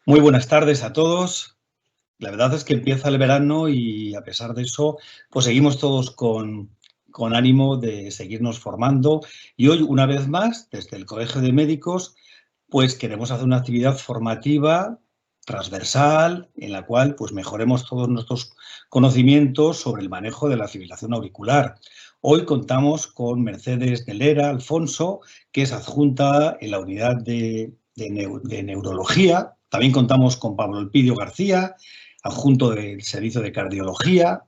Muy buenas tardes a todos. La verdad es que empieza el verano y a pesar de eso, pues seguimos todos con ánimo de seguirnos formando. Y hoy, una vez más, desde el Colegio de Médicos, pues queremos hacer una actividad formativa transversal en la cual pues mejoremos todos nuestros conocimientos sobre el manejo de la fibrilación auricular. Hoy contamos con Mercedes de Lera Alfonso, que es adjunta en la unidad de neurología. También contamos con Pablo Elpidio García, adjunto del Servicio de Cardiología,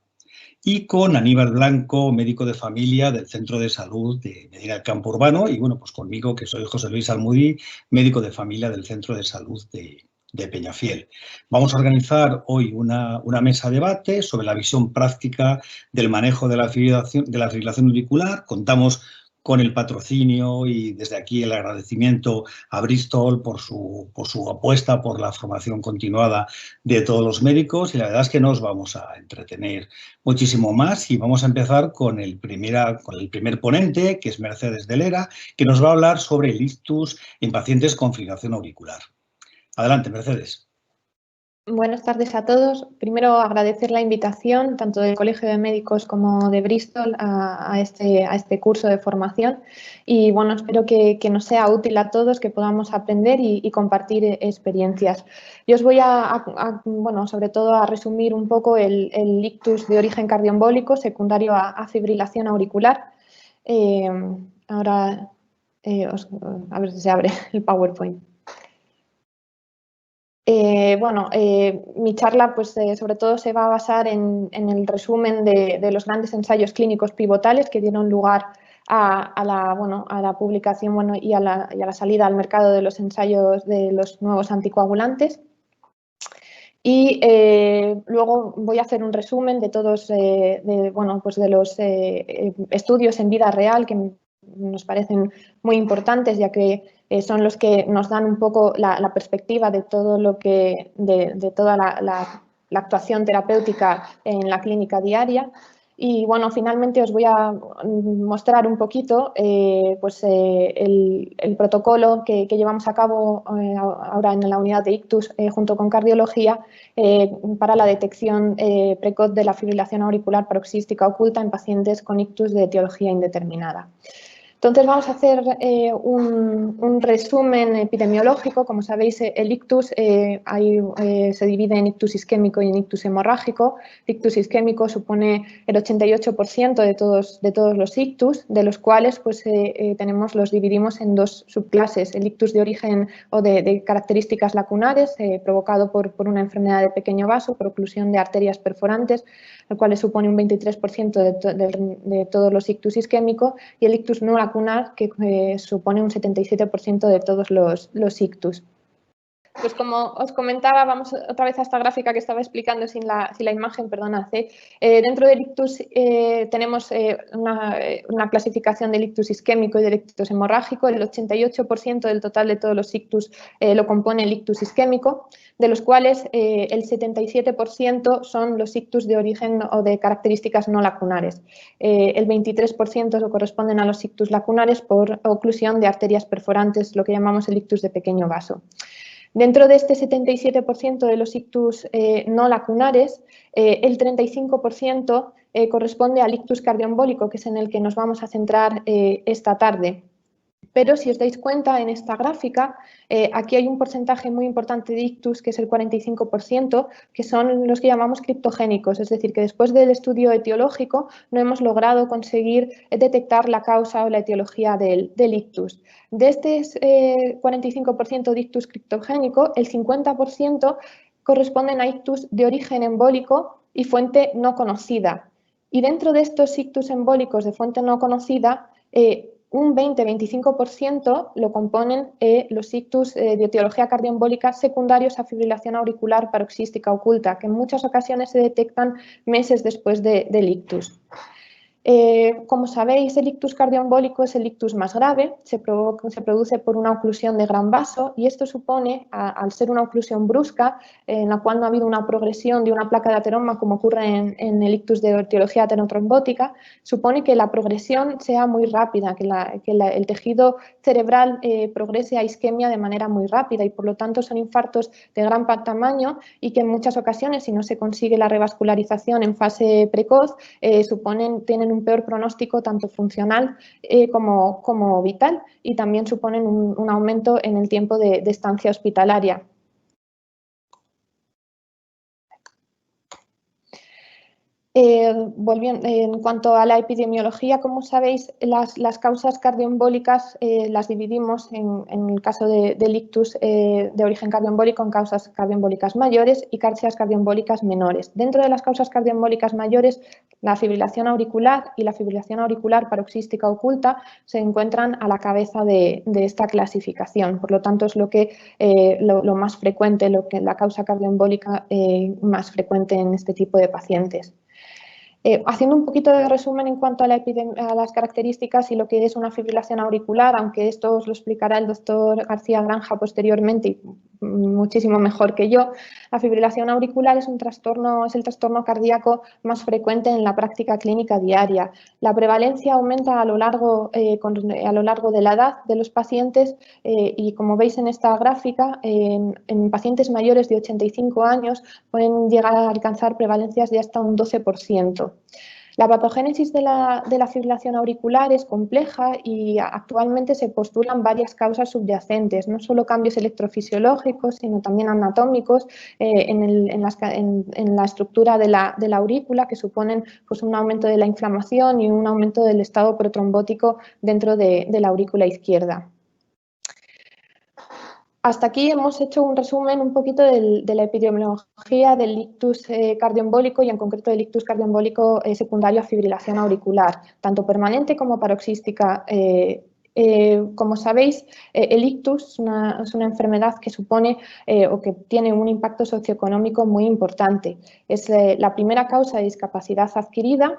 y con Aníbal Blanco, médico de familia del Centro de Salud de Medina del Campo Urbano, y bueno, pues conmigo, que soy José Luis Almudí, médico de familia del Centro de Salud de Peñafiel. Vamos a organizar hoy una mesa de debate sobre la visión práctica del manejo de la fibrilación auricular. Contamos con el patrocinio y desde aquí el agradecimiento a Bristol por su apuesta por la formación continuada de todos los médicos, y la verdad es que nos vamos a entretener muchísimo más, y vamos a empezar con el primer ponente, que es Mercedes de Lera, que nos va a hablar sobre el ictus en pacientes con fibrilación auricular. Adelante, Mercedes. Buenas tardes a todos. Primero, agradecer la invitación tanto del Colegio de Médicos como de Bristol a este curso de formación, y bueno, espero que nos sea útil a todos, que podamos aprender y compartir experiencias. Yo os voy bueno, sobre todo a resumir un poco el ictus de origen cardioembólico secundario a fibrilación auricular. Ahora, a ver si se abre el PowerPoint. Mi charla pues, sobre todo se va a basar en el resumen de los grandes ensayos clínicos pivotales que dieron lugar a la publicación y a la salida al mercado de los ensayos de los nuevos anticoagulantes. Y luego voy a hacer un resumen de todos de los estudios en vida real que nos parecen muy importantes, ya que son los que nos dan un poco la perspectiva de todo de toda la actuación terapéutica en la clínica diaria. Y bueno, finalmente os voy a mostrar un poquito el protocolo que llevamos a cabo ahora en la unidad de ictus junto con cardiología para la detección precoz de la fibrilación auricular paroxística oculta en pacientes con ictus de etiología indeterminada. Entonces vamos a hacer un resumen epidemiológico. Como sabéis, el ictus se divide en ictus isquémico y en ictus hemorrágico. El ictus isquémico supone el 88% de todos los ictus, de los cuales pues, los dividimos en dos subclases: el ictus de origen o de características lacunares, provocado por una enfermedad de pequeño vaso, por oclusión de arterias perforantes, el cual supone un 23% de todos los ictus isquémicos, y el ictus no lacunar, que supone un 77% de todos los ictus. Pues como os comentaba, vamos otra vez a esta gráfica que estaba explicando sin la imagen, perdonad. Dentro del ictus tenemos una clasificación del ictus isquémico y del ictus hemorrágico. El 88% del total de todos los ictus lo compone el ictus isquémico, de los cuales el 77% son los ictus de origen o de características no lacunares. El 23% corresponden a los ictus lacunares por oclusión de arterias perforantes, lo que llamamos el ictus de pequeño vaso. Dentro de este 77% de los ictus no lacunares, el 35% corresponde al ictus cardioembólico, que es en el que nos vamos a centrar esta tarde. Pero si os dais cuenta en esta gráfica, aquí hay un porcentaje muy importante de ictus, que es el 45%, que son los que llamamos criptogénicos, es decir, que después del estudio etiológico no hemos logrado conseguir detectar la causa o la etiología del ictus. De este 45% de ictus criptogénico, el 50% corresponden a ictus de origen embólico y fuente no conocida. Y dentro de estos ictus embólicos de fuente no conocida, un 20-25% lo componen los ictus de etiología cardioembólica secundarios a fibrilación auricular paroxística oculta, que en muchas ocasiones se detectan meses después del ictus. Como sabéis, el ictus cardioembólico es el ictus más grave, se produce por una oclusión de gran vaso y esto supone, al ser una oclusión brusca, en la cual no ha habido una progresión de una placa de ateroma como ocurre en el ictus de etiología aterotrombótica, supone que la progresión sea muy rápida, que el tejido cerebral progrese a isquemia de manera muy rápida y por lo tanto son infartos de gran tamaño y que en muchas ocasiones, si no se consigue la revascularización en fase precoz, tienen un peor pronóstico tanto funcional como vital y también suponen un aumento en el tiempo de estancia hospitalaria. En cuanto a la epidemiología, como sabéis, las causas cardioembólicas las dividimos en el caso del ictus de origen cardioembólico en causas cardioembólicas mayores y causas cardioembólicas menores. Dentro de las causas cardioembólicas mayores, la fibrilación auricular y la fibrilación auricular paroxística oculta se encuentran a la cabeza de esta clasificación. Por lo tanto, es lo más frecuente, la causa cardioembólica más frecuente en este tipo de pacientes. Haciendo un poquito de resumen en cuanto a las características y lo que es una fibrilación auricular, aunque esto os lo explicará el doctor García Granja posteriormente y muchísimo mejor que yo, la fibrilación auricular es el trastorno cardíaco más frecuente en la práctica clínica diaria. La prevalencia aumenta a lo largo de la edad de los pacientes y como veis en esta gráfica, en pacientes mayores de 85 años pueden llegar a alcanzar prevalencias de hasta un 12%. La patogénesis de la fibrilación auricular es compleja y actualmente se postulan varias causas subyacentes, no solo cambios electrofisiológicos, sino también anatómicos en la estructura de la aurícula, que suponen pues, un aumento de la inflamación y un aumento del estado protrombótico dentro de la aurícula izquierda. Hasta aquí hemos hecho un resumen un poquito de la epidemiología del ictus cardioembólico y en concreto del ictus cardioembólico secundario a fibrilación auricular, tanto permanente como paroxística. Como sabéis, el ictus es una enfermedad que supone o que tiene un impacto socioeconómico muy importante. Es la primera causa de discapacidad adquirida.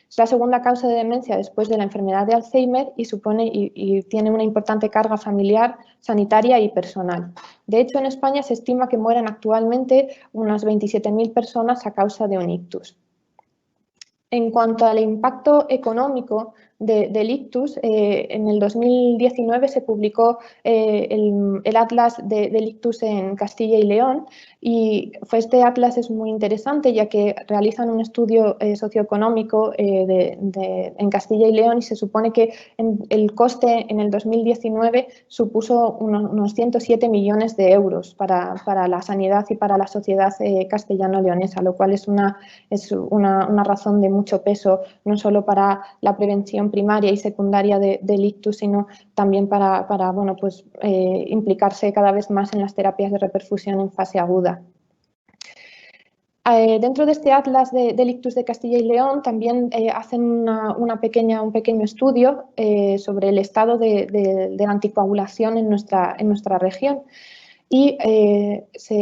Es la segunda causa de demencia después de la enfermedad de Alzheimer y tiene una importante carga familiar, sanitaria y personal. De hecho, en España se estima que mueren actualmente unas 27.000 personas a causa de un ictus. En cuanto al impacto económico del ictus, en el 2019 se publicó el Atlas del ictus en Castilla y León y este atlas es muy interesante ya que realizan un estudio socioeconómico en Castilla y León y se supone que el coste en el 2019 supuso unos 107 millones de euros para la sanidad y para la sociedad castellano-leonesa, lo cual es una razón de mucho peso, no solo para la prevención primaria y secundaria del ictus, sino también para bueno, pues, implicarse cada vez más en las terapias de reperfusión en fase aguda. Dentro de este atlas del ictus de Castilla y León también hacen un pequeño estudio sobre el estado de la anticoagulación en nuestra región. Y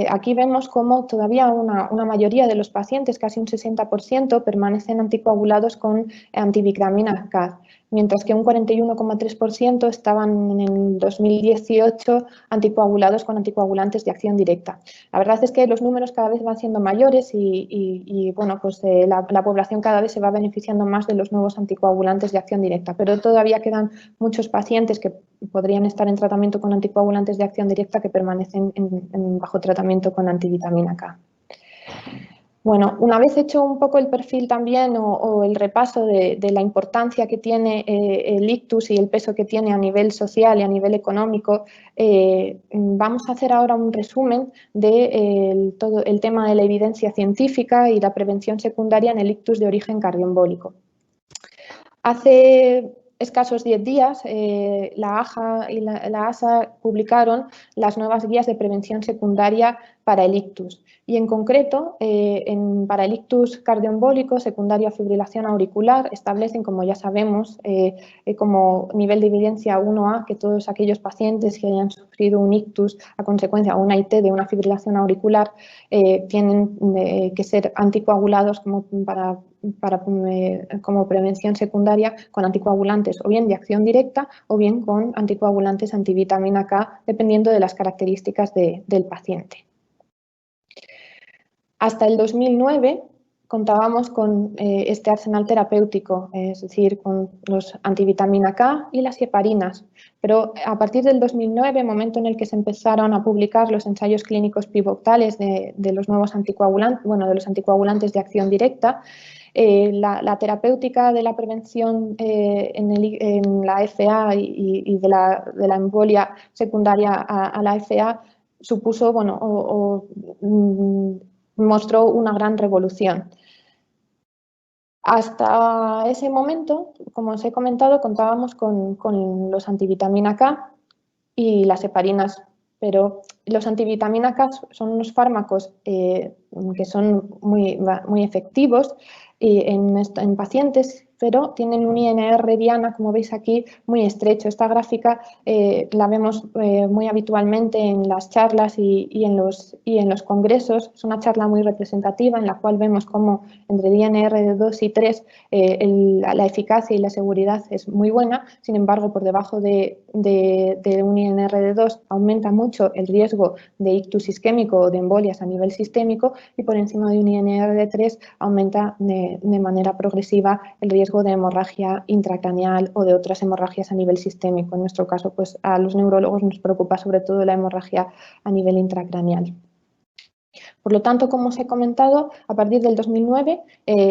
aquí vemos cómo todavía una mayoría de los pacientes, casi un 60%, permanecen anticoagulados con antivicramina K, mientras que un 41,3% estaban en el 2018 anticoagulados con anticoagulantes de acción directa. La verdad es que los números cada vez van siendo mayores y bueno, pues la población cada vez se va beneficiando más de los nuevos anticoagulantes de acción directa, pero todavía quedan muchos pacientes que podrían estar en tratamiento con anticoagulantes de acción directa que permanecen bajo tratamiento con antivitamina K. Bueno, una vez hecho un poco el perfil también o el repaso de la importancia que tiene el ictus y el peso que tiene a nivel social y a nivel económico, vamos a hacer ahora un resumen de todo el tema de la evidencia científica y la prevención secundaria en el ictus de origen cardioembólico. Hace escasos 10 días, la AJA y la ASA publicaron las nuevas guías de prevención secundaria para el ictus. Y en concreto, para el ictus cardioembólico secundario a fibrilación auricular, establecen, como ya sabemos, como nivel de evidencia 1A, que todos aquellos pacientes que hayan sufrido un ictus a consecuencia o una IT de una fibrilación auricular tienen que ser anticoagulados como prevención secundaria con anticoagulantes o bien de acción directa o bien con anticoagulantes antivitamina K, dependiendo de las características del paciente. Hasta el 2009 contábamos con este arsenal terapéutico, es decir, con los antivitamina K y las heparinas, pero a partir del 2009, momento en el que se empezaron a publicar los ensayos clínicos pivotales de los nuevos anticoagulantes, de los anticoagulantes de acción directa, la terapéutica de la prevención en la FA y de la embolia secundaria a la FA supuso, mostró una gran revolución. Hasta ese momento, como os he comentado, contábamos con los antivitamina K y las heparinas, pero los antivitamina K son unos fármacos que son muy efectivos en pacientes, pero tienen un INR diana, como veis aquí, muy estrecho. Esta gráfica la vemos muy habitualmente en las charlas y en los congresos. Es una charla muy representativa en la cual vemos cómo entre el INR de 2 y 3 la eficacia y la seguridad es muy buena. Sin embargo, por debajo de un INR de 2 aumenta mucho el riesgo de ictus isquémico o de embolias a nivel sistémico, y por encima de un INR de 3 aumenta de manera progresiva el riesgo de hemorragia intracraneal o de otras hemorragias a nivel sistémico. En nuestro caso, pues a los neurólogos nos preocupa sobre todo la hemorragia a nivel intracraneal. Por lo tanto, como os he comentado, a partir del 2009,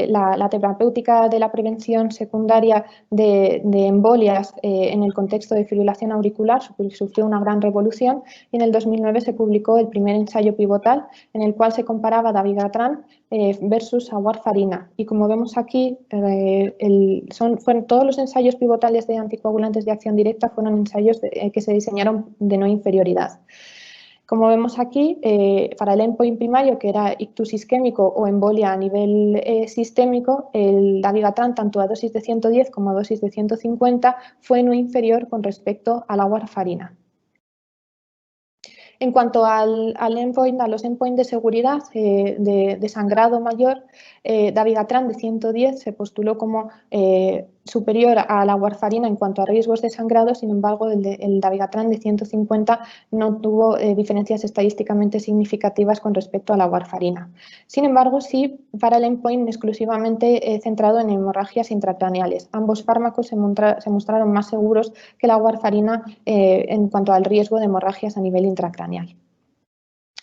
la terapéutica de la prevención secundaria de embolias en el contexto de fibrilación auricular sufrió una gran revolución, y en el 2009 se publicó el primer ensayo pivotal en el cual se comparaba dabigatran versus warfarina. Y como vemos aquí, todos los ensayos pivotales de anticoagulantes de acción directa fueron ensayos que se diseñaron de no inferioridad. Como vemos aquí, para el endpoint primario, que era ictus isquémico o embolia a nivel sistémico, el dabigatran, tanto a dosis de 110 como a dosis de 150, fue no inferior con respecto a la warfarina. En cuanto a los endpoints de seguridad de sangrado mayor, dabigatran de 110 se postuló como superior a la warfarina en cuanto a riesgos de sangrado. Sin embargo, el dabigatran de 150 no tuvo diferencias estadísticamente significativas con respecto a la warfarina. Sin embargo, sí para el endpoint exclusivamente centrado en hemorragias intracraneales. Ambos fármacos se mostraron más seguros que la warfarina en cuanto al riesgo de hemorragias a nivel intracraneal.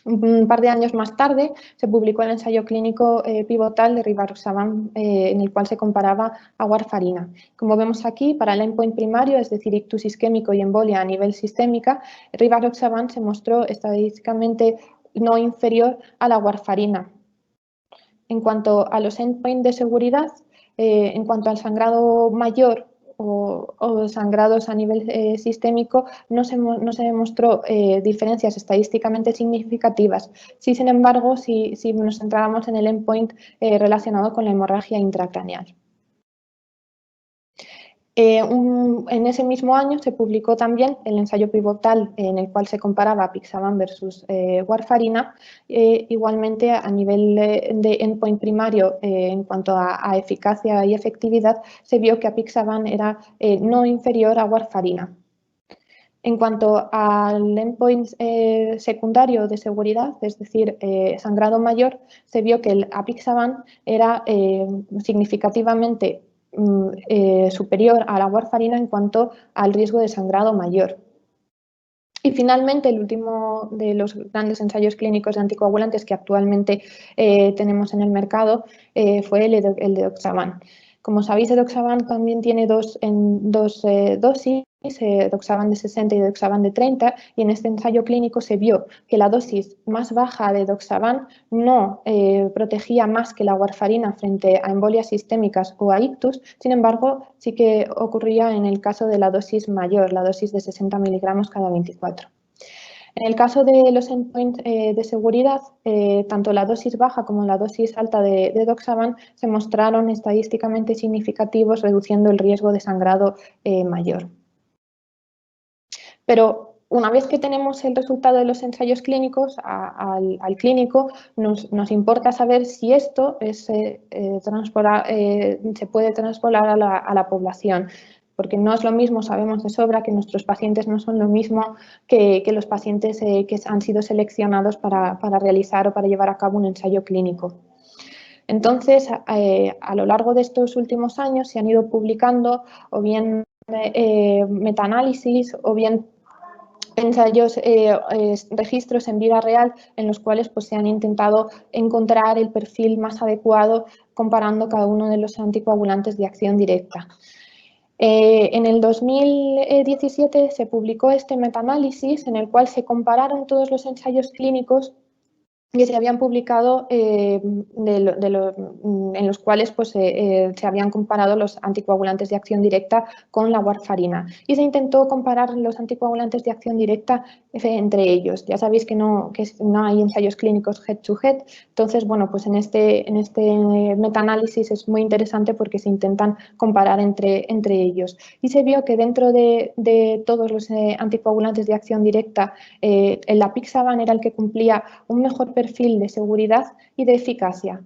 Un par de años más tarde se publicó el ensayo clínico pivotal de rivaroxaban en el cual se comparaba a warfarina. Como vemos aquí, para el endpoint primario, es decir, ictus isquémico y embolia a nivel sistémica, rivaroxaban se mostró estadísticamente no inferior a la warfarina. En cuanto a los endpoints de seguridad, en cuanto al sangrado mayor o sangrados a nivel sistémico, no se demostró diferencias estadísticamente significativas. Sí, sin embargo, si nos centrábamos en el endpoint relacionado con la hemorragia intracraneal. En ese mismo año se publicó también el ensayo pivotal en el cual se comparaba apixaban versus warfarina. Igualmente, a nivel de endpoint primario, en cuanto a eficacia y efectividad, se vio que apixaban era no inferior a warfarina. En cuanto al endpoint secundario de seguridad, es decir, sangrado mayor, se vio que el apixaban era significativamente superior a la warfarina en cuanto al riesgo de sangrado mayor. Y finalmente, el último de los grandes ensayos clínicos de anticoagulantes que actualmente tenemos en el mercado fue el de edoxaban. Como sabéis, edoxaban también tiene dos dosis, edoxaban de 60 y edoxaban de 30, y en este ensayo clínico se vio que la dosis más baja de edoxaban no protegía más que la warfarina frente a embolias sistémicas o a ictus. Sin embargo, sí que ocurría en el caso de la dosis mayor, la dosis de 60 miligramos cada 24. En el caso de los endpoints de seguridad, tanto la dosis baja como la dosis alta de Doxaban se mostraron estadísticamente significativos, reduciendo el riesgo de sangrado mayor. Pero una vez que tenemos el resultado de los ensayos clínicos, al clínico nos importa saber si esto se puede transpolar a la población. Porque no es lo mismo, sabemos de sobra que nuestros pacientes no son lo mismo que los pacientes que han sido seleccionados para realizar o para llevar a cabo un ensayo clínico. Entonces, a lo largo de estos últimos años se han ido publicando o bien metaanálisis o bien ensayos, registros en vida real en los cuales pues, se han intentado encontrar el perfil más adecuado comparando cada uno de los anticoagulantes de acción directa. En el 2017 se publicó este metaanálisis en el cual se compararon todos los ensayos clínicos que se habían publicado en los cuales pues, se habían comparado los anticoagulantes de acción directa con la warfarina y se intentó comparar los anticoagulantes de acción directa entre ellos. Ya sabéis que no hay ensayos clínicos head to head, entonces bueno, pues en este metaanálisis es muy interesante porque se intentan comparar entre ellos y se vio que dentro de todos los anticoagulantes de acción directa el apixaban era el que cumplía un mejor perfil de seguridad y de eficacia.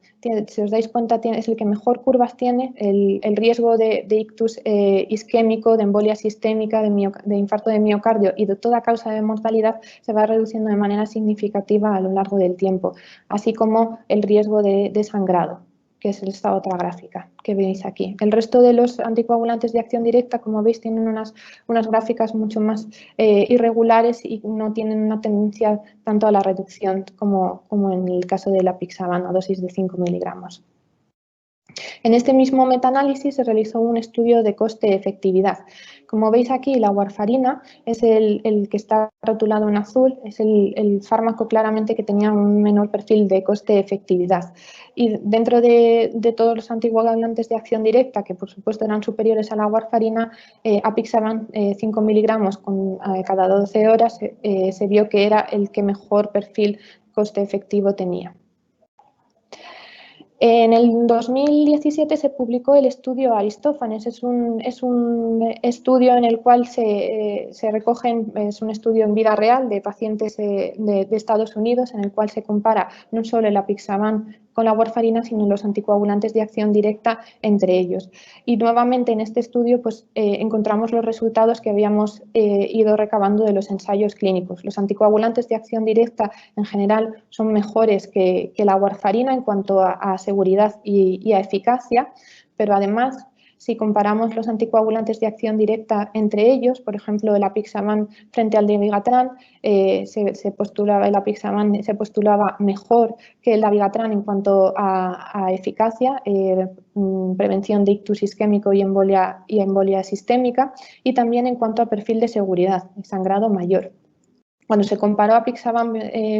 Si os dais cuenta, es el que mejor curvas tiene, el riesgo de ictus isquémico, de embolia sistémica, de infarto de miocardio y de toda causa de mortalidad se va reduciendo de manera significativa a lo largo del tiempo, así como el riesgo de sangrado, que es esta otra gráfica que veis aquí. El resto de los anticoagulantes de acción directa, como veis, tienen unas gráficas mucho más irregulares y no tienen una tendencia tanto a la reducción como en el caso del apixaban a dosis de 5 miligramos. En este mismo metaanálisis se realizó un estudio de coste-efectividad. Como veis aquí, la warfarina es el que está rotulado en azul, es el fármaco claramente que tenía un menor perfil de coste-efectividad. Y dentro de todos los anticoagulantes de acción directa, que por supuesto eran superiores a la warfarina, apixaban 5 miligramos cada 12 horas, se vio que era el que mejor perfil coste-efectivo tenía. En el 2017 se publicó el estudio Aristófanes. Es un estudio en el cual se recogen, es un estudio en vida real de pacientes de Estados Unidos, en el cual se compara no solo el apixaban con la warfarina, sino los anticoagulantes de acción directa entre ellos. Y nuevamente en este estudio pues, encontramos los resultados que habíamos ido recabando de los ensayos clínicos. Los anticoagulantes de acción directa en general son mejores que la warfarina en cuanto a seguridad y a eficacia, pero además si comparamos los anticoagulantes de acción directa entre ellos, por ejemplo, el apixaban frente al dabigatran, el apixaban se postulaba mejor que el dabigatran en cuanto a eficacia, prevención de ictus isquémico y embolia sistémica, y también en cuanto a perfil de seguridad, sangrado mayor. Cuando se comparó apixaban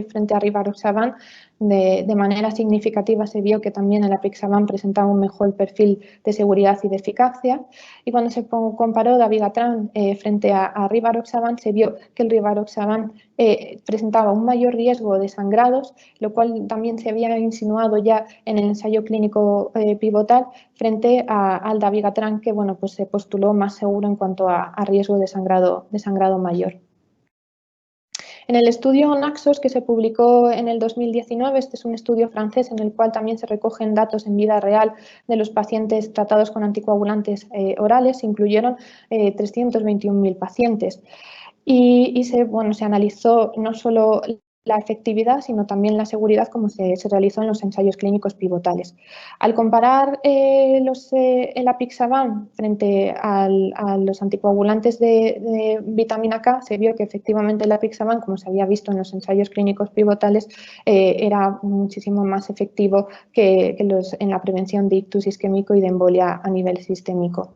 frente a rivaroxaban, de manera significativa se vio que también el apixaban presentaba un mejor perfil de seguridad y de eficacia. Y cuando se comparó dabigatran frente a rivaroxaban, se vio que el rivaroxaban presentaba un mayor riesgo de sangrados, lo cual también se había insinuado ya en el ensayo clínico pivotal frente al dabigatran, que bueno, pues se postuló más seguro en cuanto a riesgo de sangrado mayor. En el estudio Naxos, que se publicó en el 2019, este es un estudio francés en el cual también se recogen datos en vida real de los pacientes tratados con anticoagulantes orales, se incluyeron 321.000 pacientes. Y se analizó no solo la efectividad, sino también la seguridad, como se realizó en los ensayos clínicos pivotales. Al comparar el apixaban frente a los anticoagulantes de vitamina K, se vio que efectivamente el apixaban, como se había visto en los ensayos clínicos pivotales, era muchísimo más efectivo que en la prevención de ictus isquémico y de embolia a nivel sistémico.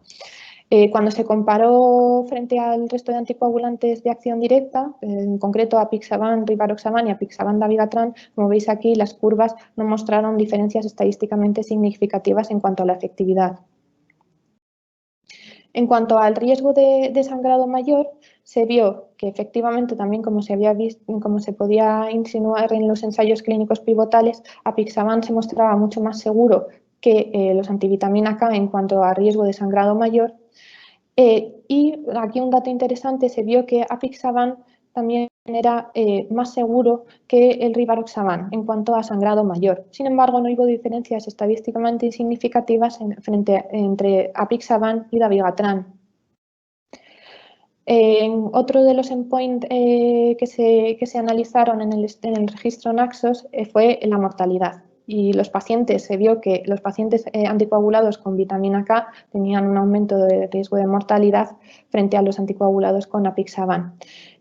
Cuando se comparó frente al resto de anticoagulantes de acción directa, en concreto apixaban, rivaroxaban y apixaban dabigatran, como veis aquí, las curvas no mostraron diferencias estadísticamente significativas en cuanto a la efectividad. En cuanto al riesgo de sangrado mayor, se vio que efectivamente también como se había visto, como se podía insinuar en los ensayos clínicos pivotales, apixaban se mostraba mucho más seguro que los antivitamina K en cuanto a riesgo de sangrado mayor. Y aquí un dato interesante, se vio que apixaban también era más seguro que el rivaroxaban en cuanto a sangrado mayor. Sin embargo, no hubo diferencias estadísticamente significativas entre apixaban y dabigatran. Otro de los endpoints que se analizaron en el registro Naxos fue la mortalidad. Y se vio que los pacientes anticoagulados con vitamina K tenían un aumento de riesgo de mortalidad frente a los anticoagulados con apixaban.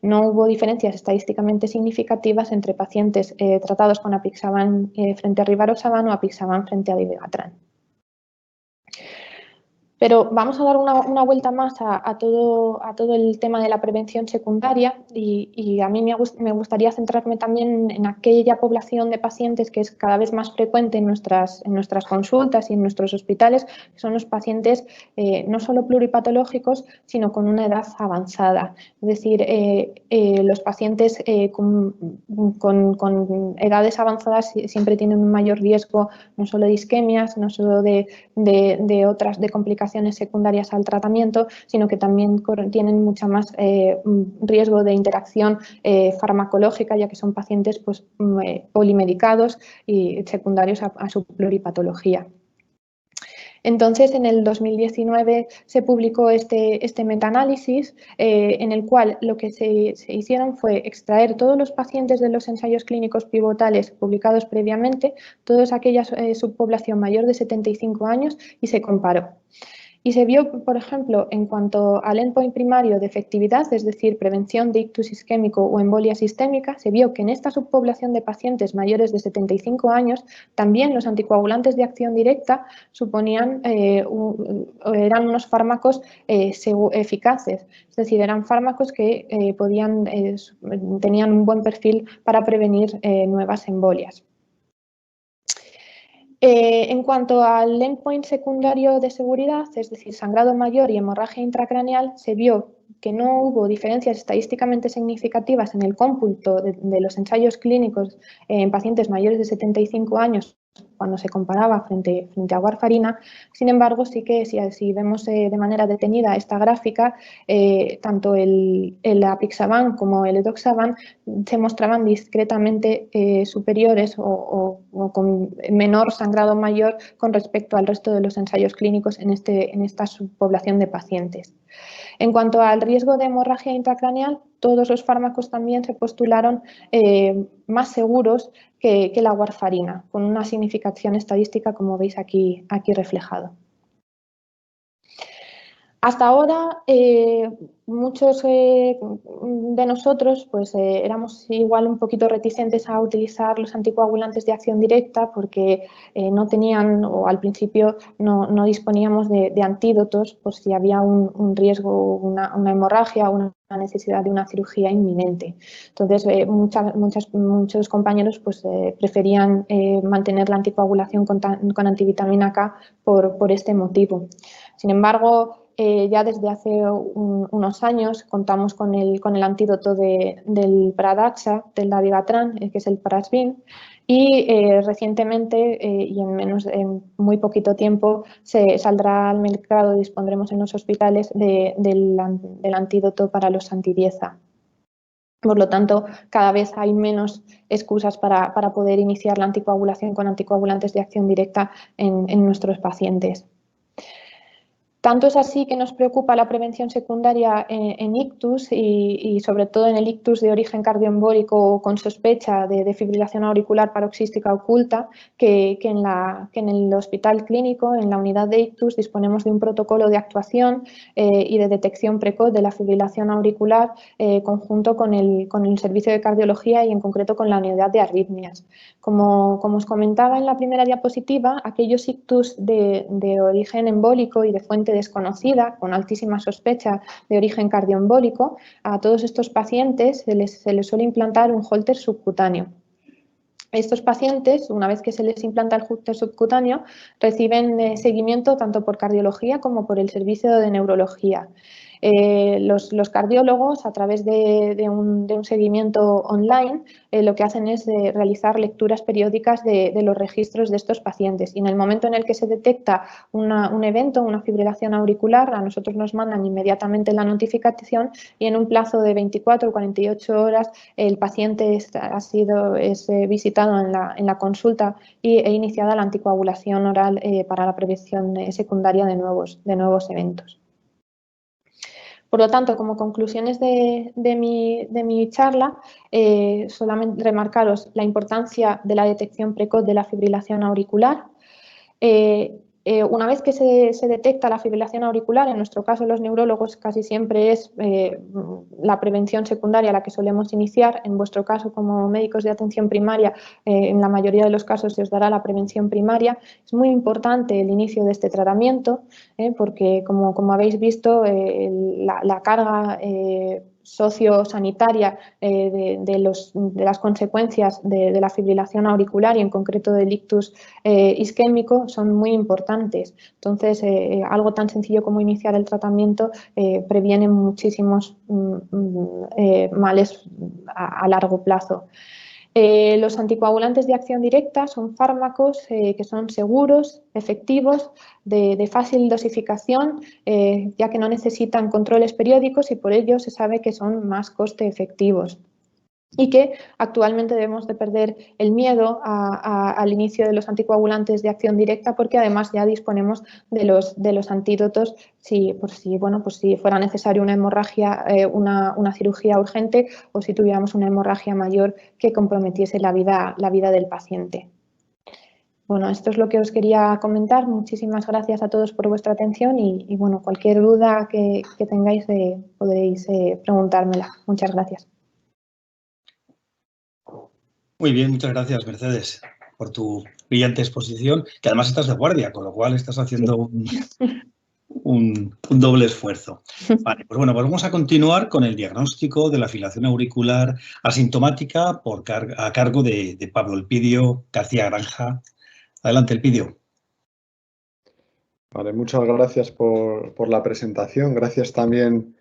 No hubo diferencias estadísticamente significativas entre pacientes tratados con apixaban frente a rivaroxaban o apixaban frente a dabigatran. Pero vamos a dar una vuelta más a todo el tema de la prevención secundaria y a mí me gustaría centrarme también en aquella población de pacientes que es cada vez más frecuente en nuestras consultas y en nuestros hospitales, que son los pacientes no solo pluripatológicos, sino con una edad avanzada. Es decir, los pacientes con edades avanzadas siempre tienen un mayor riesgo no solo de isquemias, no solo de complicaciones secundarias al tratamiento, sino que también tienen mucha más riesgo de interacción farmacológica, ya que son pacientes pues, polimedicados y secundarios a su pluripatología. Entonces, en el 2019 se publicó este metaanálisis en el cual lo que se hicieron fue extraer todos los pacientes de los ensayos clínicos pivotales publicados previamente, toda aquella subpoblación mayor de 75 años y se comparó. Y se vio, por ejemplo, en cuanto al endpoint primario de efectividad, es decir, prevención de ictus isquémico o embolia sistémica, se vio que en esta subpoblación de pacientes mayores de 75 años también los anticoagulantes de acción directa eran unos fármacos eficaces, es decir, eran fármacos que tenían un buen perfil para prevenir nuevas embolias. En cuanto al endpoint secundario de seguridad, es decir, sangrado mayor y hemorragia intracraneal, se vio que no hubo diferencias estadísticamente significativas en el cómputo de los ensayos clínicos en pacientes mayores de 75 años cuando se comparaba frente a warfarina. Sin embargo, sí que si vemos de manera detenida esta gráfica, tanto el apixaban como el edoxaban se mostraban discretamente superiores o con menor sangrado mayor con respecto al resto de los ensayos clínicos en esta subpoblación de pacientes. En cuanto al riesgo de hemorragia intracraneal, todos los fármacos también se postularon más seguros que la warfarina, con una significación estadística, como veis aquí reflejado. Hasta ahora, muchos de nosotros pues, éramos igual un poquito reticentes a utilizar los anticoagulantes de acción directa porque no tenían, o al principio no disponíamos de antídotos por si había un riesgo, una hemorragia o una necesidad de una cirugía inminente. Entonces, muchos compañeros pues, preferían mantener la anticoagulación con antivitamina K por este motivo. Sin embargo, ya desde hace unos años contamos con el antídoto del Pradaxa, del dabigatran, que es el Prasvin, y recientemente y en muy poquito tiempo se saldrá al mercado y dispondremos en los hospitales del antídoto para los antidieza. Por lo tanto, cada vez hay menos excusas para poder iniciar la anticoagulación con anticoagulantes de acción directa en nuestros pacientes. Tanto es así que nos preocupa la prevención secundaria en ictus y sobre todo en el ictus de origen cardioembólico con sospecha de fibrilación auricular paroxística oculta, que en el hospital clínico, en la unidad de ictus, disponemos de un protocolo de actuación y de detección precoz de la fibrilación auricular conjunto con el servicio de cardiología y en concreto con la unidad de arritmias. Como os comentaba en la primera diapositiva, aquellos ictus de origen embólico y de fuente desconocida, con altísima sospecha de origen cardioembólico, a todos estos pacientes se les suele implantar un holter subcutáneo. Estos pacientes, una vez que se les implanta el Holter subcutáneo, reciben seguimiento tanto por cardiología como por el servicio de neurología. Los cardiólogos, a través de un seguimiento online, lo que hacen es realizar lecturas periódicas de los registros de estos pacientes. Y en el momento en el que se detecta un evento, una fibrilación auricular, a nosotros nos mandan inmediatamente la notificación y en un plazo de 24 o 48 horas el paciente es visitado en la consulta e iniciada la anticoagulación oral para la prevención secundaria de nuevos eventos. Por lo tanto, como conclusiones de mi charla, solamente remarcaros la importancia de la detección precoz de la fibrilación auricular. Una vez que se detecta la fibrilación auricular, en nuestro caso los neurólogos casi siempre es la prevención secundaria la que solemos iniciar. En vuestro caso, como médicos de atención primaria, en la mayoría de los casos se os dará la prevención primaria. Es muy importante el inicio de este tratamiento porque, como habéis visto, la carga sociosanitaria de las consecuencias de la fibrilación auricular y en concreto del ictus isquémico son muy importantes. Entonces, algo tan sencillo como iniciar el tratamiento previene muchísimos males a largo plazo. Los anticoagulantes de acción directa son fármacos que son seguros, efectivos, de fácil dosificación, ya que no necesitan controles periódicos y por ello se sabe que son más coste efectivos. Y que actualmente debemos de perder el miedo al inicio de los anticoagulantes de acción directa porque además ya disponemos de los antídotos si fuera necesario una hemorragia, una cirugía urgente o si tuviéramos una hemorragia mayor que comprometiese la vida del paciente. Bueno, esto es lo que os quería comentar. Muchísimas gracias a todos por vuestra atención y bueno, cualquier duda que tengáis podéis preguntármela. Muchas gracias. Muy bien, muchas gracias, Mercedes, por tu brillante exposición, que además estás de guardia, con lo cual estás haciendo un doble esfuerzo. Vale, pues bueno, pues vamos a continuar con el diagnóstico de la fibrilación auricular asintomática a cargo de Pablo Elpidio García Granja. Adelante, Elpidio. Vale, muchas gracias por la presentación. Gracias también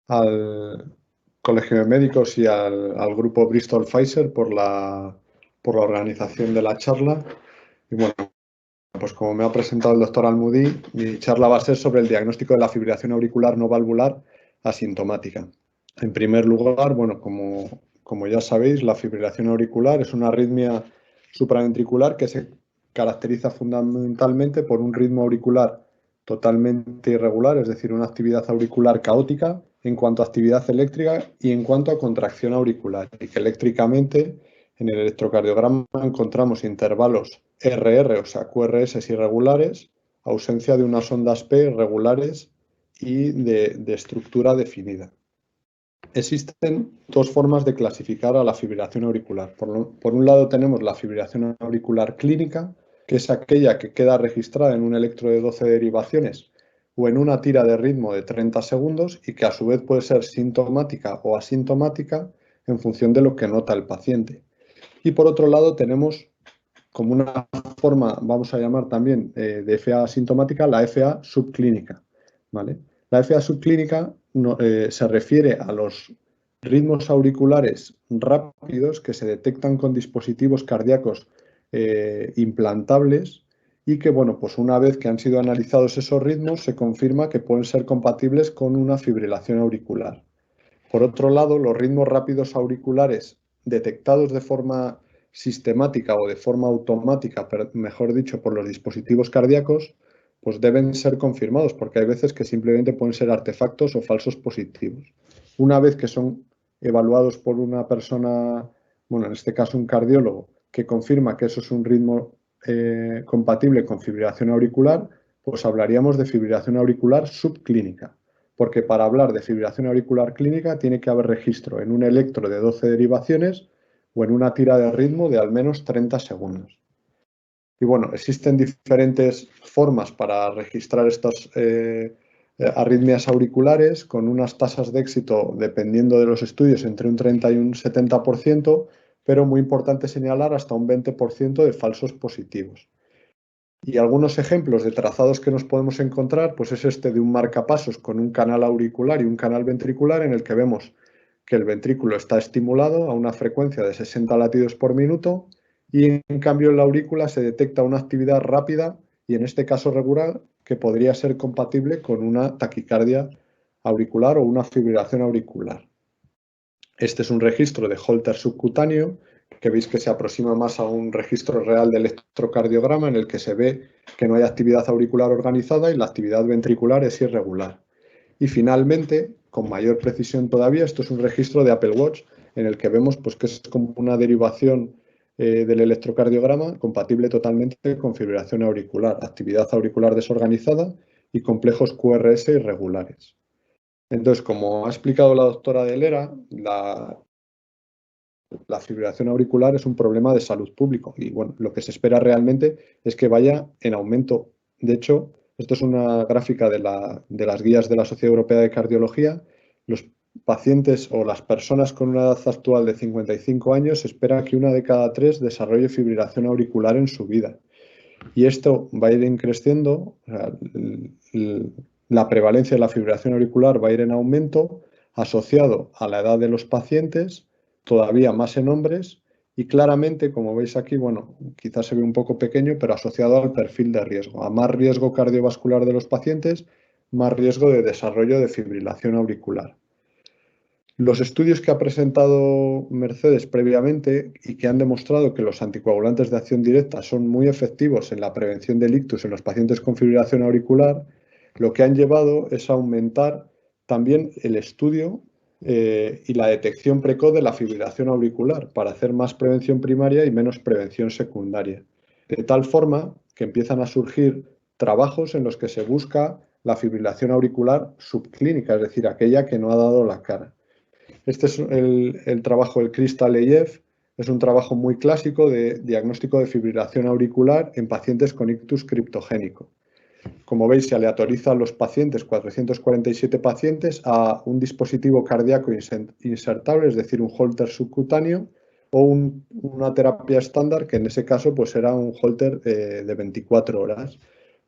al Colegio de Médicos y al grupo Bristol Pfizer por la organización de la charla. Y bueno, pues como me ha presentado el doctor Almudí, mi charla va a ser sobre el diagnóstico de la fibrilación auricular no valvular asintomática. En primer lugar, bueno, como ya sabéis, la fibrilación auricular es una arritmia supraventricular que se caracteriza fundamentalmente por un ritmo auricular totalmente irregular, es decir, una actividad auricular caótica en cuanto a actividad eléctrica y en cuanto a contracción auricular, y que eléctricamente en el electrocardiograma encontramos intervalos RR, o sea, QRS irregulares, ausencia de unas ondas P regulares y de estructura definida. Existen dos formas de clasificar a la fibrilación auricular. Por un lado tenemos la fibrilación auricular clínica, que es aquella que queda registrada en un electro de 12 derivaciones o en una tira de ritmo de 30 segundos y que a su vez puede ser sintomática o asintomática en función de lo que nota el paciente. Y por otro lado tenemos como una forma, vamos a llamar también de FA asintomática, la FA subclínica, ¿vale? La FA subclínica se refiere a los ritmos auriculares rápidos que se detectan con dispositivos cardíacos implantables y que, bueno, pues una vez que han sido analizados esos ritmos, se confirma que pueden ser compatibles con una fibrilación auricular. Por otro lado, los ritmos rápidos auriculares detectados de forma sistemática o de forma automática, pero mejor dicho, por los dispositivos cardíacos, pues deben ser confirmados, porque hay veces que simplemente pueden ser artefactos o falsos positivos. Una vez que son evaluados por una persona, bueno, en este caso un cardiólogo, que confirma que eso es un ritmo compatible con fibrilación auricular, pues hablaríamos de fibrilación auricular subclínica. Porque para hablar de fibrilación auricular clínica tiene que haber registro en un electro de 12 derivaciones o en una tira de ritmo de al menos 30 segundos. Y bueno, existen diferentes formas para registrar estas arritmias auriculares con unas tasas de éxito, dependiendo de los estudios, entre un 30 y un 70%, pero muy importante señalar hasta un 20% de falsos positivos. Y algunos ejemplos de trazados que nos podemos encontrar, pues es este de un marcapasos con un canal auricular y un canal ventricular en el que vemos que el ventrículo está estimulado a una frecuencia de 60 latidos por minuto y en cambio en la aurícula se detecta una actividad rápida y en este caso regular que podría ser compatible con una taquicardia auricular o una fibrilación auricular. Este es un registro de Holter subcutáneo que veis que se aproxima más a un registro real de electrocardiograma en el que se ve que no hay actividad auricular organizada y la actividad ventricular es irregular. Y finalmente, con mayor precisión todavía, esto es un registro de Apple Watch en el que vemos pues, que es como una derivación del electrocardiograma compatible totalmente con fibrilación auricular, actividad auricular desorganizada y complejos QRS irregulares. Entonces, como ha explicado la doctora Delera, la fibrilación auricular es un problema de salud pública y bueno, lo que se espera realmente es que vaya en aumento. De hecho, esto es una gráfica de las guías de la Sociedad Europea de Cardiología. Los pacientes o las personas con una edad actual de 55 años se espera que 1 de cada 3 desarrolle fibrilación auricular en su vida. Y esto va a ir creciendo, o sea, la prevalencia de la fibrilación auricular va a ir en aumento asociado a la edad de los pacientes, todavía más en hombres y claramente, como veis aquí, bueno, quizás se ve un poco pequeño, pero asociado al perfil de riesgo. A más riesgo cardiovascular de los pacientes, más riesgo de desarrollo de fibrilación auricular. Los estudios que ha presentado Mercedes previamente y que han demostrado que los anticoagulantes de acción directa son muy efectivos en la prevención del ictus en los pacientes con fibrilación auricular, lo que han llevado es a aumentar también el estudio y la detección precoz de la fibrilación auricular para hacer más prevención primaria y menos prevención secundaria. De tal forma que empiezan a surgir trabajos en los que se busca la fibrilación auricular subclínica, es decir, aquella que no ha dado la cara. Este es el trabajo del Kristaleyev, es un trabajo muy clásico de diagnóstico de fibrilación auricular en pacientes con ictus criptogénico. Como veis, se aleatoriza a los pacientes, 447 pacientes, a un dispositivo cardíaco insertable, es decir, un Holter subcutáneo, o una terapia estándar, que en ese caso pues, era un Holter de 24 horas.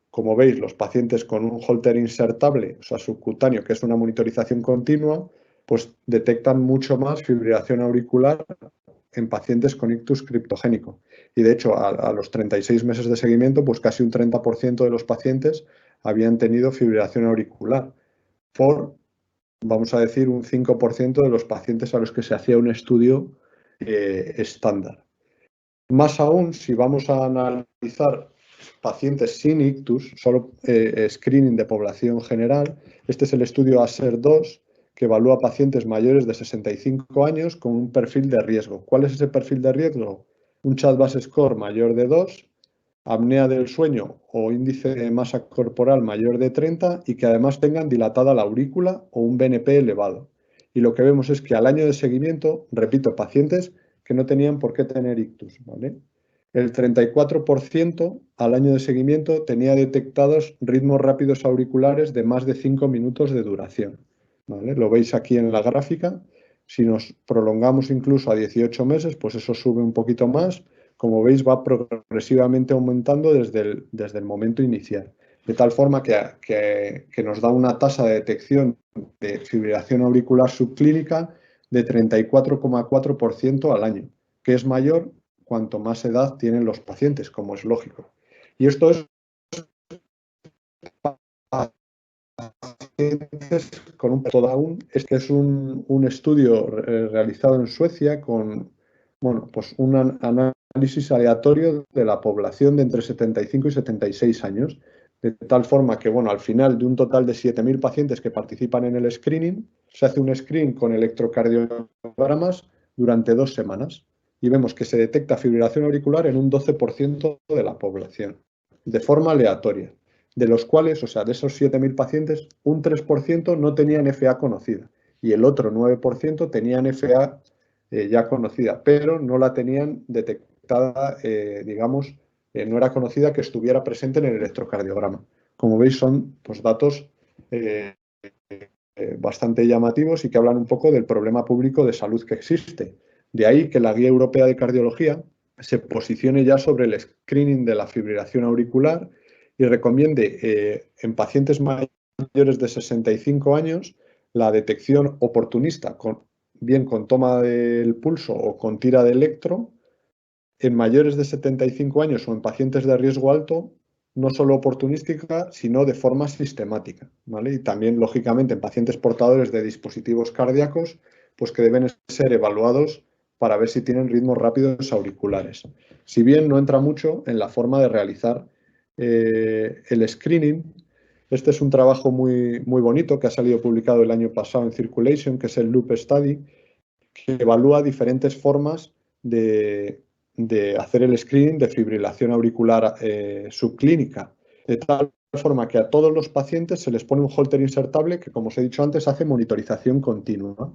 Como veis, los pacientes con un Holter insertable, o sea, subcutáneo, que es una monitorización continua, pues detectan mucho más fibrilación auricular en pacientes con ictus criptogénico. Y de hecho, a los 36 meses de seguimiento, pues casi un 30% de los pacientes habían tenido fibrilación auricular por, vamos a decir, un 5% de los pacientes a los que se hacía un estudio estándar. Más aún, si vamos a analizar pacientes sin ictus, solo screening de población general, este es el estudio ASER-2, que evalúa pacientes mayores de 65 años con un perfil de riesgo. ¿Cuál es ese perfil de riesgo? Un CHA2-VAS-score mayor de 2, apnea del sueño o índice de masa corporal mayor de 30 y que además tengan dilatada la aurícula o un BNP elevado. Y lo que vemos es que al año de seguimiento, repito, pacientes que no tenían por qué tener ictus, ¿vale? El 34% al año de seguimiento tenía detectados ritmos rápidos auriculares de más de 5 minutos de duración. ¿Vale? Lo veis aquí en la gráfica. Si nos prolongamos incluso a 18 meses, pues eso sube un poquito más. Como veis, va progresivamente aumentando desde el momento inicial. De tal forma que nos da una tasa de detección de fibrilación auricular subclínica de 34,4% al año, que es mayor cuanto más edad tienen los pacientes, como es lógico. Y esto es con un método aún, es que es un estudio realizado en Suecia con pues un análisis aleatorio de la población de entre 75 y 76 años, de tal forma que, al final de un total de 7.000 pacientes que participan en el screening, se hace un screening con electrocardiogramas durante 2 semanas y vemos que se detecta fibrilación auricular en un 12% de la población, de forma aleatoria, de los cuales, o sea, de esos 7.000 pacientes, un 3% no tenían FA conocida y el otro 9% tenían FA ya conocida, pero no la tenían detectada, digamos, no era conocida que estuviera presente en el electrocardiograma. Como veis, son pues, datos bastante llamativos y que hablan un poco del problema público de salud que existe. De ahí que la Guía Europea de Cardiología se posicione ya sobre el screening de la fibrilación auricular y recomiende en pacientes mayores de 65 años la detección oportunista, bien con toma del pulso o con tira de electro, en mayores de 75 años o en pacientes de riesgo alto, no solo oportunística, sino de forma sistemática, ¿vale? Y también, lógicamente, en pacientes portadores de dispositivos cardíacos, pues que deben ser evaluados para ver si tienen ritmos rápidos auriculares. Si bien no entra mucho en la forma de realizar el screening, este es un trabajo muy, muy bonito que ha salido publicado el año pasado en Circulation, que es el Loop Study, que evalúa diferentes formas de hacer el screening de fibrilación auricular subclínica, de tal forma que a todos los pacientes se les pone un holter insertable que, como os he dicho antes, hace monitorización continua.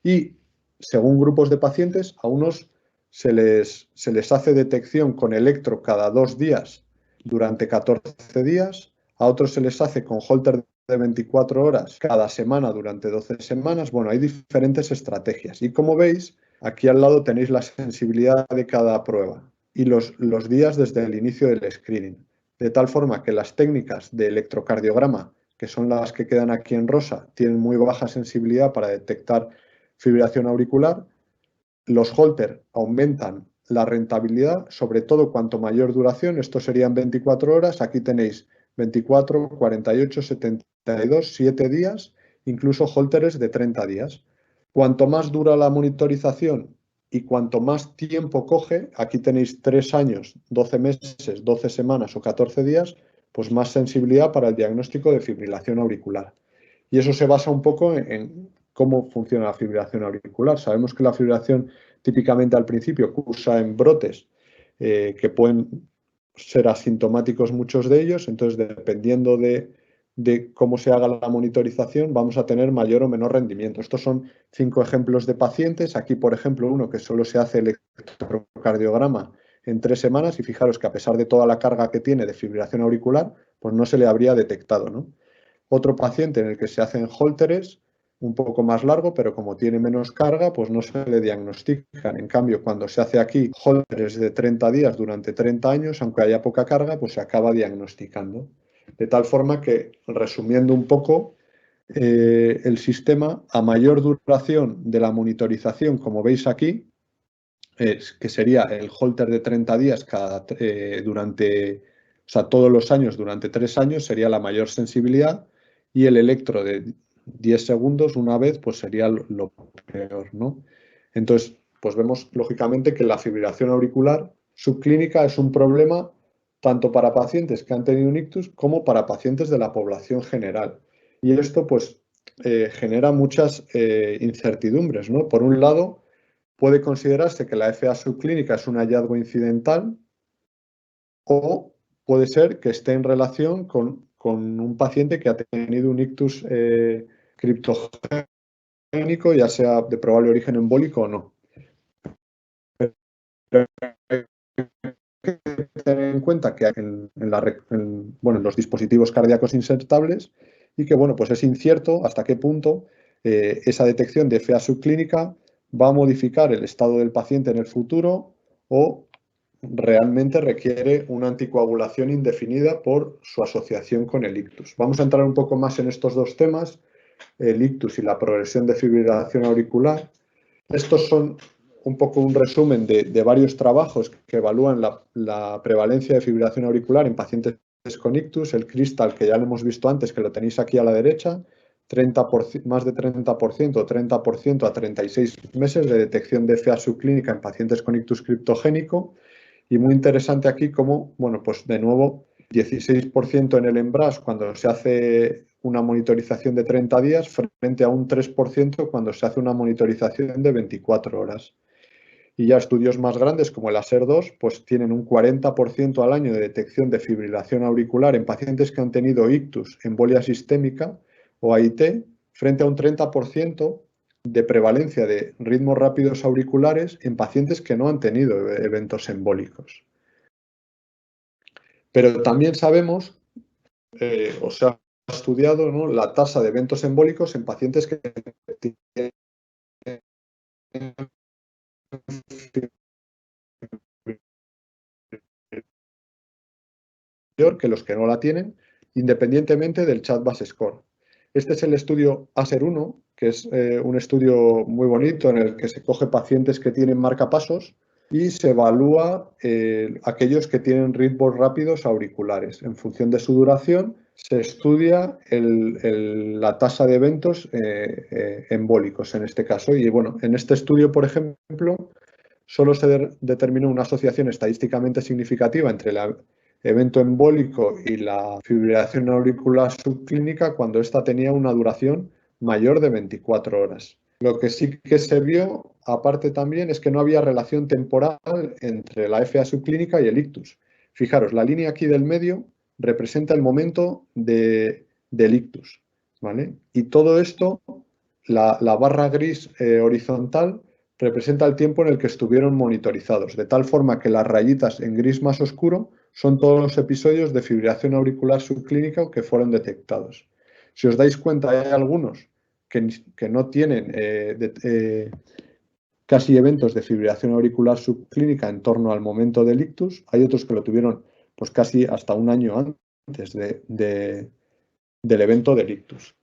Y según grupos de pacientes, a unos se les hace detección con electro cada 2 días durante 14 días, a otros se les hace con holter de 24 horas cada semana durante 12 semanas. Bueno, hay diferentes estrategias. Y como veis, aquí al lado tenéis la sensibilidad de cada prueba y los días desde el inicio del screening. De tal forma que las técnicas de electrocardiograma, que son las que quedan aquí en rosa, tienen muy baja sensibilidad para detectar fibrilación auricular. Los holter aumentan la rentabilidad, sobre todo cuanto mayor duración. Esto serían 24 horas. Aquí tenéis 24, 48, 72, 7 días, incluso holteres de 30 días. Cuanto más dura la monitorización y cuanto más tiempo coge, aquí tenéis 3 años, 12 meses, 12 semanas o 14 días, pues más sensibilidad para el diagnóstico de fibrilación auricular. Y eso se basa un poco en cómo funciona la fibrilación auricular. Sabemos que la fibrilación típicamente al principio cursa en brotes que pueden ser asintomáticos muchos de ellos, entonces dependiendo de cómo se haga la monitorización vamos a tener mayor o menor rendimiento. Estos son 5 ejemplos de pacientes. Aquí, por ejemplo, uno que solo se hace electrocardiograma en 3 semanas y fijaros que a pesar de toda la carga que tiene de fibrilación auricular, pues no se le habría detectado, ¿no? Otro paciente en el que se hacen holteres un poco más largo, pero como tiene menos carga, pues no se le diagnostican. En cambio, cuando se hace aquí holteres de 30 días durante 30 años, aunque haya poca carga, pues se acaba diagnosticando. De tal forma que, resumiendo un poco, el sistema, a mayor duración de la monitorización, como veis aquí, que sería el holter de 30 días durante, o sea, todos los años durante 3 años, sería la mayor sensibilidad, y el electro de 10 segundos una vez, pues sería lo peor, ¿no? Entonces, pues vemos lógicamente que la fibrilación auricular subclínica es un problema tanto para pacientes que han tenido un ictus como para pacientes de la población general. Y esto, pues, genera muchas incertidumbres, ¿no? Por un lado, puede considerarse que la FA subclínica es un hallazgo incidental o puede ser que esté en relación con un paciente que ha tenido un ictus criptogénico, ya sea de probable origen embólico o no. Pero hay que tener en cuenta que en los dispositivos cardíacos insertables y que bueno, pues es incierto hasta qué punto esa detección de FA subclínica va a modificar el estado del paciente en el futuro o realmente requiere una anticoagulación indefinida por su asociación con el ictus. Vamos a entrar un poco más en estos dos temas, el ictus y la progresión de fibrilación auricular. Estos son un poco un resumen de varios trabajos que evalúan la prevalencia de fibrilación auricular en pacientes con ictus. El CRISTAL, que ya lo hemos visto antes, que lo tenéis aquí a la derecha, más de 30%, 30% a 36 meses de detección de FA subclínica en pacientes con ictus criptogénico. Y muy interesante aquí como, bueno, pues de nuevo, 16% en el EMBRAS cuando se hace una monitorización de 30 días frente a un 3% cuando se hace una monitorización de 24 horas. Y ya estudios más grandes como el ASER2 pues tienen un 40% al año de detección de fibrilación auricular en pacientes que han tenido ictus, embolia sistémica o AIT, frente a un 30% de prevalencia de ritmos rápidos auriculares en pacientes que no han tenido eventos embólicos. Pero también sabemos, o se ha estudiado, ¿no?, la tasa de eventos embólicos en pacientes que tienen mayor que los que no la tienen, independientemente del CHA2DS score. Este es el estudio ASER-1, que es un estudio muy bonito en el que se coge pacientes que tienen marcapasos y se evalúa aquellos que tienen ritmos rápidos auriculares. En función de su duración, se estudia la tasa de eventos embólicos en este caso. Y bueno, en este estudio, por ejemplo, solo se determinó una asociación estadísticamente significativa entre el evento embólico y la fibrilación auricular subclínica cuando ésta tenía una duración mayor de 24 horas. Lo que sí que se vio, aparte también, es que no había relación temporal entre la FA subclínica y el ictus. Fijaros, la línea aquí del medio representa el momento del ictus, ¿vale? Y todo esto, la barra gris horizontal, representa el tiempo en el que estuvieron monitorizados, de tal forma que las rayitas en gris más oscuro son todos los episodios de fibrilación auricular subclínica que fueron detectados. Si os dais cuenta, hay algunos que no tienen casi eventos de fibrilación auricular subclínica en torno al momento del ictus, hay otros que lo tuvieron pues casi hasta un año antes del evento del ictus.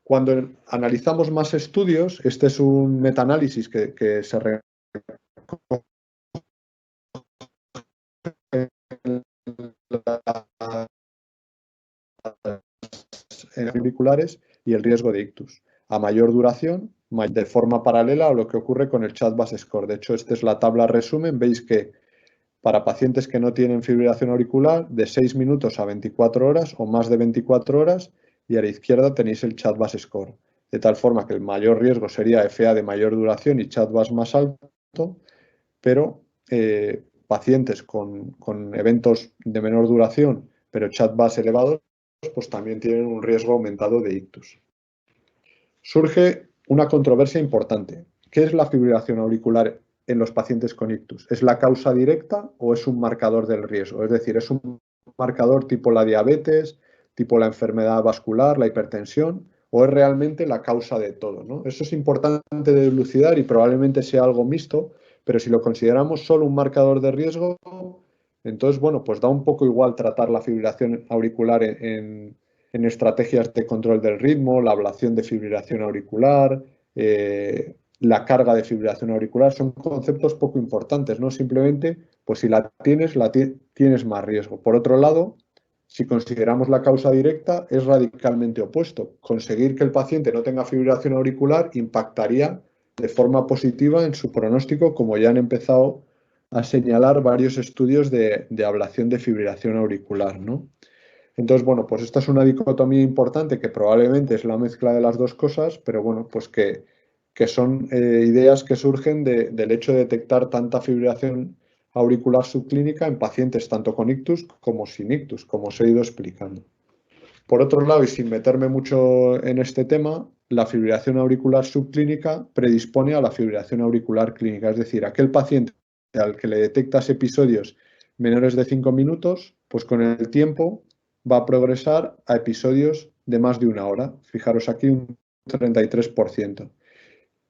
Cuando analizamos más estudios, este es un metaanálisis que se recoge en auriculares y el riesgo de ictus. A mayor duración, de forma paralela a lo que ocurre con el CHA2DS score. De hecho, esta es la tabla resumen. Veis que para pacientes que no tienen fibrilación auricular, de 6 minutos a 24 horas o más de 24 horas, y a la izquierda tenéis el CHA2DS score. De tal forma que el mayor riesgo sería FA de mayor duración y CHA2DS más alto, pero pacientes con eventos de menor duración, pero CHA2DS elevados, pues también tienen un riesgo aumentado de ictus. Surge una controversia importante. ¿Qué es la fibrilación auricular en los pacientes con ictus? ¿Es la causa directa o es un marcador del riesgo? Es decir, ¿es un marcador tipo la diabetes, tipo la enfermedad vascular, la hipertensión, o es realmente la causa de todo, ¿no? Eso es importante de dilucidar y probablemente sea algo mixto, pero si lo consideramos solo un marcador de riesgo, entonces, bueno, pues da un poco igual tratar la fibrilación auricular en estrategias de control del ritmo, la ablación de fibrilación auricular, la carga de fibrilación auricular, son conceptos poco importantes, ¿no? Simplemente, pues si la tienes más riesgo. Por otro lado, si consideramos la causa directa, es radicalmente opuesto. Conseguir que el paciente no tenga fibrilación auricular impactaría de forma positiva en su pronóstico, como ya han empezado a señalar varios estudios de ablación de fibrilación auricular, ¿no? Entonces, bueno, pues esta es una dicotomía importante que probablemente es la mezcla de las dos cosas, pero bueno, pues que son ideas que surgen del hecho de detectar tanta fibrilación auricular subclínica en pacientes tanto con ictus como sin ictus, como os he ido explicando. Por otro lado, y sin meterme mucho en este tema, la fibrilación auricular subclínica predispone a la fibrilación auricular clínica, es decir, aquel paciente al que le detectas episodios menores de 5 minutos, pues con el tiempo va a progresar a episodios de más de una hora. Fijaros aquí un 33%.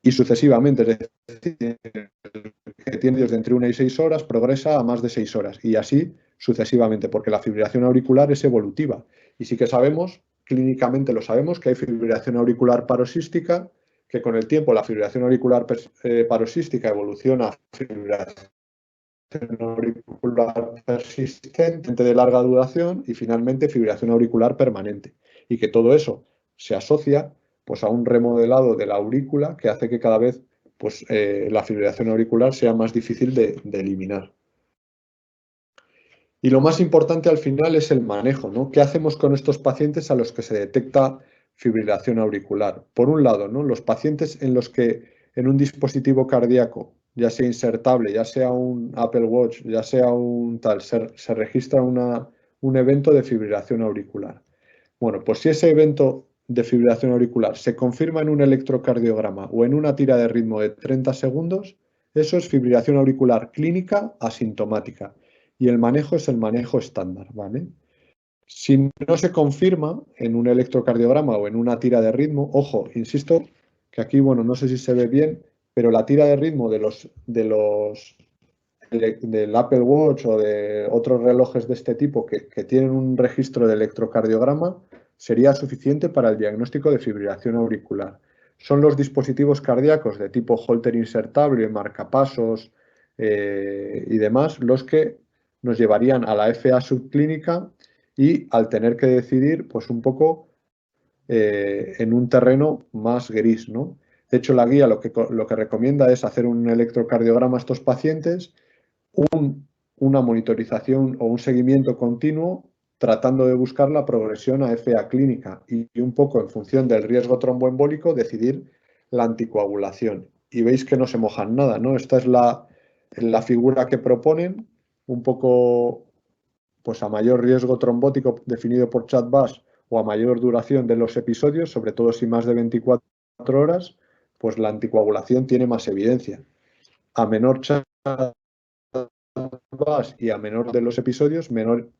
Y sucesivamente, es decir, que tiene de entre 1 y 6 horas, progresa a más de 6 horas. Y así sucesivamente, porque la fibrilación auricular es evolutiva. Y sí que sabemos, clínicamente lo sabemos, que hay fibrilación auricular paroxística, que con el tiempo la fibrilación auricular paroxística evoluciona a fibrilación auricular persistente de larga duración y finalmente fibrilación auricular permanente. Y que todo eso se asocia pues, a un remodelado de la aurícula que hace que cada vez pues, la fibrilación auricular sea más difícil de eliminar. Y lo más importante al final es el manejo, ¿no? ¿Qué hacemos con estos pacientes a los que se detecta fibrilación auricular? Por un lado, ¿no? Los pacientes en los que en un dispositivo cardíaco, ya sea insertable, ya sea un Apple Watch, ya sea un tal, se registra un evento de fibrilación auricular. Bueno, pues si ese evento de fibrilación auricular se confirma en un electrocardiograma o en una tira de ritmo de 30 segundos, eso es fibrilación auricular clínica asintomática. Y el manejo es el manejo estándar, ¿vale? Si no se confirma en un electrocardiograma o en una tira de ritmo, ojo, insisto, que aquí, bueno, no sé si se ve bien, pero la tira de ritmo de los del Apple Watch o de otros relojes de este tipo que tienen un registro de electrocardiograma sería suficiente para el diagnóstico de fibrilación auricular. Son los dispositivos cardíacos de tipo Holter insertable, marcapasos y demás los que nos llevarían a la FA subclínica y al tener que decidir pues un poco en un terreno más gris, ¿no? De hecho, la guía lo que recomienda es hacer un electrocardiograma a estos pacientes, una monitorización o un seguimiento continuo tratando de buscar la progresión a FA clínica y un poco en función del riesgo tromboembólico decidir la anticoagulación. Y veis que no se mojan nada, ¿no? Esta es la figura que proponen, un poco pues a mayor riesgo trombótico definido por Chad-Bass o a mayor duración de los episodios, sobre todo si más de 24 horas, pues la anticoagulación tiene más evidencia. A menor Chad-Bass y a menor de los episodios, menor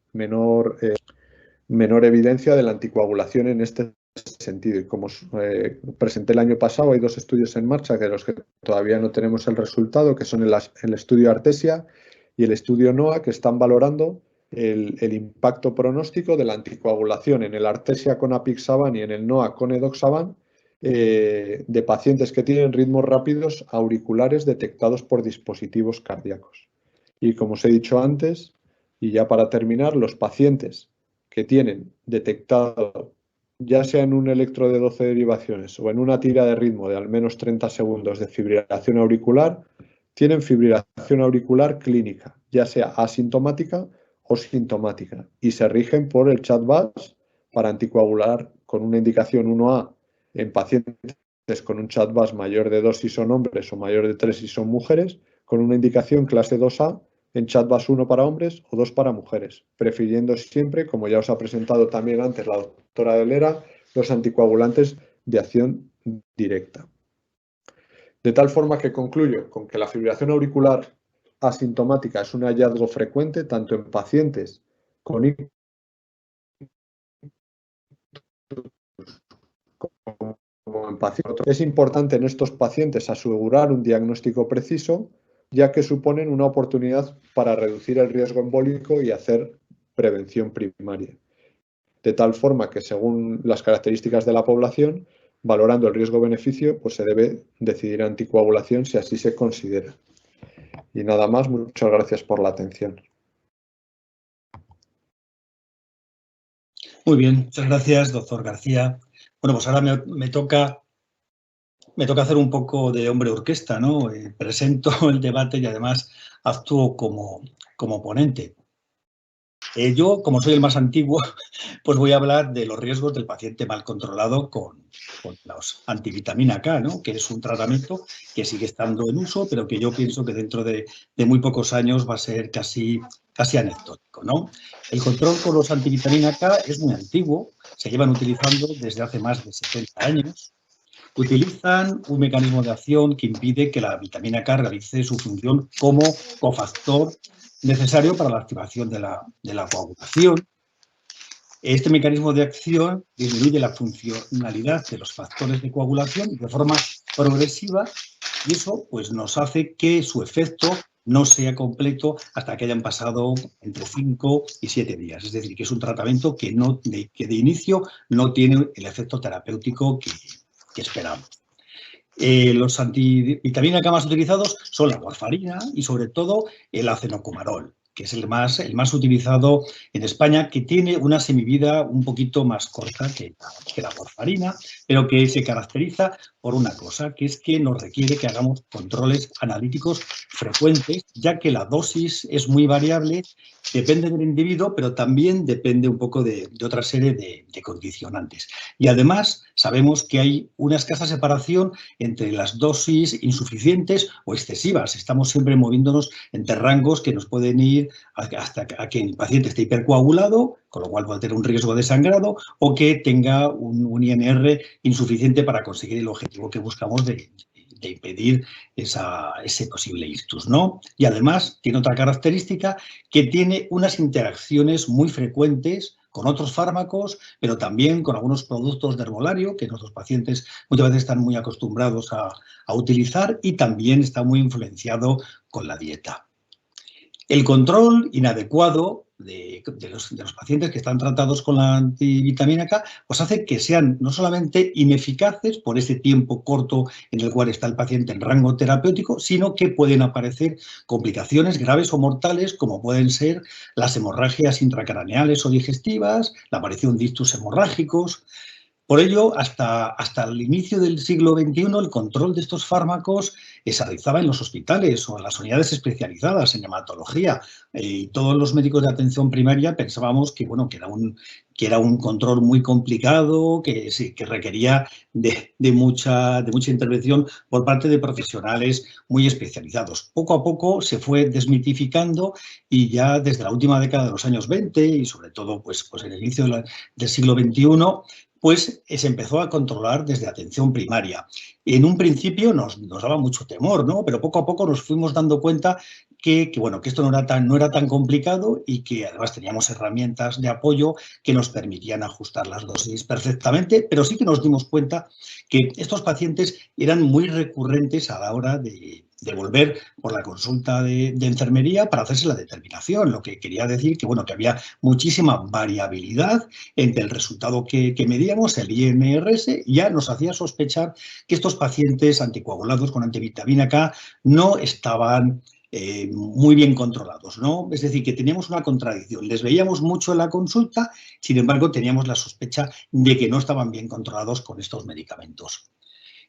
evidencia de la anticoagulación en este sentido. Y como presenté el año pasado, hay 2 estudios en marcha de los que todavía no tenemos el resultado, que son el estudio Artesia y el estudio NOA, que están valorando el impacto pronóstico de la anticoagulación en el Artesia con apixaban y en el NOA con edoxaban de pacientes que tienen ritmos rápidos auriculares detectados por dispositivos cardíacos. Y como os he dicho antes, y ya para terminar, los pacientes que tienen detectado, ya sea en un electro de 12 derivaciones o en una tira de ritmo de al menos 30 segundos de fibrilación auricular, tienen fibrilación auricular clínica, ya sea asintomática o sintomática, y se rigen por el Chad-Bass para anticoagular con una indicación 1A en pacientes con un Chad-Bass mayor de 2 si son hombres o mayor de 3 si son mujeres, con una indicación clase 2A en Chad-Bass 1 para hombres o 2 para mujeres, prefiriendo siempre, como ya os ha presentado también antes la doctora Delera, los anticoagulantes de acción directa. De tal forma que concluyo con que la fibrilación auricular asintomática es un hallazgo frecuente tanto en pacientes con ictus como en pacientes. Es importante en estos pacientes asegurar un diagnóstico preciso, ya que suponen una oportunidad para reducir el riesgo embólico y hacer prevención primaria. De tal forma que según las características de la población, valorando el riesgo-beneficio, pues se debe decidir anticoagulación si así se considera. Y nada más, muchas gracias por la atención. Muy bien, muchas gracias, doctor García. Bueno, pues ahora me toca hacer un poco de hombre orquesta, ¿no? Presento el debate y además actúo como ponente. Yo, como soy el más antiguo, pues voy a hablar de los riesgos del paciente mal controlado con los antivitamina K, ¿no? Que es un tratamiento que sigue estando en uso, pero que yo pienso que dentro de muy pocos años va a ser casi anecdótico, ¿no? El control con los antivitamina K es muy antiguo, se llevan utilizando desde hace más de 70 años. Utilizan un mecanismo de acción que impide que la vitamina K realice su función como cofactor necesario para la activación de la coagulación. Este mecanismo de acción disminuye la funcionalidad de los factores de coagulación de forma progresiva y eso pues, nos hace que su efecto no sea completo hasta que hayan pasado entre 5 y 7 días. Es decir, que es un tratamiento que de inicio no tiene el efecto terapéutico que esperamos. Los antivitamina K más utilizados son la warfarina y sobre todo el acenocumarol, que es el más utilizado en España, que tiene una semivida un poquito más corta que la warfarina, pero que se caracteriza por una cosa, que es que nos requiere que hagamos controles analíticos frecuentes, ya que la dosis es muy variable, depende del individuo, pero también depende un poco de otra serie de condicionantes. Y además sabemos que hay una escasa separación entre las dosis insuficientes o excesivas. Estamos siempre moviéndonos entre rangos que nos pueden ir hasta que el paciente esté hipercoagulado, con lo cual puede tener un riesgo de sangrado, o que tenga un INR insuficiente para conseguir el objetivo que buscamos de impedir ese posible ictus, ¿no? Y además tiene otra característica, que tiene unas interacciones muy frecuentes con otros fármacos, pero también con algunos productos de herbolario que nuestros pacientes muchas veces están muy acostumbrados a utilizar y también está muy influenciado con la dieta. El control inadecuado de los pacientes que están tratados con la antivitamina K, pues hace que sean no solamente ineficaces por ese tiempo corto en el cual está el paciente en rango terapéutico, sino que pueden aparecer complicaciones graves o mortales, como pueden ser las hemorragias intracraneales o digestivas, la aparición de ictus hemorrágicos. Por ello, hasta el inicio del siglo XXI, el control de estos fármacos se realizaba en los hospitales o en las unidades especializadas en hematología. Todos los médicos de atención primaria pensábamos que, bueno, que era un control muy complicado, que requería de mucha intervención por parte de profesionales muy especializados. Poco a poco se fue desmitificando y ya desde la última década de los años 20 y sobre todo pues en el inicio del siglo XXI, pues se empezó a controlar desde atención primaria. En un principio nos daba mucho temor, ¿no? Pero poco a poco nos fuimos dando cuenta que esto no era tan complicado y que además teníamos herramientas de apoyo que nos permitían ajustar las dosis perfectamente, pero sí que nos dimos cuenta que estos pacientes eran muy recurrentes a la hora de volver por la consulta de enfermería para hacerse la determinación, lo que quería decir que había muchísima variabilidad entre el resultado que medíamos, el INRS, ya nos hacía sospechar que estos pacientes anticoagulados con antivitamina K no estaban muy bien controlados, ¿no? Es decir, que teníamos una contradicción. Les veíamos mucho en la consulta, sin embargo, teníamos la sospecha de que no estaban bien controlados con estos medicamentos.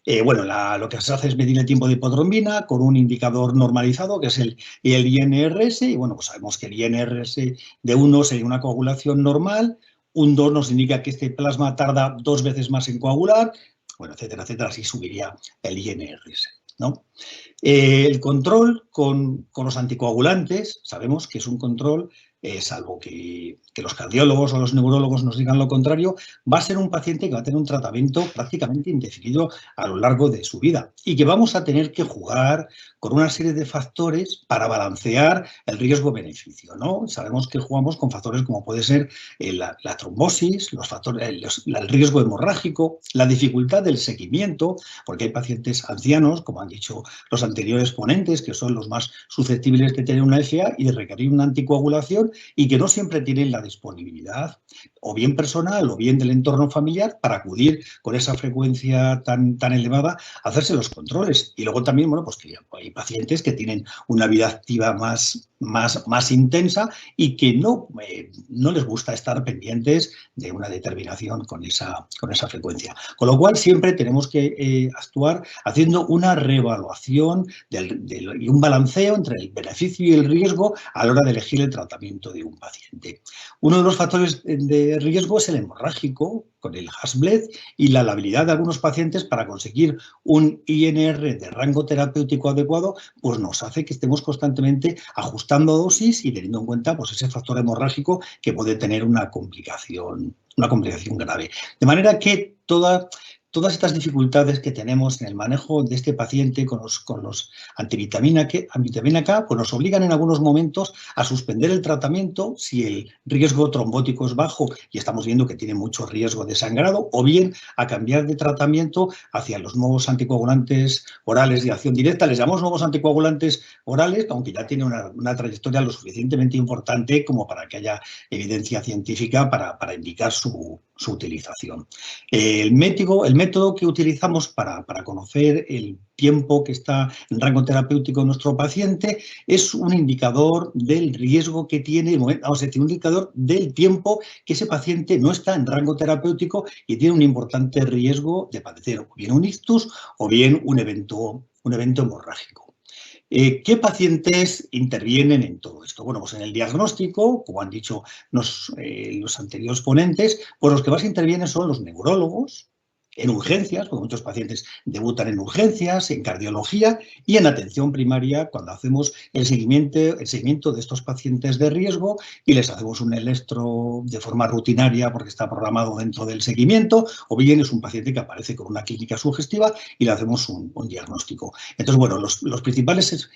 Lo que se hace es medir el tiempo de hipotrombina con un indicador normalizado, que es el INRS, y pues sabemos que el INRS de 1 sería una coagulación normal, un 2 nos indica que este plasma tarda 2 veces más en coagular, etcétera, etcétera, así subiría el INRS, ¿no? El control con los anticoagulantes, sabemos que es un control, salvo que los cardiólogos o los neurólogos nos digan lo contrario, va a ser un paciente que va a tener un tratamiento prácticamente indefinido a lo largo de su vida y que vamos a tener que jugar con una serie de factores para balancear el riesgo-beneficio, ¿no? Sabemos que jugamos con factores como puede ser la trombosis, el riesgo hemorrágico, la dificultad del seguimiento, porque hay pacientes ancianos, como han dicho los anteriores ponentes, que son los más susceptibles de tener una FA y de requerir una anticoagulación y que no siempre tienen la disponibilidad, o bien personal o bien del entorno familiar, para acudir con esa frecuencia tan elevada a hacerse los controles. Y luego también, pues que hay pacientes que tienen una vida activa más intensa y que no les gusta estar pendientes de una determinación con esa frecuencia. Con lo cual, siempre tenemos que actuar haciendo una reevaluación y un balanceo entre el beneficio y el riesgo a la hora de elegir el tratamiento de un paciente. Uno de los factores de riesgo es el hemorrágico, con el Hasbled, y la labilidad de algunos pacientes para conseguir un INR de rango terapéutico adecuado, pues nos hace que estemos constantemente ajustando dosis y teniendo en cuenta pues ese factor hemorrágico que puede tener una complicación grave. De manera que todas estas dificultades que tenemos en el manejo de este paciente con los antivitamina K, pues nos obligan en algunos momentos a suspender el tratamiento si el riesgo trombótico es bajo y estamos viendo que tiene mucho riesgo de sangrado, o bien a cambiar de tratamiento hacia los nuevos anticoagulantes orales de acción directa. Les llamamos nuevos anticoagulantes orales, aunque ya tiene una trayectoria lo suficientemente importante como para que haya evidencia científica para indicar su utilización. El método que utilizamos para conocer el tiempo que está en rango terapéutico de nuestro paciente es un indicador del riesgo que tiene, un indicador del tiempo que ese paciente no está en rango terapéutico y tiene un importante riesgo de padecer o bien un ictus o bien un evento hemorrágico. ¿Qué pacientes intervienen en todo esto? Pues en el diagnóstico, como han dicho los anteriores ponentes, pues los que más intervienen son los neurólogos, en urgencias, porque muchos pacientes debutan en urgencias, en cardiología y en atención primaria cuando hacemos el seguimiento de estos pacientes de riesgo y les hacemos un electro de forma rutinaria porque está programado dentro del seguimiento, o bien es un paciente que aparece con una clínica sugestiva y le hacemos un diagnóstico. Entonces, los principales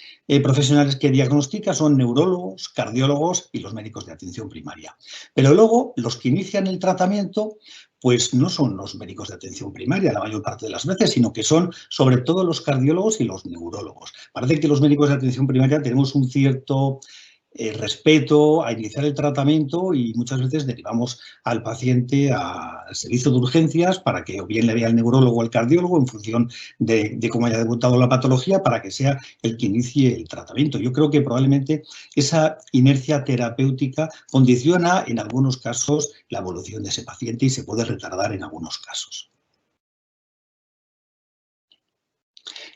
profesionales que diagnostican son neurólogos, cardiólogos y los médicos de atención primaria. Pero luego, los que inician el tratamiento, pues no son los médicos de atención primaria la mayor parte de las veces, sino que son sobre todo los cardiólogos y los neurólogos. Parece que los médicos de atención primaria tenemos un cierto respeto a iniciar el tratamiento y muchas veces derivamos al paciente al servicio de urgencias para que o bien le vea el neurólogo o el cardiólogo en función de cómo haya debutado la patología para que sea el que inicie el tratamiento. Yo creo que probablemente esa inercia terapéutica condiciona en algunos casos la evolución de ese paciente y se puede retardar en algunos casos.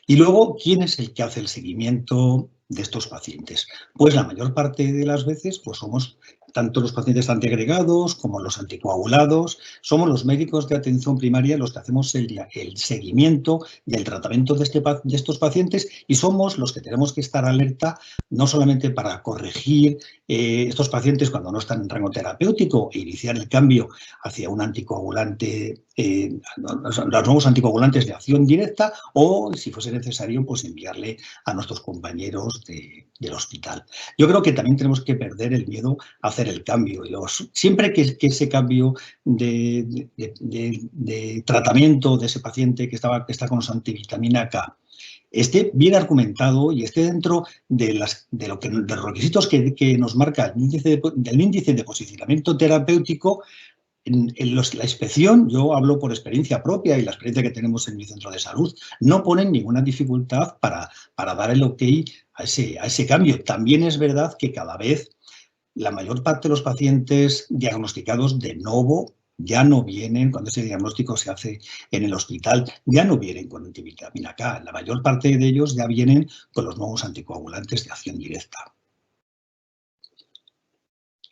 Y luego, ¿quién es el que hace el seguimiento de estos pacientes? Pues la mayor parte de las veces pues somos tanto los pacientes antiagregados como los anticoagulados, somos los médicos de atención primaria los que hacemos el seguimiento y el tratamiento de estos pacientes y somos los que tenemos que estar alerta no solamente para corregir estos pacientes cuando no están en rango terapéutico e iniciar el cambio hacia un anticoagulante, los nuevos anticoagulantes de acción directa o, si fuese necesario, pues enviarle a nuestros compañeros del hospital. Yo creo que también tenemos que perder el miedo a hacer el cambio. Siempre que ese cambio de tratamiento de ese paciente que está con los antivitamina K esté bien argumentado y esté dentro de los requisitos que nos marca el índice de posicionamiento terapéutico. En la inspección, yo hablo por experiencia propia y la experiencia que tenemos en mi centro de salud, no ponen ninguna dificultad para dar el ok a ese cambio. También es verdad que cada vez la mayor parte de los pacientes diagnosticados de novo ya no vienen, cuando ese diagnóstico se hace en el hospital, ya no vienen con antivitamina K. La mayor parte de ellos ya vienen con los nuevos anticoagulantes de acción directa.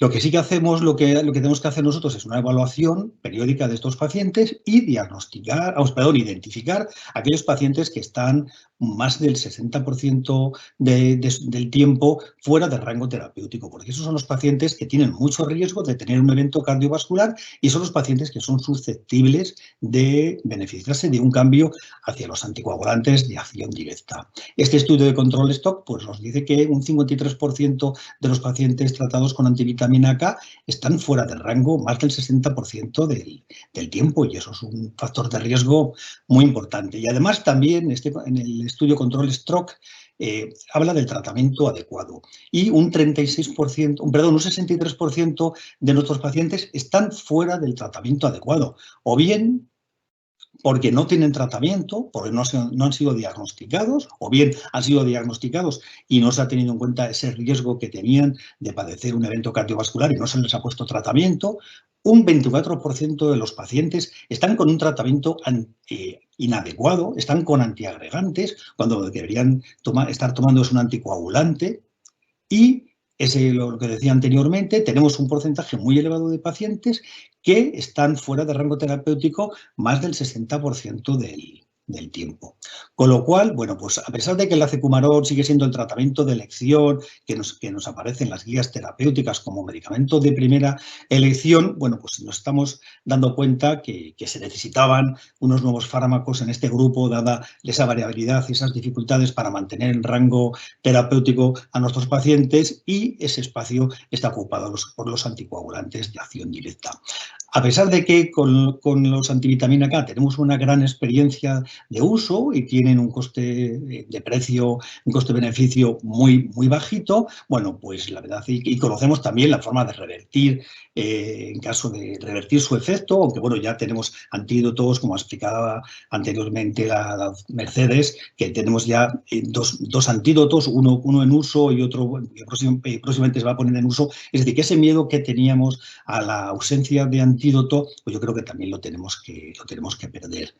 Lo que sí que hacemos, lo que tenemos que hacer nosotros es una evaluación periódica de estos pacientes y identificar aquellos pacientes que están más del 60% del tiempo fuera del rango terapéutico, porque esos son los pacientes que tienen mucho riesgo de tener un evento cardiovascular y son los pacientes que son susceptibles de beneficiarse de un cambio hacia los anticoagulantes de acción directa. Este estudio de control stock pues, nos dice que un 53% de los pacientes tratados con antivitamina K están fuera del rango más del 60% del tiempo y eso es un factor de riesgo muy importante. Y además también en el estudio Control Stroke habla del tratamiento adecuado y un 63% de nuestros pacientes están fuera del tratamiento adecuado o bien porque no tienen tratamiento, porque no han sido diagnosticados, o bien han sido diagnosticados y no se ha tenido en cuenta ese riesgo que tenían de padecer un evento cardiovascular y no se les ha puesto tratamiento. Un 24% de los pacientes están con un tratamiento inadecuado, están con antiagregantes, cuando deberían estar tomando un anticoagulante y lo que decía anteriormente, tenemos un porcentaje muy elevado de pacientes que están fuera de rango terapéutico más del 60% del tiempo. Con lo cual, bueno, pues a pesar de que el acecumarol sigue siendo el tratamiento de elección que nos aparece en las guías terapéuticas como medicamento de primera elección, bueno, pues nos estamos dando cuenta que se necesitaban unos nuevos fármacos en este grupo, dada esa variabilidad y esas dificultades para mantener en rango terapéutico a nuestros pacientes y ese espacio está ocupado por los anticoagulantes de acción directa. A pesar de que con los antivitamina K tenemos una gran experiencia de uso y tienen un coste de precio, un coste-beneficio muy, muy bajito, bueno, pues la verdad, y conocemos también la forma de revertir, en caso de revertir su efecto, aunque bueno, ya tenemos antídotos, como explicaba anteriormente la Mercedes, que tenemos ya dos antídotos, uno en uso y otro que próximamente se va a poner en uso. Es decir, que ese miedo que teníamos a la ausencia de antídoto, pues yo creo que también lo tenemos que perder.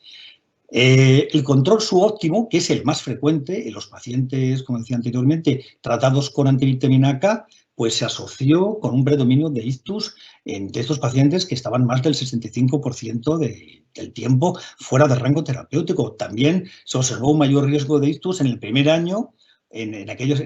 El control subóptimo, que es el más frecuente en los pacientes, como decía anteriormente, tratados con antivitamina K, pues se asoció con un predominio de ictus entre estos pacientes que estaban más del 65% del tiempo fuera de rango terapéutico. También se observó un mayor riesgo de ictus en el primer año en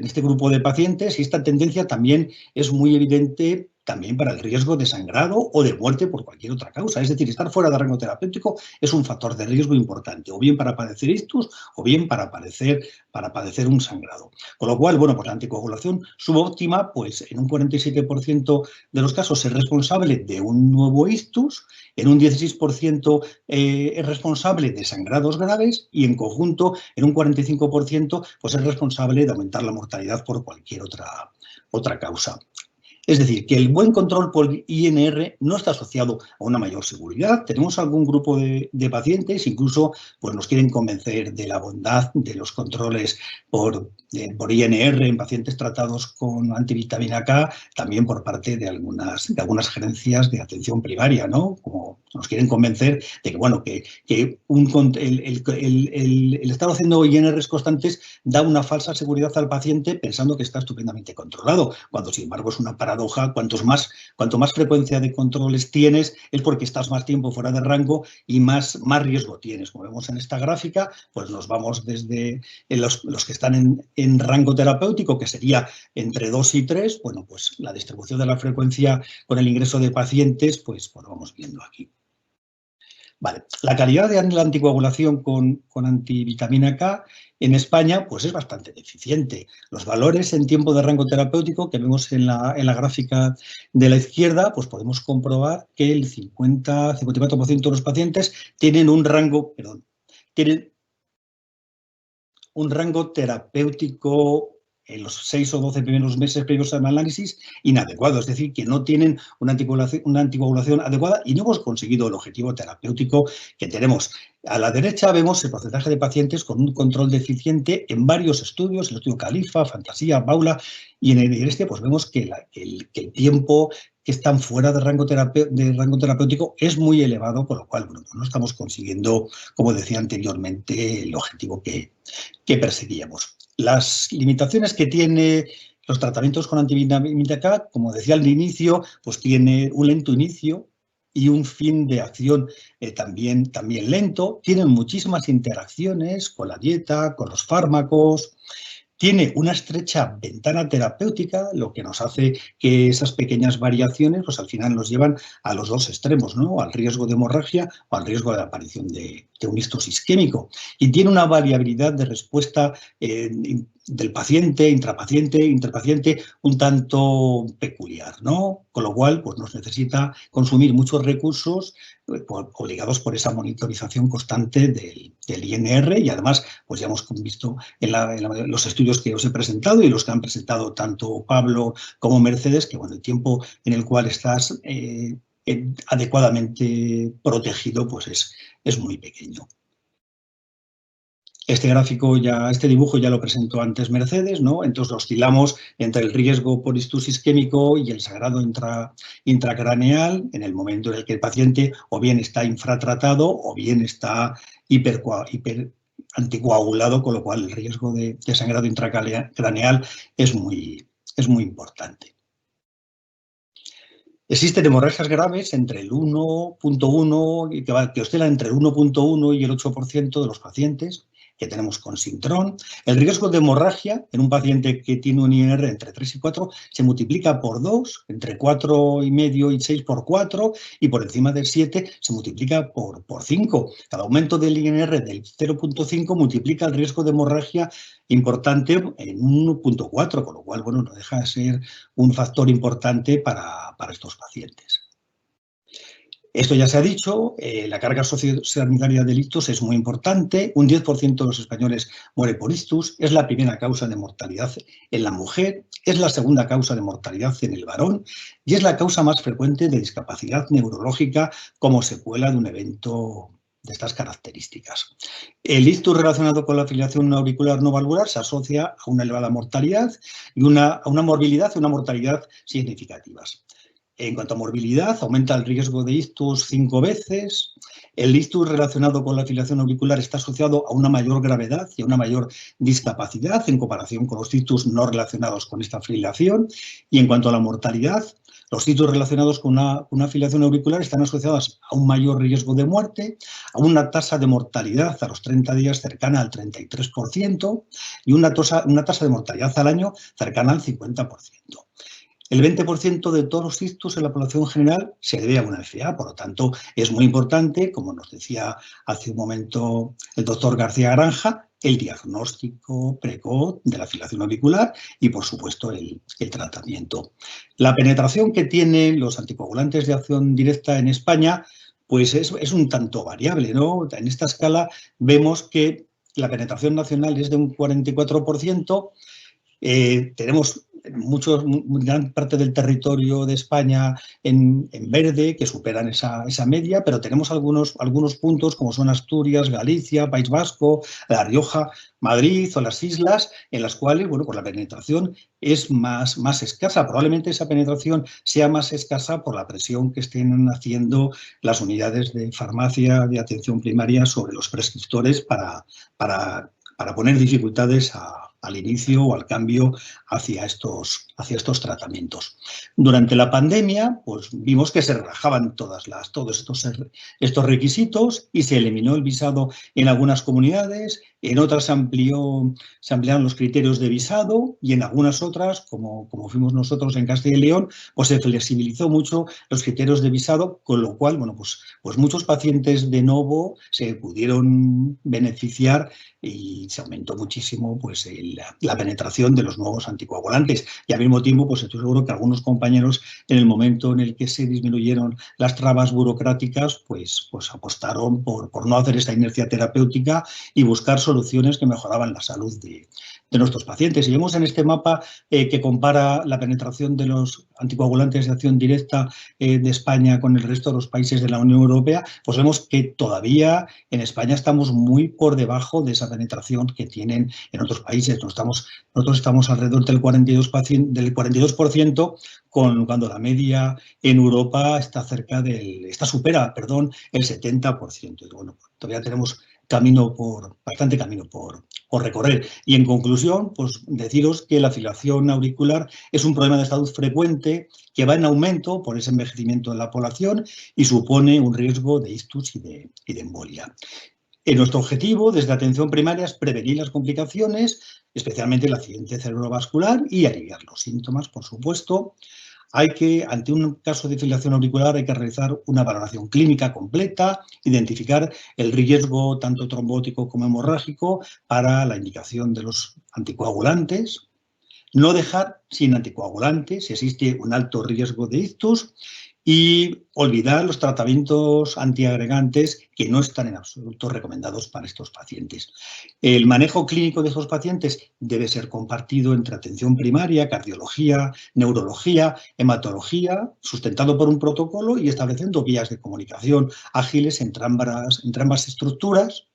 este grupo de pacientes y esta tendencia también es muy evidente también para el riesgo de sangrado o de muerte por cualquier otra causa. Es decir, estar fuera de rango terapéutico es un factor de riesgo importante, o bien para padecer ictus o bien para padecer un sangrado. Con lo cual, bueno, pues la anticoagulación subóptima, pues en un 47% de los casos es responsable de un nuevo ictus, en un 16% es responsable de sangrados graves y en conjunto, en un 45%, pues es responsable de aumentar la mortalidad por cualquier otra causa. Es decir, que el buen control por INR no está asociado a una mayor seguridad. Tenemos algún grupo de pacientes, incluso pues nos quieren convencer de la bondad de los controles por INR en pacientes tratados con antivitamina K, también por parte de algunas gerencias de atención primaria, ¿no? Como nos quieren convencer de que, bueno, que el estar haciendo INRs constantes da una falsa seguridad al paciente pensando que está estupendamente controlado, cuando sin embargo es una paradoja. Cuanto más frecuencia de controles tienes es porque estás más tiempo fuera de rango y más riesgo tienes. Como vemos en esta gráfica, pues nos vamos desde los que están en rango terapéutico, que sería entre 2 y 3, bueno, pues la distribución de la frecuencia con el ingreso de pacientes, pues lo vamos viendo aquí. Vale, la calidad de la anticoagulación con antivitamina K en España pues es bastante deficiente. Los valores en tiempo de rango terapéutico que vemos en la gráfica de la izquierda, pues podemos comprobar que el 54% de los pacientes tienen un rango terapéutico en los 6 o 12 primeros meses previos al análisis inadecuado, es decir, que no tienen una anticoagulación adecuada y no hemos conseguido el objetivo terapéutico que tenemos. A la derecha vemos el porcentaje de pacientes con un control deficiente en varios estudios, el estudio Califa, Fantasía, Baula, y en este pues vemos que el tiempo que están fuera de rango terapéutico es muy elevado, con lo cual bueno, pues no estamos consiguiendo, como decía anteriormente, el objetivo que perseguíamos. Las limitaciones que tiene los tratamientos con antivitamina K, como decía al inicio, pues tiene un lento inicio y un fin de acción también lento. Tienen muchísimas interacciones con la dieta, con los fármacos. Tiene una estrecha ventana terapéutica, lo que nos hace que esas pequeñas variaciones pues al final nos llevan a los dos extremos, ¿no? Al riesgo de hemorragia o al riesgo de la aparición de un ictus isquémico. Y tiene una variabilidad de respuesta del paciente, intrapaciente, interpaciente, un tanto peculiar, ¿no? Con lo cual pues nos necesita consumir muchos recursos obligados por esa monitorización constante del INR y además pues ya hemos visto en los estudios que os he presentado y los que han presentado tanto Pablo como Mercedes que bueno, el tiempo en el cual estás adecuadamente protegido pues es muy pequeño. Este dibujo ya lo presentó antes Mercedes, ¿no? Entonces oscilamos entre el riesgo por ictus isquémico y el sangrado intracraneal en el momento en el que el paciente o bien está infratratado o bien está hiper anticoagulado, con lo cual el riesgo de sangrado intracraneal es muy importante. Existen hemorragias graves entre el 1.1, que oscilan entre el 1.1 y el 8% de los pacientes que tenemos con Sintrom. El riesgo de hemorragia en un paciente que tiene un INR entre 3 y 4 se multiplica por 2, entre 4,5 y 6 por 4 y por encima del 7 se multiplica por 5. Cada aumento del INR del 0.5 multiplica el riesgo de hemorragia importante en 1.4, con lo cual bueno, no deja de ser un factor importante para estos pacientes. Esto ya se ha dicho, la carga sociosanitaria del ictus es muy importante, un 10% de los españoles muere por ictus, es la primera causa de mortalidad en la mujer, es la segunda causa de mortalidad en el varón y es la causa más frecuente de discapacidad neurológica como secuela de un evento de estas características. El ictus relacionado con la fibrilación auricular no valvular se asocia a una elevada mortalidad y a una morbilidad y una mortalidad significativas. En cuanto a morbilidad, aumenta el riesgo de ictus 5 veces. El ictus relacionado con la fibrilación auricular está asociado a una mayor gravedad y a una mayor discapacidad en comparación con los ictus no relacionados con esta fibrilación. Y en cuanto a la mortalidad, los ictus relacionados con una fibrilación auricular están asociados a un mayor riesgo de muerte, a una tasa de mortalidad a los 30 días cercana al 33% y una tasa de mortalidad al año cercana al 50%. el 20% de todos los ictus en la población general se debe a una FA. Por lo tanto, es muy importante, como nos decía hace un momento el doctor García Granja, el diagnóstico precoz de la fibrilación auricular y, por supuesto, el tratamiento. La penetración que tienen los anticoagulantes de acción directa en España pues es un tanto variable, ¿no? En esta escala vemos que la penetración nacional es de un 44%. Tenemos gran parte del territorio de España en verde, que superan esa media, pero tenemos algunos puntos, como son Asturias, Galicia, País Vasco, La Rioja, Madrid o las islas, en las cuales, bueno, pues la penetración es más escasa. Probablemente esa penetración sea más escasa por la presión que estén haciendo las unidades de farmacia de atención primaria sobre los prescriptores para poner dificultades al inicio o al cambio hacia estos tratamientos. Durante la pandemia, pues vimos que se relajaban todos estos requisitos y se eliminó el visado en algunas comunidades, en otras se ampliaron los criterios de visado y en algunas otras, como fuimos nosotros en Castilla y León, pues se flexibilizó mucho los criterios de visado, con lo cual, bueno, pues muchos pacientes de novo se pudieron beneficiar y se aumentó muchísimo pues la penetración de los nuevos anticoagulantes. Y al mismo tiempo, pues estoy seguro que algunos compañeros, en el momento en el que se disminuyeron las trabas burocráticas, pues apostaron por no hacer esta inercia terapéutica y buscar soluciones que mejoraban la salud de nuestros pacientes. Y vemos en este mapa que compara la penetración de los anticoagulantes de acción directa de España con el resto de los países de la Unión Europea, pues vemos que todavía en España estamos muy por debajo de esa penetración que tienen en otros países. Nosotros estamos alrededor del 42%, cuando la media en Europa supera el 70%. Y bueno, todavía tenemos bastante camino por recorrer. Y en conclusión, pues deciros que la fibrilación auricular es un problema de salud frecuente que va en aumento por ese envejecimiento de la población y supone un riesgo de ictus y de embolia. Nuestro objetivo desde la atención primaria es prevenir las complicaciones, especialmente el accidente cerebrovascular, y aliviar los síntomas, por supuesto. Ante un caso de fibrilación auricular hay que realizar una valoración clínica completa, identificar el riesgo tanto trombótico como hemorrágico para la indicación de los anticoagulantes, no dejar sin anticoagulantes si existe un alto riesgo de ictus y olvidar los tratamientos antiagregantes que no están en absoluto recomendados para estos pacientes. El manejo clínico de estos pacientes debe ser compartido entre atención primaria, cardiología, neurología, hematología, sustentado por un protocolo y estableciendo vías de comunicación ágiles entre ambas estructuras.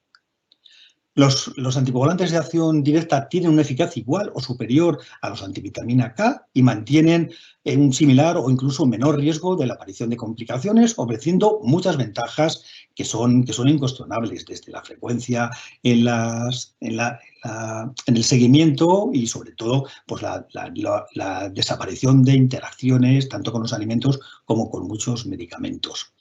Los anticoagulantes de acción directa tienen una eficacia igual o superior a los antivitamina K y mantienen un similar o incluso menor riesgo de la aparición de complicaciones, ofreciendo muchas ventajas que son incuestionables, desde la frecuencia en el seguimiento y, sobre todo, pues la desaparición de interacciones tanto con los alimentos como con muchos medicamentos.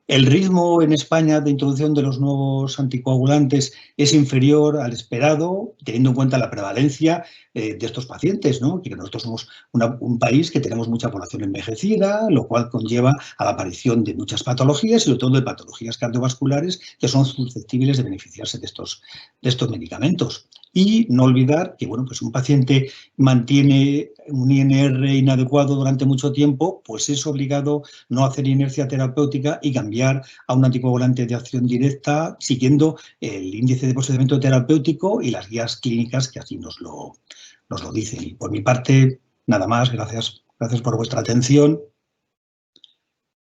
El ritmo en España de introducción de los nuevos anticoagulantes es inferior al esperado, teniendo en cuenta la prevalencia de estos pacientes, ¿no? Que nosotros somos un país que tenemos mucha población envejecida, lo cual conlleva a la aparición de muchas patologías y sobre todo de patologías cardiovasculares que son susceptibles de beneficiarse de estos medicamentos. Y no olvidar que, bueno, pues un paciente mantiene un INR inadecuado durante mucho tiempo, pues es obligado no hacer inercia terapéutica y cambiar a un anticoagulante de acción directa siguiendo el índice de procedimiento terapéutico y las guías clínicas que así nos lo dicen. Y por mi parte, nada más. Gracias por vuestra atención.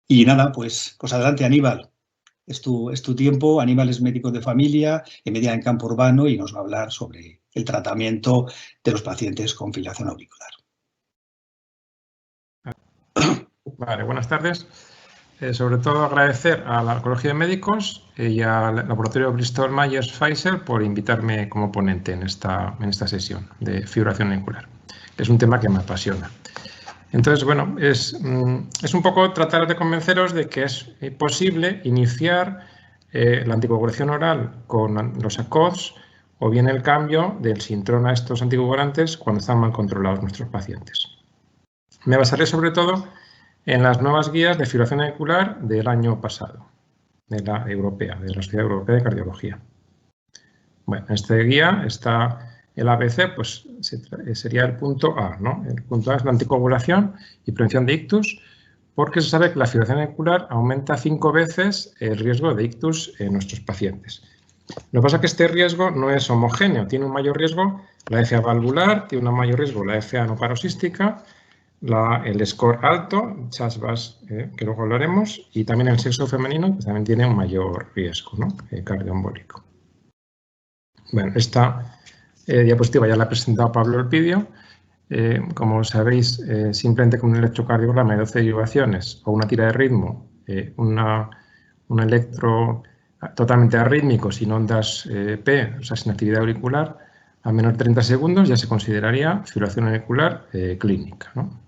Y nada, pues adelante, Aníbal. Es tu tiempo. Aníbal es médico de familia y media en campo urbano y nos va a hablar sobre el tratamiento de los pacientes con fibrilación auricular. Vale, buenas tardes. Sobre todo agradecer al Colegio de Médicos y al laboratorio Bristol Myers Pfizer por invitarme como ponente en esta sesión de fibrilación auricular. Es un tema que me apasiona. Entonces, bueno, es un poco tratar de convenceros de que es posible iniciar la anticoagulación oral con los ACODs o bien el cambio del Sintrona a estos anticoagulantes cuando están mal controlados nuestros pacientes. Me basaré sobre todo en las nuevas guías de fibrilación auricular del año pasado, de la europea, de la Sociedad Europea de Cardiología. Bueno, en esta guía está el ABC, pues sería el punto A, ¿no? El punto A es la anticoagulación y prevención de ictus, porque se sabe que la fibrilación auricular aumenta 5 veces el riesgo de ictus en nuestros pacientes. Lo que pasa es que este riesgo no es homogéneo, tiene un mayor riesgo la FA valvular, tiene un mayor riesgo la FA no paroxística, el score alto, CHAS-VAS, que luego hablaremos, y también el sexo femenino, que también tiene un mayor riesgo, ¿no? Cardioembólico. Bueno, esta diapositiva ya la ha presentado Pablo Elpidio. Como sabéis, simplemente con un electrocardiograma de 12 derivaciones o una tira de ritmo, un electro totalmente arrítmico sin ondas P, o sea, sin actividad auricular, a menos de 30 segundos ya se consideraría fibrilación auricular clínica, ¿no?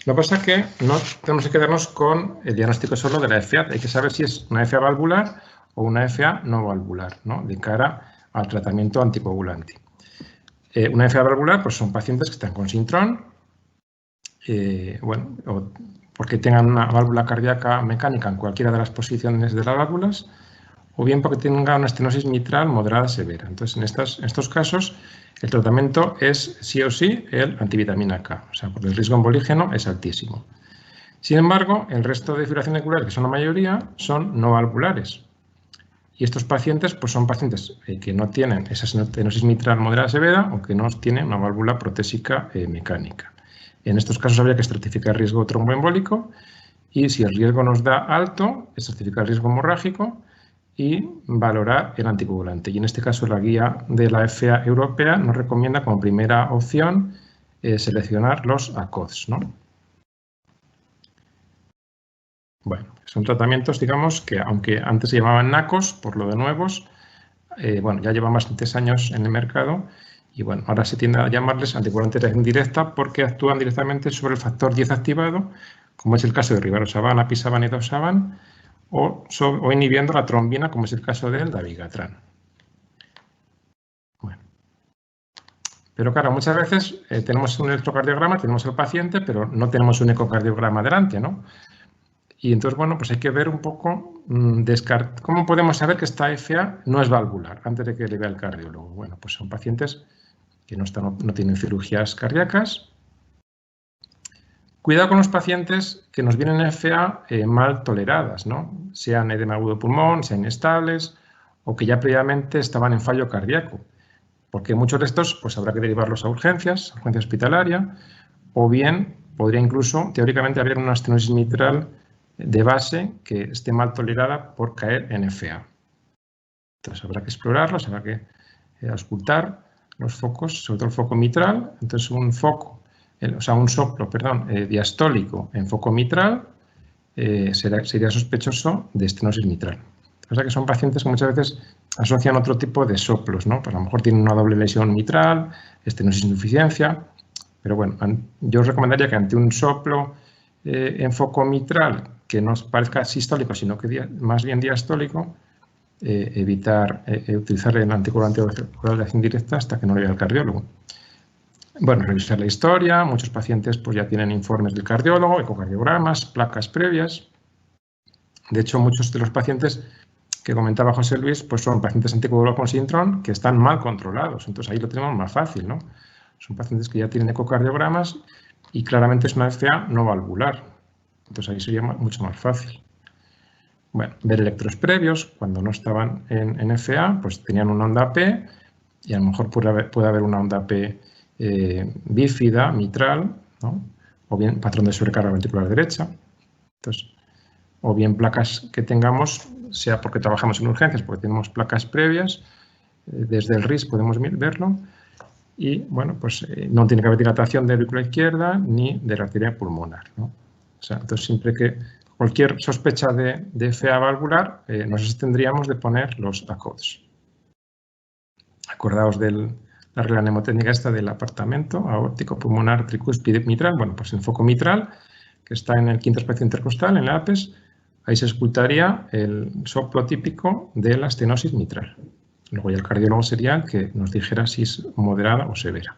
Lo que pasa es que no tenemos que quedarnos con el diagnóstico solo de la FA, hay que saber si es una FA valvular o una FA no valvular, ¿no? De cara al tratamiento anticoagulante. Una FA valvular pues son pacientes que están con sintrón, bueno, o porque tengan una válvula cardíaca mecánica en cualquiera de las posiciones de las válvulas, o bien porque tengan una estenosis mitral moderada severa. Entonces, en estos casos, el tratamiento es sí o sí el antivitamina K, o sea, porque el riesgo embolígeno es altísimo. Sin embargo, el resto de fibrilación auricular, que son la mayoría, son no valvulares. Y estos pacientes pues son pacientes que no tienen esa estenosis mitral moderada severa o que no tienen una válvula protésica mecánica. En estos casos habría que estratificar el riesgo tromboembólico y si el riesgo nos da alto, estratificar el riesgo hemorrágico y valorar el anticoagulante. Y en este caso la guía de la FA europea nos recomienda como primera opción seleccionar los ACODs, ¿no? Bueno, son tratamientos, digamos, que aunque antes se llamaban NACOS, por lo de nuevos, bueno, ya llevan bastantes años en el mercado y bueno, ahora se tiende a llamarles anticoagulantes de acción directa porque actúan directamente sobre el factor 10 activado, como es el caso de rivaroxaban, apisaban y edoxaban, o inhibiendo la trombina, como es el caso del dabigatran. Bueno. Pero claro, muchas veces tenemos un electrocardiograma, tenemos al paciente, pero no tenemos un ecocardiograma delante, ¿no? Y entonces, bueno, pues hay que ver un poco cómo podemos saber que esta FA no es valvular antes de que le vea el cardiólogo. Bueno, pues son pacientes que no tienen cirugías cardíacas. Cuidado con los pacientes que nos vienen FA mal toleradas, ¿no? Sean edema agudo de pulmón, sean inestables o que ya previamente estaban en fallo cardíaco. Porque muchos de estos pues habrá que derivarlos a urgencia hospitalaria, o bien podría incluso, teóricamente, haber una estenosis mitral de base que esté mal tolerada por caer en FA. Entonces habrá que explorarlos, habrá que auscultar los focos, sobre todo el foco mitral. Entonces un soplo, diastólico en foco mitral sería sospechoso de estenosis mitral. O sea que son pacientes que muchas veces asocian otro tipo de soplos, ¿no? Pues a lo mejor tienen una doble lesión mitral, estenosis insuficiencia, pero bueno, yo os recomendaría que ante un soplo en foco mitral que no parezca sistólico, sino que más bien diastólico, evitar utilizar el anticoagulante de acción directa hasta que no lo vea el cardiólogo. Bueno, revisar la historia, muchos pacientes pues ya tienen informes del cardiólogo, ecocardiogramas, placas previas. De hecho, muchos de los pacientes que comentaba José Luis pues son pacientes anticoagulados con sintrón que están mal controlados, entonces ahí lo tenemos más fácil, ¿no? Son pacientes que ya tienen ecocardiogramas y claramente es una FA no valvular. Entonces ahí sería mucho más fácil. Bueno, ver electros previos, cuando no estaban en FA, pues tenían una onda P y a lo mejor puede haber una onda P bífida, mitral, ¿no? O bien patrón de sobrecarga ventricular derecha. Entonces, o bien placas que tengamos, sea porque trabajamos en urgencias, porque tenemos placas previas, desde el RIS podemos verlo. Y bueno, pues no tiene que haber dilatación de la aurícula izquierda ni de la arteria pulmonar, ¿no? O sea, entonces siempre que cualquier sospecha de FA valvular, nos abstendríamos de poner los ACODs. Acordaos de la regla mnemotécnica esta del apartamento aórtico, pulmonar, tricúspide, mitral. Bueno, pues el foco mitral, que está en el quinto espacio intercostal, en el APES, ahí se escultaría el soplo típico de la estenosis mitral. Luego ya el cardiólogo sería el que nos dijera si es moderada o severa.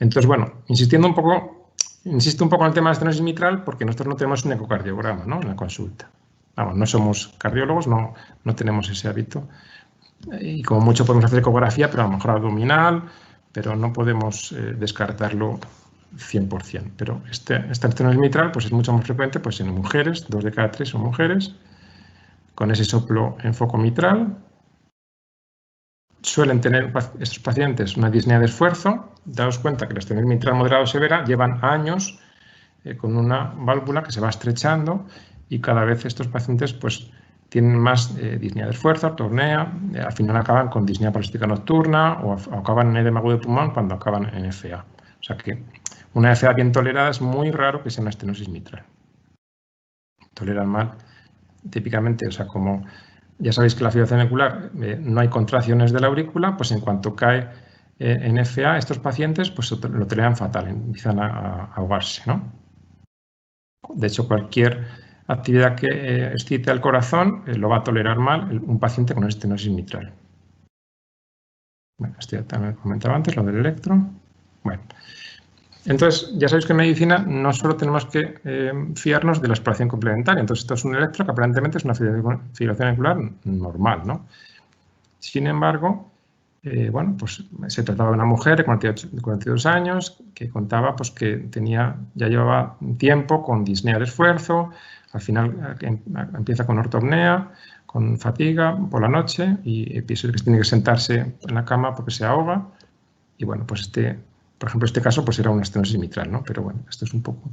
Entonces, bueno, insistiendo un poco Insisto un poco en el tema de la estenosis mitral porque nosotros no tenemos un ecocardiograma, ¿no?, en la consulta. Vamos, no somos cardiólogos, no tenemos ese hábito. Y como mucho podemos hacer ecografía, pero a lo mejor abdominal, pero no podemos descartarlo 100%. Pero esta estenosis mitral pues, es mucho más frecuente pues, en mujeres, 2 de cada 3 son mujeres, con ese soplo en foco mitral. Suelen tener estos pacientes una disnea de esfuerzo. Daos cuenta que la estenosis mitral moderada o severa llevan años con una válvula que se va estrechando y cada vez estos pacientes pues, tienen más disnea de esfuerzo, ortopnea, al final acaban con disnea parasítica nocturna o acaban en edema agudo de pulmón cuando acaban en FA. O sea que una FA bien tolerada es muy raro que sea una estenosis mitral. Toleran mal, típicamente, o sea, como ya sabéis que la fibrilación auricular no hay contracciones de la aurícula, pues en cuanto cae en FA, estos pacientes pues lo toleran fatal, empiezan a ahogarse, ¿no? De hecho, cualquier actividad que excite al corazón lo va a tolerar mal un paciente con estenosis mitral. Bueno, esto ya también comentaba antes, lo del electro. Bueno, entonces ya sabéis que en medicina no solo tenemos que fiarnos de la exploración complementaria. Entonces esto es un electro que aparentemente es una fibrilación auricular normal, ¿no? Sin embargo, bueno, pues se trataba de una mujer de 42 años que contaba pues, que ya llevaba tiempo con disnea de esfuerzo. Al final empieza con ortopnea, con fatiga por la noche y episodio que tiene que sentarse en la cama porque se ahoga. Y bueno, pues por ejemplo, este caso pues era una estenosis mitral, ¿no? Pero bueno, esto es un poco...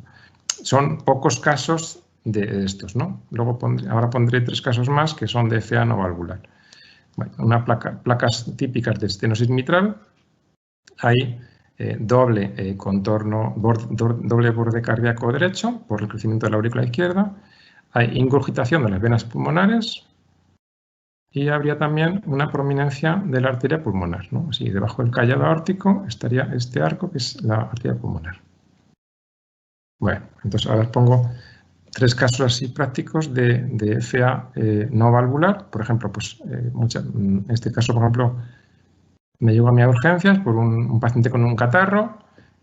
Son pocos casos de estos, ¿no? Luego ahora pondré 3 casos más que son de FA no valvular. Bueno, placas típicas de estenosis mitral. Hay doble contorno, doble borde cardíaco derecho por el crecimiento de la aurícula izquierda. Hay ingurgitación de las venas pulmonares y habría también una prominencia de la arteria pulmonar, ¿no? Así, debajo del callado aórtico estaría este arco que es la arteria pulmonar. Bueno, entonces ahora os pongo 3 casos así prácticos de FA no valvular. Por ejemplo, pues en este caso, por ejemplo, me llegó a mí a urgencias por un paciente con un catarro,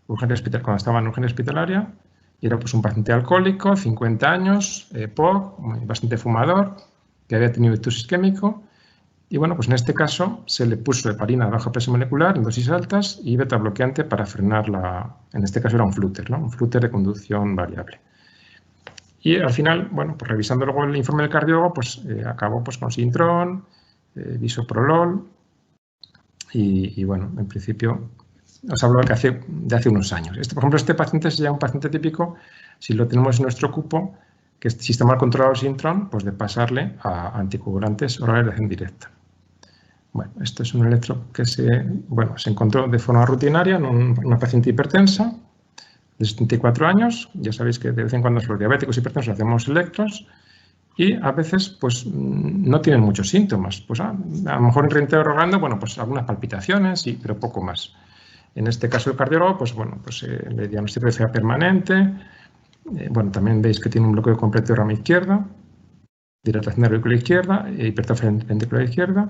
cuando estaba en urgencia hospitalaria, y era pues un paciente alcohólico, 50 años, POC, bastante fumador, que había tenido ictus isquémico. Y bueno, pues en este caso se le puso heparina de baja presión molecular en dosis altas y beta bloqueante para frenar en este caso era un flúter, ¿no? Un flúter de conducción variable. Y al final, bueno, pues revisando luego el informe del cardiólogo, pues acabó pues, con Sintrón, bisoprolol y bueno, en principio os hablo de hace unos años. Por ejemplo, este paciente sería un paciente típico, si lo tenemos en nuestro cupo, que es sistema controlado Sintrón, pues de pasarle a anticoagulantes orales de acción directa. Bueno, este es un electro que se encontró de forma rutinaria en una paciente hipertensa de 74 años. Ya sabéis que de vez en cuando los diabéticos hipertensos hacemos electros y a veces pues no tienen muchos síntomas. Pues a lo mejor en reinterrogando, bueno, pues algunas palpitaciones, sí, pero poco más. En este caso el cardiólogo, pues bueno, pues le diagnostica de FA permanente. Bueno, también veis que tiene un bloqueo completo de rama izquierda, dilatación de la aurícula izquierda, hipertrofia ventricular izquierda.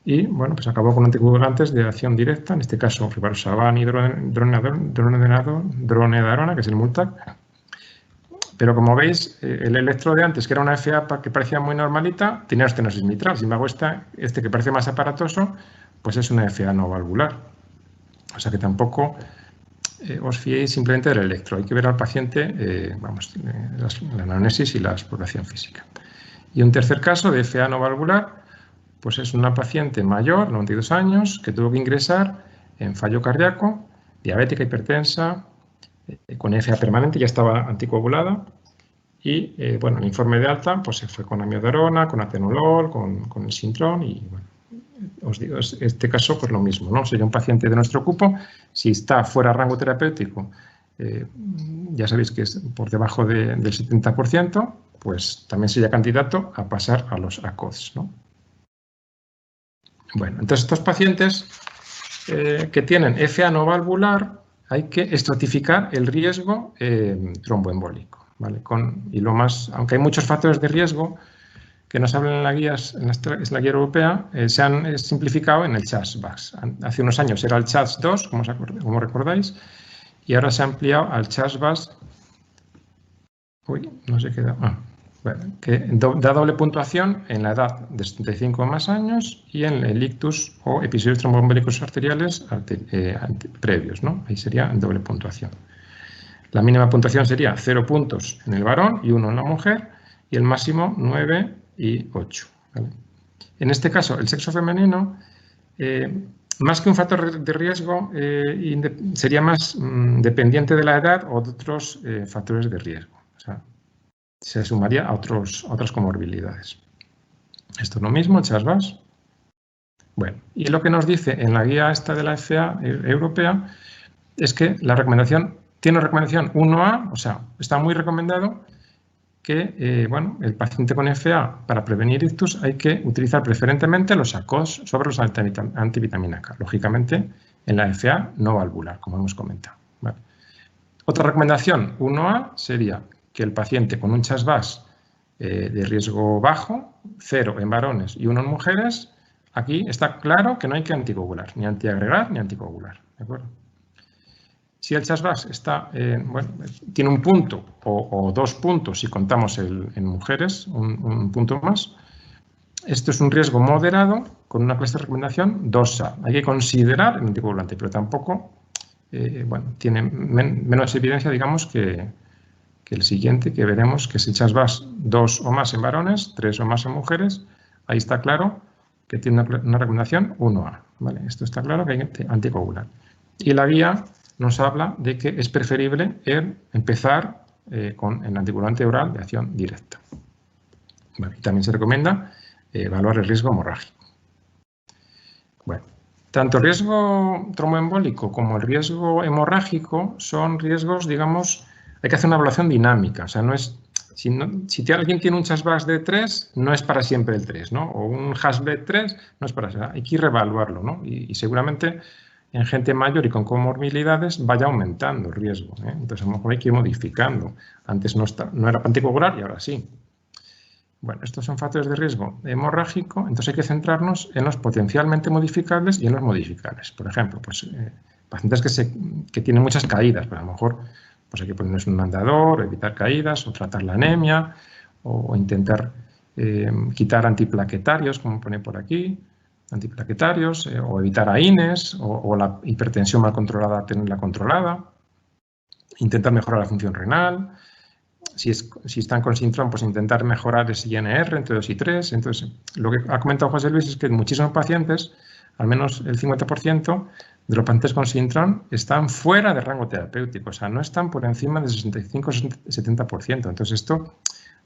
Y bueno, pues acabó con anticoagulantes de acción directa, en este caso rivaroxaban y dronedarona, que es el Multac. Pero como veis, el electro de antes, que era una FA que parecía muy normalita, tenía estenosis mitral. Sin embargo, este que parece más aparatoso, pues es una FA no valvular. O sea que tampoco os fiéis simplemente del electro. Hay que ver al paciente, la anamnesis y la exploración física. Y un tercer caso de FA no valvular, pues es una paciente mayor, 92 años, que tuvo que ingresar en fallo cardíaco, diabética, hipertensa, con FA permanente, ya estaba anticoagulada. Y bueno, el informe de alta pues se fue con amiodarona, con atenolol, con el Sintrón y bueno, os digo, este caso pues lo mismo, ¿no? Sería un paciente de nuestro cupo, si está fuera de rango terapéutico, ya sabéis que es por debajo del 70%, pues también sería candidato a pasar a los ACODs, ¿no? Bueno, entonces estos pacientes que tienen FA no valvular hay que estratificar el riesgo tromboembólico, ¿vale? Aunque hay muchos factores de riesgo que nos hablan en la guía europea, se han simplificado en el CHAS-VAX. Hace unos años era el CHAS-2, como recordáis, y ahora se ha ampliado al CHAS-VAS. Uy, no se queda. Bueno, que da doble puntuación en la edad de 75 o más años y en el ictus o episodios tromboembólicos arteriales previos, ¿no? Ahí sería doble puntuación. La mínima puntuación sería 0 puntos en el varón y 1 en la mujer, y el máximo 9 y 8. ¿Vale? En este caso, el sexo femenino, más que un factor de riesgo, sería más dependiente de la edad o de otros factores de riesgo. O sea, se sumaría a otras comorbilidades. Esto es lo mismo, el CHAS-VAS. Bueno, y lo que nos dice en la guía esta de la FA europea es que la recomendación tiene recomendación 1A, o sea, está muy recomendado que bueno, el paciente con FA, para prevenir ictus, hay que utilizar preferentemente los ACOS sobre los antivitamina K. Lógicamente, en la FA no valvular, como hemos comentado. ¿Vale? Otra recomendación 1A sería que el paciente con un CHAS-VAS de riesgo bajo, 0 en varones y 1 en mujeres, aquí está claro que no hay que anticoagular, ni antiagregar ni anticoagular. ¿De acuerdo? Si el CHAS-VAS bueno, tiene un punto o 2 puntos si contamos en mujeres, un punto más, esto es un riesgo moderado con una clase de recomendación 2A. Hay que considerar el anticoagulante, pero tampoco bueno, tiene menos evidencia, digamos, que el siguiente, que veremos que es el CHAS-VAS 2 o más en varones, 3 o más en mujeres. Ahí está claro que tiene una recomendación 1A. ¿Vale? Esto está claro que hay que anticoagular. Y la guía nos habla de que es preferible empezar con el anticoagulante oral de acción directa. Bueno, y también se recomienda evaluar el riesgo hemorrágico. Bueno, tanto el riesgo tromboembólico como el riesgo hemorrágico son riesgos, digamos, hay que hacer una evaluación dinámica. O sea, no es, si alguien tiene un CHAS-VAS de 3, no es para siempre el 3, ¿no? O un HAS-B 3, no es para siempre. Hay que reevaluarlo, ¿no? Y seguramente en gente mayor y con comorbilidades vaya aumentando el riesgo, ¿eh? Entonces, a lo mejor hay que ir modificando. Antes no era para anticoagular y ahora sí. Bueno, estos son factores de riesgo hemorrágico, entonces hay que centrarnos en los potencialmente modificables y en los modificables. Por ejemplo, pues, pacientes que tienen muchas caídas, pues a lo mejor pues hay que ponerles un andador, evitar caídas, o tratar la anemia, o intentar quitar antiplaquetarios, como pone por aquí, antiplaquetarios, o evitar AINES, o la hipertensión mal controlada, tenerla controlada, intentar mejorar la función renal. Si están con síndrome, pues intentar mejorar ese INR entre 2 y 3. Entonces, lo que ha comentado José Luis es que muchísimos pacientes, al menos el 50% de los pacientes con síndrome, están fuera de rango terapéutico, o sea, no están por encima del 65-70%. Entonces, esto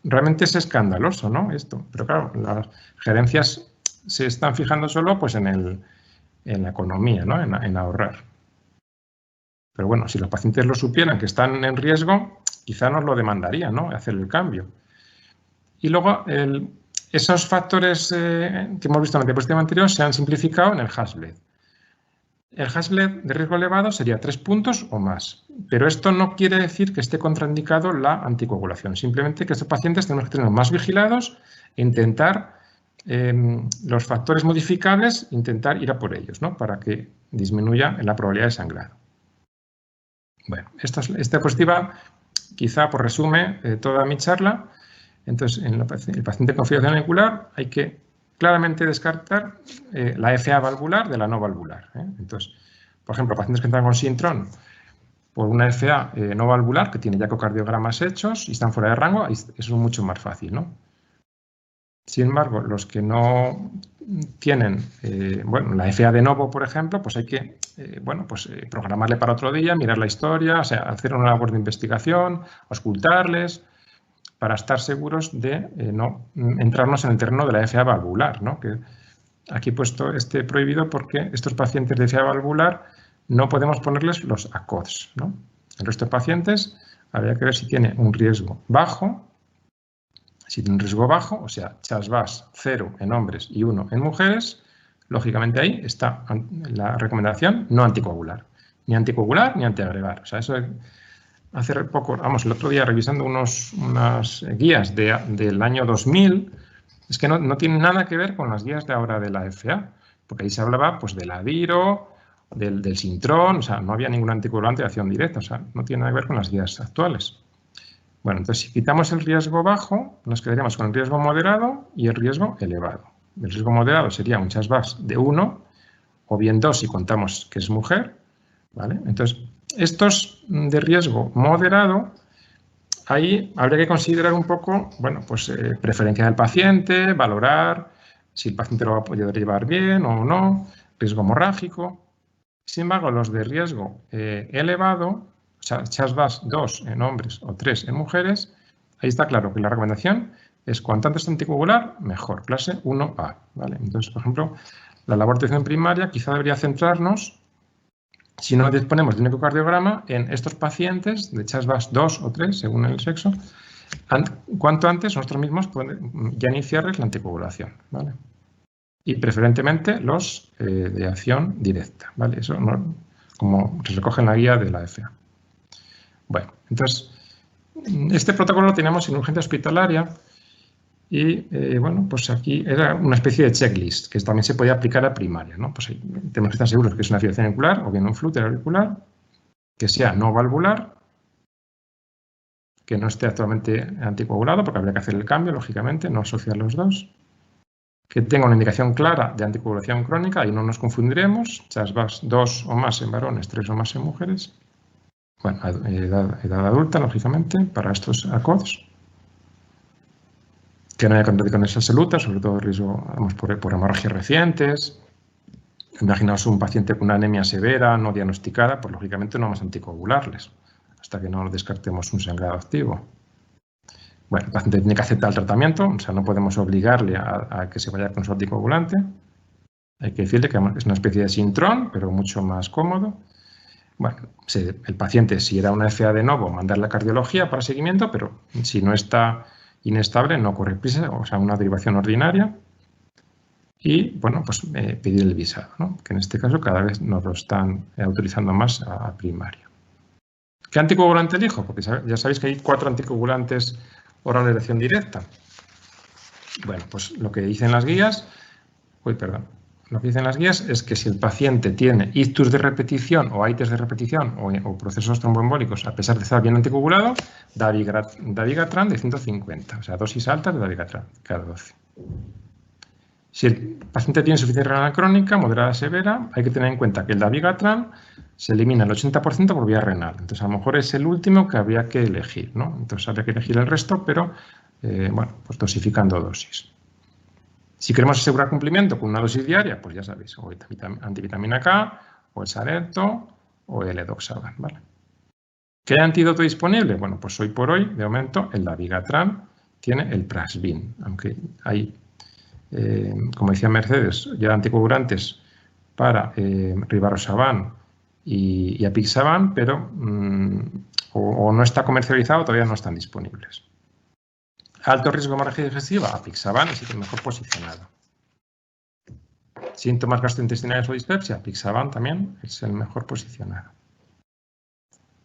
realmente es escandaloso, ¿no? Pero claro, las gerencias se están fijando solo pues, en la economía, ¿no? En ahorrar. Pero bueno, si los pacientes lo supieran que están en riesgo, quizá nos lo demandaría, ¿no? Hacer el cambio. Y luego, esos factores que hemos visto en la diapositiva anterior se han simplificado en el HAS-BLED. El HAS-BLED de riesgo elevado sería 3 puntos o más, pero esto no quiere decir que esté contraindicado la anticoagulación, simplemente que estos pacientes tenemos que tenerlos más vigilados e intentar los factores modificables, intentar ir a por ellos, ¿no? Para que disminuya la probabilidad de sangrado. Bueno, esta diapositiva quizá pues, resume toda mi charla. Entonces, en el paciente con fibrilación auricular hay que claramente descartar la FA valvular de la no valvular. Entonces, por ejemplo, pacientes que están con síndrome por una FA no valvular, que tiene ya ecocardiogramas hechos y están fuera de rango, eso es mucho más fácil, ¿no? Sin embargo, los que no tienen, bueno, la FA de novo, por ejemplo, pues hay que, bueno, pues programarle para otro día, mirar la historia, o sea, hacer una labor de investigación, auscultarles, para estar seguros de no entrarnos en el terreno de la FA valvular, ¿no? Que aquí he puesto prohibido porque estos pacientes de FA valvular no podemos ponerles los ACODs, ¿no? El resto de pacientes habría que ver si tiene un riesgo bajo. Si tiene un riesgo bajo, o sea, CHAS-VAS 0 en hombres y 1 en mujeres, lógicamente ahí está la recomendación no anticoagular. Ni anticoagular ni antiagregar. O sea, eso hace poco, vamos, el otro día revisando unas guías del año 2000, es que no tiene nada que ver con las guías de ahora de la FA, porque ahí se hablaba pues de la DIRO del sintrón, o sea, no había ningún anticoagulante de acción directa, o sea, no tiene nada que ver con las guías actuales. Bueno, entonces si quitamos el riesgo bajo, nos quedaríamos con el riesgo moderado y el riesgo elevado. El riesgo moderado sería un CHA+-VAS de 1 o bien 2 si contamos que es mujer, ¿vale? Entonces, estos de riesgo moderado, ahí habría que considerar un poco, bueno, pues preferencia del paciente, valorar si el paciente lo va a poder llevar bien o no, riesgo hemorrágico. Sin embargo, los de riesgo elevado, o sea, CHA+-VAS 2 en hombres o 3 en mujeres, ahí está claro que la recomendación es cuanto antes anticoagular, mejor, clase 1A, ¿vale? Entonces, por ejemplo, la labor de atención primaria quizá debería centrarnos, si no disponemos de un ecocardiograma, en estos pacientes de CHA+-VAS 2 o 3, según el sexo, cuanto antes nosotros mismos podemos ya iniciarles la anticoagulación, ¿vale? Y preferentemente los de acción directa, ¿vale? Eso no, como se recoge en la guía de la FA. Bueno, entonces, este protocolo lo tenemos en urgencia hospitalaria y, bueno, pues aquí era una especie de checklist que también se podía aplicar a primaria, ¿no? Pues tenemos que estar seguros que es una fibrilación auricular o bien un flúter auricular, que sea no valvular, que no esté actualmente anticoagulado, porque habría que hacer el cambio, lógicamente, no asociar los dos. Que tenga una indicación clara de anticoagulación crónica y no nos confundiremos, CHA+-VAS 2 o más en varones, 3 o más en mujeres. Bueno, edad adulta, lógicamente, para estos ACODs. Que no haya contradicciones absolutas, sobre todo riesgo vamos, por hemorragias recientes. Imaginaos un paciente con una anemia severa no diagnosticada, pues lógicamente no vamos a anticoagularles hasta que no descartemos un sangrado activo. Bueno, el paciente tiene que aceptar el tratamiento, o sea, no podemos obligarle a que se vaya con su anticoagulante. Hay que decirle que es una especie de sintrón, pero mucho más cómodo. Bueno, el paciente, si era una FA de novo, mandarle a cardiología para seguimiento, pero si no está inestable, no corre prisa, o sea, una derivación ordinaria. Y, bueno, pues pedir el visado, ¿no? Que en este caso cada vez nos lo están autorizando más a primaria. ¿Qué anticoagulante elijo? Porque ya sabéis que hay 4 anticoagulantes orales de acción directa. Bueno, pues lo que dicen las guías, lo que dicen las guías es que si el paciente tiene ictus de repetición o aites de repetición o procesos tromboembólicos, a pesar de estar bien anticoagulado, dabigatran de 150, o sea, dosis altas de dabigatran cada 12. Si el paciente tiene insuficiencia renal crónica, moderada severa, hay que tener en cuenta que el dabigatran se elimina el 80% por vía renal. Entonces, a lo mejor es el último que habría que elegir, ¿no? Entonces, habría que elegir el resto, pero, bueno, pues dosificando dosis. Si queremos asegurar cumplimiento con una dosis diaria, pues ya sabéis, o antivitamina K, o el Xarelto, o el edoxaban, ¿vale? ¿Qué antídoto disponible? Bueno, pues hoy por hoy, de momento, el dabigatran tiene el Prasvin, aunque hay, como decía Mercedes, ya anticoagulantes para rivaroxaban y apixaban, pero o no está comercializado, todavía no están disponibles. Alto riesgo de hemorragia digestiva, apixaban es el mejor posicionado. Síntomas gastrointestinales o dispepsia, apixaban también es el mejor posicionado.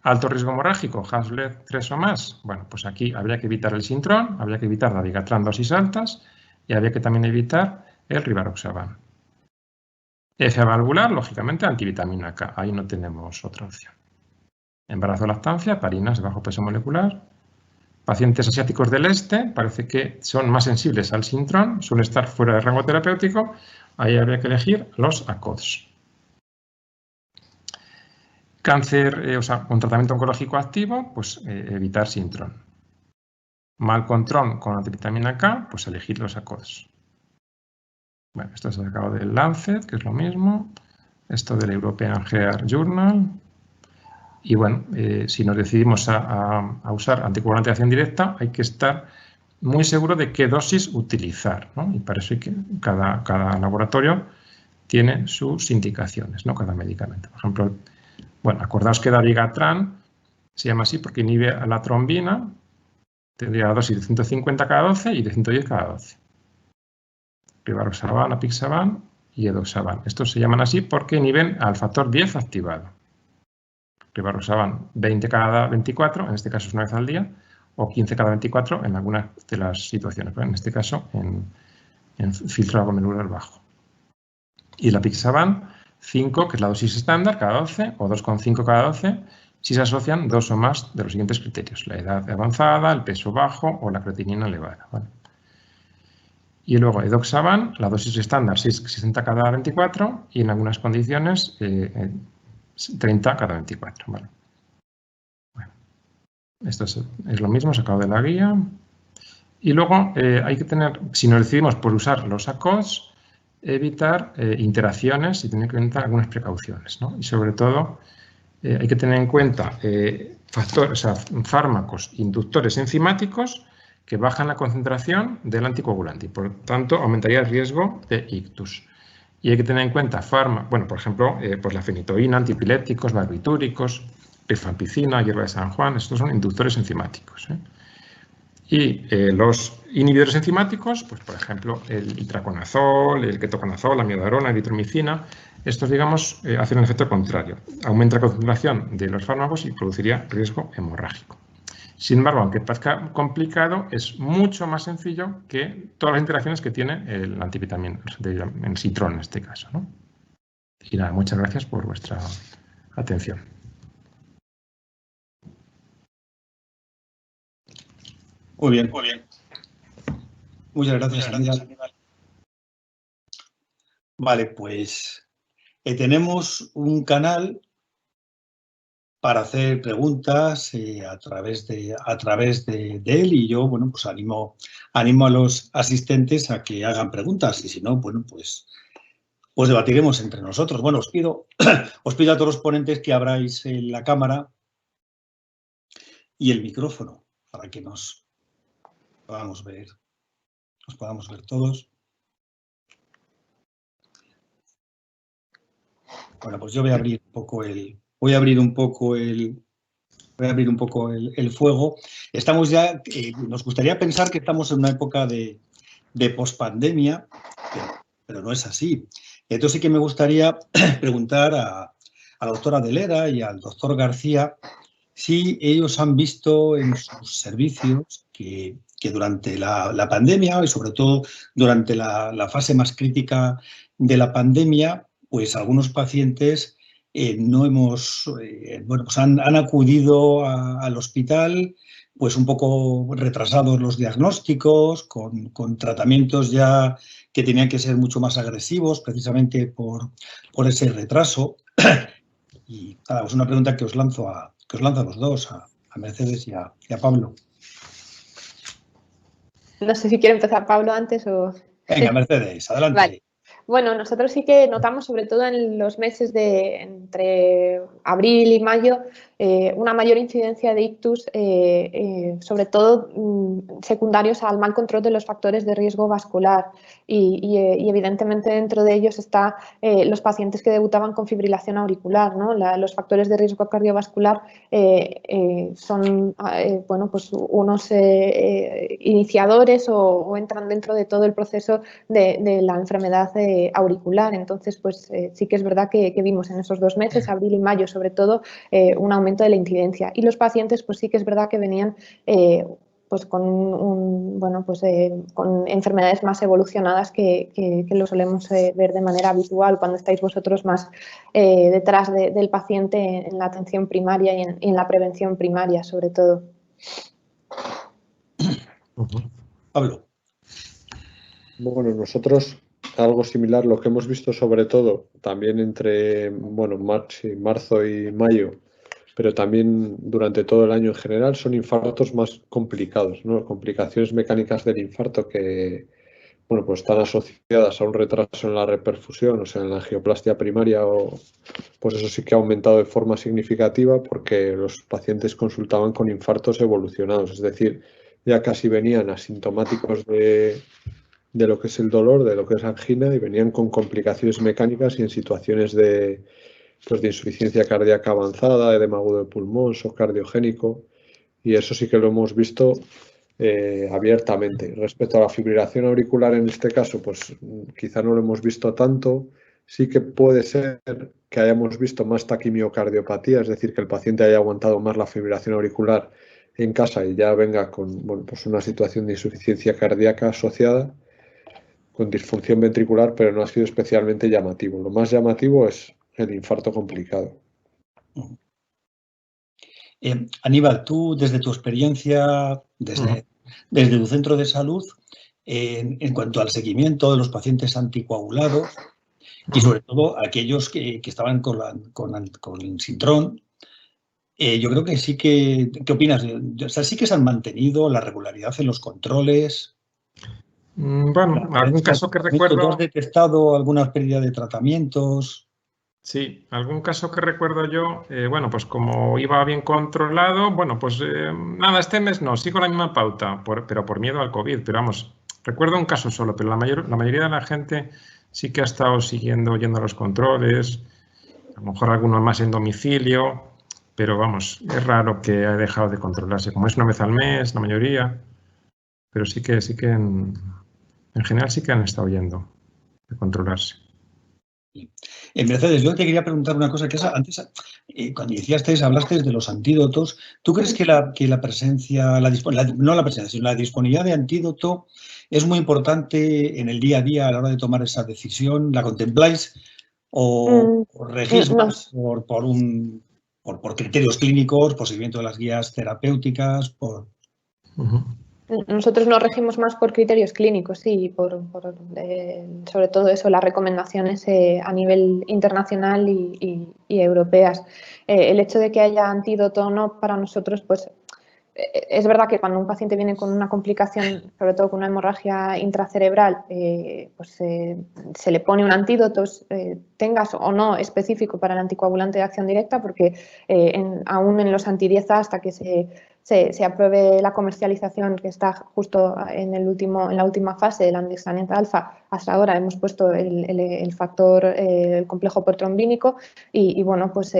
Alto riesgo hemorrágico, Haslet 3 o más, bueno, pues aquí habría que evitar el sintrón, habría que evitar dabigatran dosis altas y habría que también evitar el rivaroxaban. FA valvular, lógicamente, antivitamina K, ahí no tenemos otra opción. Embarazo o lactancia, parinas de bajo peso molecular. Pacientes asiáticos del este, parece que son más sensibles al sintrón, suelen estar fuera del rango terapéutico, ahí habría que elegir los ACODs. Cáncer, o sea, con tratamiento oncológico activo, pues evitar sintrón. Mal control con antivitamina K, pues elegir los ACODs. Bueno, esto se ha sacado del Lancet, que es lo mismo. Esto del European Heart Journal. Y bueno, si nos decidimos a usar anticoagulante de acción directa, hay que estar muy seguro de qué dosis utilizar, ¿no? Y para eso hay que, cada laboratorio tiene sus indicaciones, ¿no? Cada medicamento. Por ejemplo, bueno, acordaos que dabigatran se llama así porque inhibe a la trombina, tendría la dosis de 150 cada 12 y de 110 cada 12. Rivaroxaban, apixaban y edoxaban. Estos se llaman así porque inhiben al factor 10 activado. Rivaroxaban 20 cada 24, en este caso es una vez al día, o 15 cada 24 en algunas de las situaciones, pero en este caso en filtro glomerular bajo. Y la apixaban 5, que es la dosis estándar, cada 12, o 2,5 cada 12, si se asocian 2 o más de los siguientes criterios: la edad avanzada, el peso bajo o la creatinina elevada, ¿vale? Y luego edoxaban, la dosis estándar 60 cada 24 y en algunas condiciones 30 cada 24, ¿vale? Bueno, esto es lo mismo sacado de la guía. Y luego hay que tener, si nos decidimos por usar los ACOS, evitar interacciones y tener en cuenta algunas precauciones, ¿no? Y sobre todo hay que tener en cuenta factores, o sea, fármacos inductores enzimáticos que bajan la concentración del anticoagulante y, por tanto, aumentaría el riesgo de ictus. Y hay que tener en cuenta bueno, por ejemplo, pues la fenitoína, antipilépticos, barbitúricos, rifampicina, hierba de San Juan, estos son inductores enzimáticos, ¿eh? Y los inhibidores enzimáticos, pues por ejemplo, el itraconazol, el ketoconazol, la miodarona, la eritromicina, estos, digamos, hacen el efecto contrario. Aumenta la concentración de los fármacos y produciría riesgo hemorrágico. Sin embargo, aunque parezca complicado, es mucho más sencillo que todas las interacciones que tiene el antivitamina, el citrón en este caso, ¿no? Y nada, muchas gracias por vuestra atención. Muy bien, muy bien. Muchas gracias, Aníbal. Vale, pues tenemos un canal para hacer preguntas a través de él, y yo, bueno, pues animo a los asistentes a que hagan preguntas, y si no, bueno, pues debatiremos entre nosotros. Bueno, os pido a todos los ponentes que abráis la cámara y el micrófono para que nos podamos ver todos. Bueno, pues yo voy a abrir un poco el fuego. Estamos ya, nos gustaría pensar que estamos en una época de pospandemia, pero no es así. Entonces sí que me gustaría preguntar a la doctora Delera y al doctor García si ellos han visto en sus servicios que durante la pandemia, y sobre todo durante la fase más crítica de la pandemia, pues algunos pacientes pues han acudido al hospital pues un poco retrasados los diagnósticos, con tratamientos ya que tenían que ser mucho más agresivos precisamente por ese retraso. Y nada, es una pregunta que os lanzo a los dos, a Mercedes y a Pablo. No sé si quiere empezar Pablo antes o... Venga, Mercedes, adelante. Vale. Bueno, nosotros sí que notamos, sobre todo en los meses entre abril y mayo, una mayor incidencia de ictus, sobre todo secundarios al mal control de los factores de riesgo vascular. Y evidentemente dentro de ellos están los pacientes que debutaban con fibrilación auricular, ¿no? Los factores de riesgo cardiovascular son bueno, pues unos iniciadores o entran dentro de todo el proceso de la enfermedad auricular. Entonces, pues sí que es verdad que vimos en esos 2 meses, abril y mayo sobre todo, un aumento de la incidencia. Y los pacientes, pues sí que es verdad que venían pues con enfermedades más evolucionadas que lo solemos ver de manera habitual cuando estáis vosotros más detrás del paciente en la atención primaria y en la prevención primaria, sobre todo. Pablo. Bueno, nosotros algo similar, lo que hemos visto sobre todo también entre marzo y mayo, pero también durante todo el año en general, son infartos más complicados, ¿no? Complicaciones mecánicas del infarto que, bueno, pues están asociadas a un retraso en la reperfusión, o sea, en la angioplastia primaria, pues eso sí que ha aumentado de forma significativa porque los pacientes consultaban con infartos evolucionados, es decir, ya casi venían asintomáticos de lo que es el dolor, de lo que es angina, y venían con complicaciones mecánicas y en situaciones de insuficiencia cardíaca avanzada, edema agudo de pulmón, shock cardiogénico, y eso sí que lo hemos visto abiertamente. Respecto a la fibrilación auricular, en este caso, pues quizá no lo hemos visto tanto. Sí que puede ser que hayamos visto más taquimiocardiopatía, es decir, que el paciente haya aguantado más la fibrilación auricular en casa y ya venga con pues una situación de insuficiencia cardíaca asociada, con disfunción ventricular, pero no ha sido especialmente llamativo. Lo más llamativo es el infarto complicado. Aníbal, tú desde tu experiencia, desde tu centro de salud, en cuanto al seguimiento de los pacientes anticoagulados y sobre todo aquellos que estaban con Sintrom, yo creo que sí que... ¿Qué opinas? O sea, sí que se han mantenido la regularidad en los controles. Bueno, algún caso que recuerdo... ¿Tú has detectado alguna pérdida de tratamientos? Sí, algún caso que recuerdo yo, bueno, pues como iba bien controlado, bueno, pues nada, este mes no, sigo la misma pauta, pero por miedo al COVID, pero vamos, recuerdo un caso solo, pero la mayoría de la gente sí que ha estado yendo a los controles, a lo mejor algunos más en domicilio, pero vamos, es raro que haya dejado de controlarse, como es una vez al mes, la mayoría, pero sí que en general sí que han estado yendo de controlarse. Mercedes, yo te quería preguntar una cosa, que es, antes, cuando hablaste de los antídotos, ¿tú crees que la presencia, no la presencia, sino la disponibilidad de antídoto es muy importante en el día a día a la hora de tomar esa decisión? ¿La contempláis o regís más por criterios clínicos, por seguimiento de las guías terapéuticas? Nosotros nos regimos más por criterios clínicos, sí, sobre todo eso, las recomendaciones a nivel internacional y europeas. El hecho de que haya antídoto o no, para nosotros, pues es verdad que cuando un paciente viene con una complicación, sobre todo con una hemorragia intracerebral, se le pone un antídoto, tengas o no específico para el anticoagulante de acción directa, porque aún en los anti-10A, hasta que se apruebe la comercialización, que está justo en la última fase del andexanet alfa, hasta ahora hemos puesto el factor, el complejo protrombínico y bueno, pues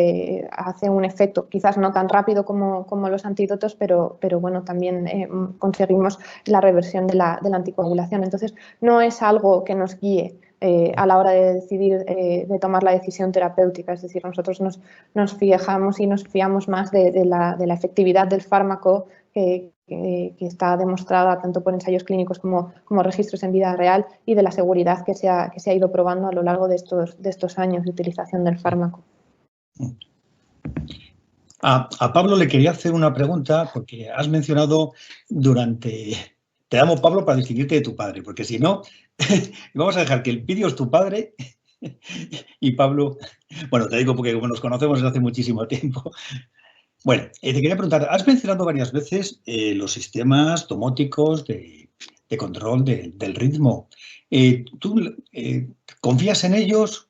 hace un efecto quizás no tan rápido como los antídotos, pero bueno, también conseguimos la reversión de la anticoagulación. Entonces, no es algo que nos guíe a la hora de decidir, de tomar la decisión terapéutica. Es decir, nosotros nos fijamos y nos fiamos más de la efectividad del fármaco que está demostrada tanto por ensayos clínicos como registros en vida real y de la seguridad que se ha ido probando a lo largo de estos años de utilización del fármaco. A Pablo le quería hacer una pregunta porque has mencionado Te llamo Pablo para distinguirte de tu padre, porque si no, vamos a dejar que Elpidio es tu padre y Pablo, bueno, te digo porque como nos conocemos desde hace muchísimo tiempo. Bueno, te quería preguntar, has mencionado varias veces los sistemas domóticos de control del ritmo. ¿Tú confías en ellos?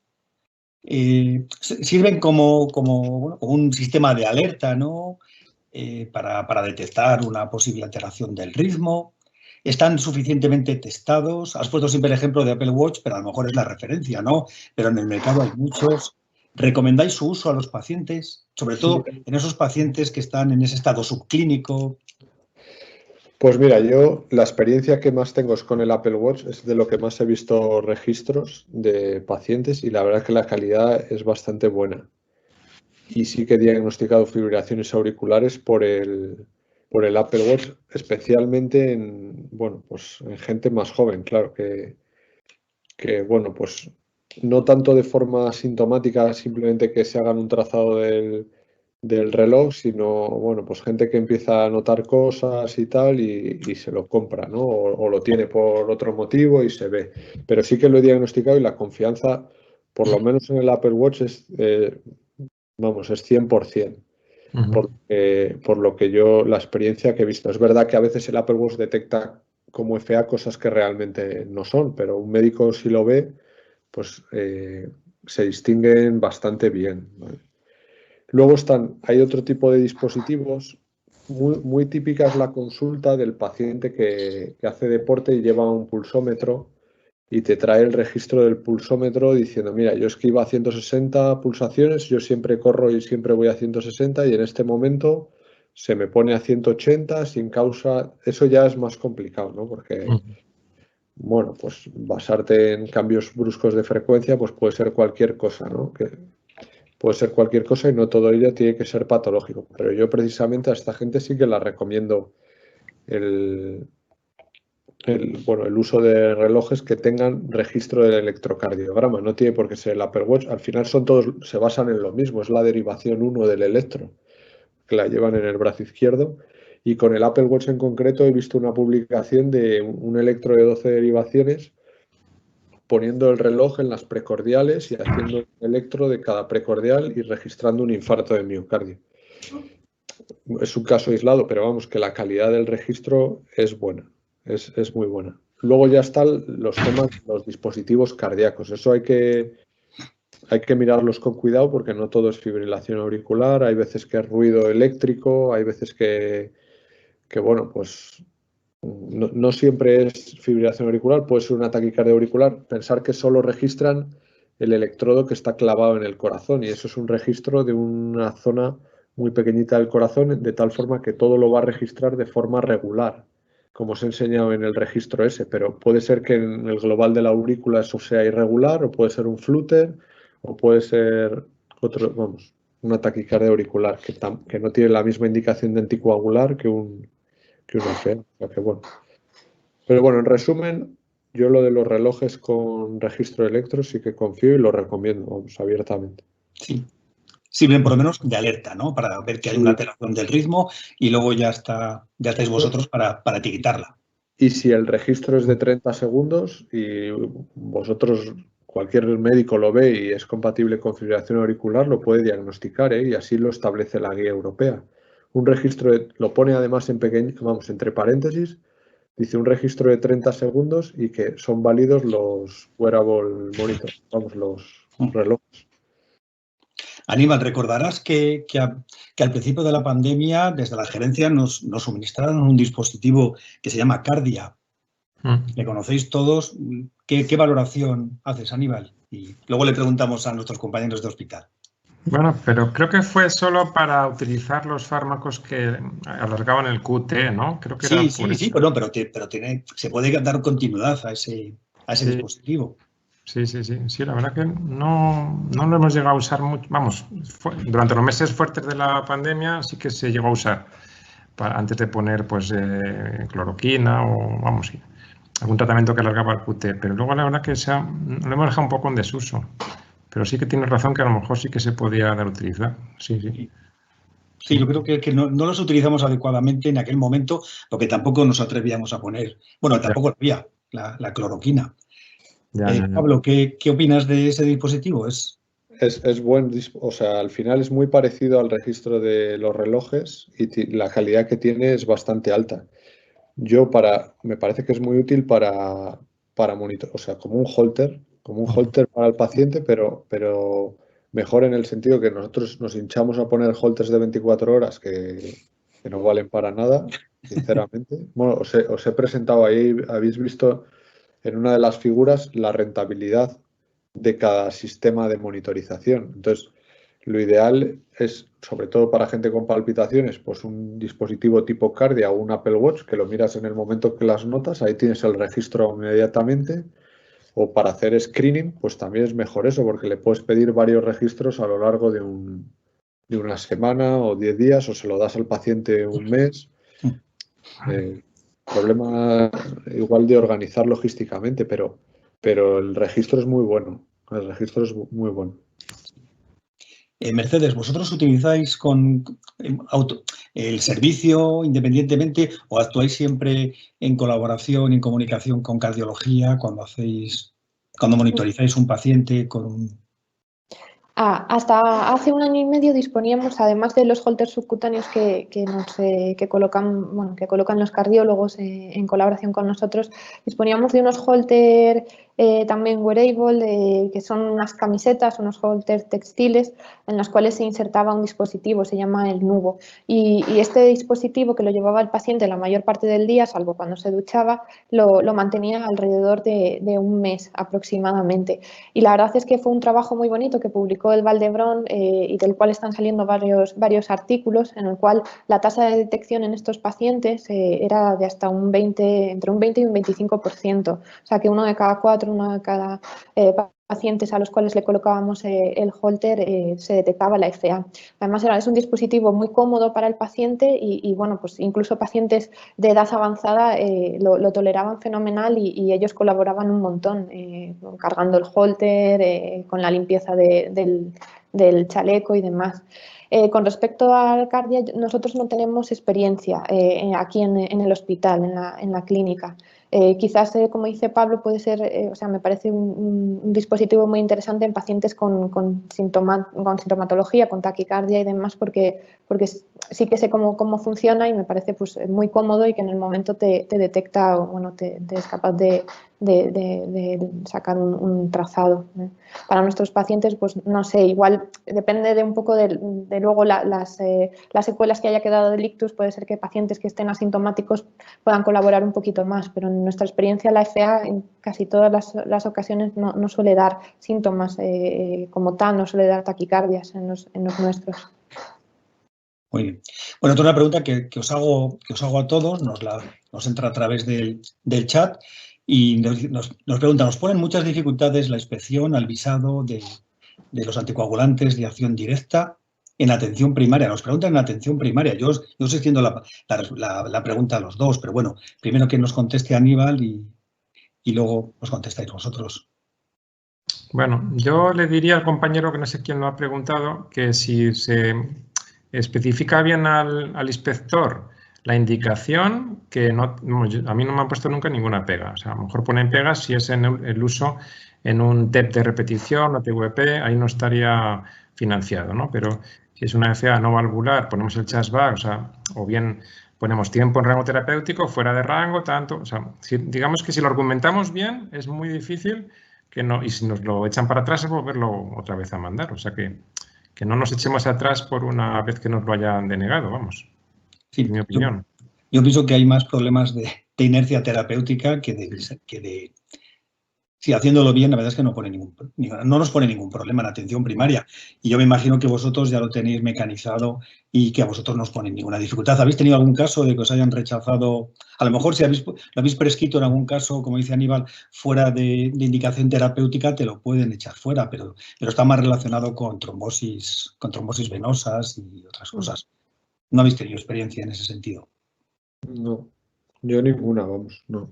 Sirven como un sistema de alerta, ¿no? Para detectar una posible alteración del ritmo. ¿Están suficientemente testados? Has puesto siempre el ejemplo de Apple Watch, pero a lo mejor es la referencia, ¿no? Pero en el mercado hay muchos. ¿Recomendáis su uso a los pacientes? Sobre todo en esos pacientes que están en ese estado subclínico. Pues mira, yo la experiencia que más tengo es con el Apple Watch, es de lo que más he visto registros de pacientes y la verdad es que la calidad es bastante buena. Y sí que he diagnosticado fibrilaciones auriculares por el Apple Watch, especialmente en gente más joven, claro, que bueno, pues no tanto de forma sintomática, simplemente que se hagan un trazado del reloj, sino, bueno, pues gente que empieza a notar cosas y tal y se lo compra, ¿no? O lo tiene por otro motivo y se ve. Pero sí que lo he diagnosticado y la confianza, por lo menos en el Apple Watch, es 100%. Por lo que la experiencia que he visto. Es verdad que a veces el Apple Watch detecta como FA cosas que realmente no son, pero un médico si lo ve, pues se distinguen bastante bien, ¿vale? Luego hay otro tipo de dispositivos, muy típica es la consulta del paciente que hace deporte y lleva un pulsómetro y te trae el registro del pulsómetro diciendo, mira, yo es que iba a 160 pulsaciones, yo siempre corro y siempre voy a 160 y en este momento se me pone a 180 sin causa. Eso ya es más complicado, ¿no? Porque, bueno, pues basarte en cambios bruscos de frecuencia, pues puede ser cualquier cosa, ¿no? Puede ser cualquier cosa y no todo ello tiene que ser patológico. Pero yo precisamente a esta gente sí que la recomiendo el uso de relojes que tengan registro del electrocardiograma. No tiene por qué ser el Apple Watch. Al final se basan en lo mismo. Es la derivación 1 del electro, que la llevan en el brazo izquierdo. Y con el Apple Watch en concreto he visto una publicación de un electro de 12 derivaciones poniendo el reloj en las precordiales y haciendo un electro de cada precordial y registrando un infarto de miocardio. Es un caso aislado, pero vamos, que la calidad del registro es buena, es muy buena. Luego ya están los temas de los dispositivos cardíacos. Eso hay que mirarlos con cuidado porque no todo es fibrilación auricular, hay veces que es ruido eléctrico, hay veces que bueno, pues no siempre es fibrilación auricular, puede ser una taquicardia auricular. Pensar que solo registran el electrodo que está clavado en el corazón y eso es un registro de una zona muy pequeñita del corazón, de tal forma que todo lo va a registrar de forma regular, como os he enseñado en el registro ese, pero puede ser que en el global de la aurícula eso sea irregular, o puede ser un flutter, o puede ser otro, vamos, una taquicardia auricular que no tiene la misma indicación de anticoagular que una FEA. O sea que bueno. Pero bueno, en resumen, yo lo de los relojes con registro de electros sí que confío y lo recomiendo, vamos, abiertamente. Sí. Sirven por lo menos de alerta, ¿no? Para ver que hay una alteración del ritmo y luego ya estáis vosotros para etiquetarla. Y si el registro es de 30 segundos y vosotros, cualquier médico lo ve y es compatible con fibrilación auricular, lo puede diagnosticar, y así lo establece la guía europea. Un registro, lo pone además en pequeño, vamos, entre paréntesis, dice un registro de 30 segundos y que son válidos los wearable monitors, vamos, los relojes. Aníbal, recordarás que al principio de la pandemia, desde la gerencia, nos suministraron un dispositivo que se llama Cardia. Le conocéis todos. ¿Qué valoración haces, Aníbal? Y luego le preguntamos a nuestros compañeros de hospital. Bueno, pero creo que fue solo para utilizar los fármacos que alargaban el QT, ¿no? Creo que era por eso. Pero se puede dar continuidad a ese dispositivo. Sí, la verdad que no lo hemos llegado a usar mucho. Vamos, durante los meses fuertes de la pandemia sí que se llegó a usar antes de poner pues cloroquina o vamos, algún tratamiento que alargaba el QT, pero luego la verdad que lo hemos dejado un poco en desuso. Pero sí que tienes razón que a lo mejor sí que se podía dar a utilizar. Sí, yo creo que no los utilizamos adecuadamente en aquel momento, porque tampoco nos atrevíamos a poner. Bueno, tampoco había la cloroquina. Pablo, ¿qué opinas de ese dispositivo? Es buen, o sea, al final es muy parecido al registro de los relojes y la calidad que tiene es bastante alta. Me parece que es muy útil para monitorear, o sea, como un holter para el paciente, pero mejor en el sentido que nosotros nos hinchamos a poner holters de 24 horas que no valen para nada, sinceramente. Bueno, os he presentado ahí, habéis visto en una de las figuras la rentabilidad de cada sistema de monitorización. Entonces, lo ideal es, sobre todo para gente con palpitaciones, pues un dispositivo tipo Cardia o un Apple Watch que lo miras en el momento que las notas, ahí tienes el registro inmediatamente. O para hacer screening, pues también es mejor eso, porque le puedes pedir varios registros a lo largo de una semana o 10 días, o se lo das al paciente un mes. Problema igual de organizar logísticamente, pero el registro es muy bueno. El registro es muy bueno. Mercedes, ¿vosotros utilizáis el servicio independientemente o actuáis siempre en colaboración, en comunicación con cardiología cuando monitorizáis un paciente con Hasta hace 1 año y medio disponíamos, además de los holters subcutáneos que colocan los cardiólogos en colaboración con nosotros, disponíamos de unos holters también wearable, que son unas camisetas, unos holters textiles en los cuales se insertaba un dispositivo, se llama el Nuvo. Y este dispositivo, que lo llevaba el paciente la mayor parte del día, salvo cuando se duchaba, lo mantenía alrededor de un mes aproximadamente. Y la verdad es que fue un trabajo muy bonito que publicó el Vall d'Hebron y del cual están saliendo varios artículos, en el cual la tasa de detección en estos pacientes era de hasta entre un 20 y un 25%. O sea que uno de cada 4, uno de cada pacientes a los cuales le colocábamos el holter se detectaba la FA. Además, es un dispositivo muy cómodo para el paciente y bueno, pues incluso pacientes de edad avanzada lo toleraban fenomenal y ellos colaboraban un montón, cargando el holter, con la limpieza del chaleco y demás. Con respecto al Cardia, nosotros no tenemos experiencia aquí en el hospital, en la clínica. Quizás, como dice Pablo, puede ser, o sea, me parece un dispositivo muy interesante en pacientes con sintomatología, con taquicardia y demás, porque sí que sé cómo funciona y me parece pues, muy cómodo y que en el momento te detecta, bueno, te es capaz de sacar un trazado. Para nuestros pacientes, pues no sé, igual depende de un poco de luego las secuelas que haya quedado del ictus, puede ser que pacientes que estén asintomáticos puedan colaborar un poquito más, pero en nuestra experiencia la FA en casi todas las ocasiones no suele dar síntomas como tal, no suele dar taquicardias en los nuestros. Muy bien. Bueno, otra pregunta que os hago a todos, nos entra a través del chat y nos pregunta, nos ponen muchas dificultades la inspección al visado de los anticoagulantes de acción directa en atención primaria. Nos preguntan en atención primaria. Yo os extiendo la pregunta a los dos, pero bueno, primero que nos conteste Aníbal y luego os contestáis vosotros. Bueno, yo le diría al compañero, que no sé quién lo ha preguntado, que si se especifica bien al inspector la indicación, que no, a mí no me han puesto nunca ninguna pega. O sea, a lo mejor ponen pegas si es en el uso en un TEP de repetición o TVP, ahí no estaría financiado, ¿no? Pero si es una FA no valvular, ponemos el chasback, o sea, o bien ponemos tiempo en rango terapéutico, fuera de rango, tanto, o sea, digamos que si lo argumentamos bien, es muy difícil que no, y si nos lo echan para atrás es volverlo otra vez a mandar, o sea que no nos echemos atrás por una vez que nos lo hayan denegado, vamos, sí, en mi opinión. Yo pienso que hay más problemas de inercia terapéutica que de sí, haciéndolo bien, la verdad es que no nos pone ningún problema en atención primaria. Y yo me imagino que vosotros ya lo tenéis mecanizado y que a vosotros no os pone ninguna dificultad. ¿Habéis tenido algún caso de que os hayan rechazado? A lo mejor si lo habéis prescrito en algún caso, como dice Aníbal, fuera de indicación terapéutica, te lo pueden echar fuera, pero está más relacionado con trombosis venosas y otras cosas. ¿No habéis tenido experiencia en ese sentido? No, yo ninguna, vamos, no.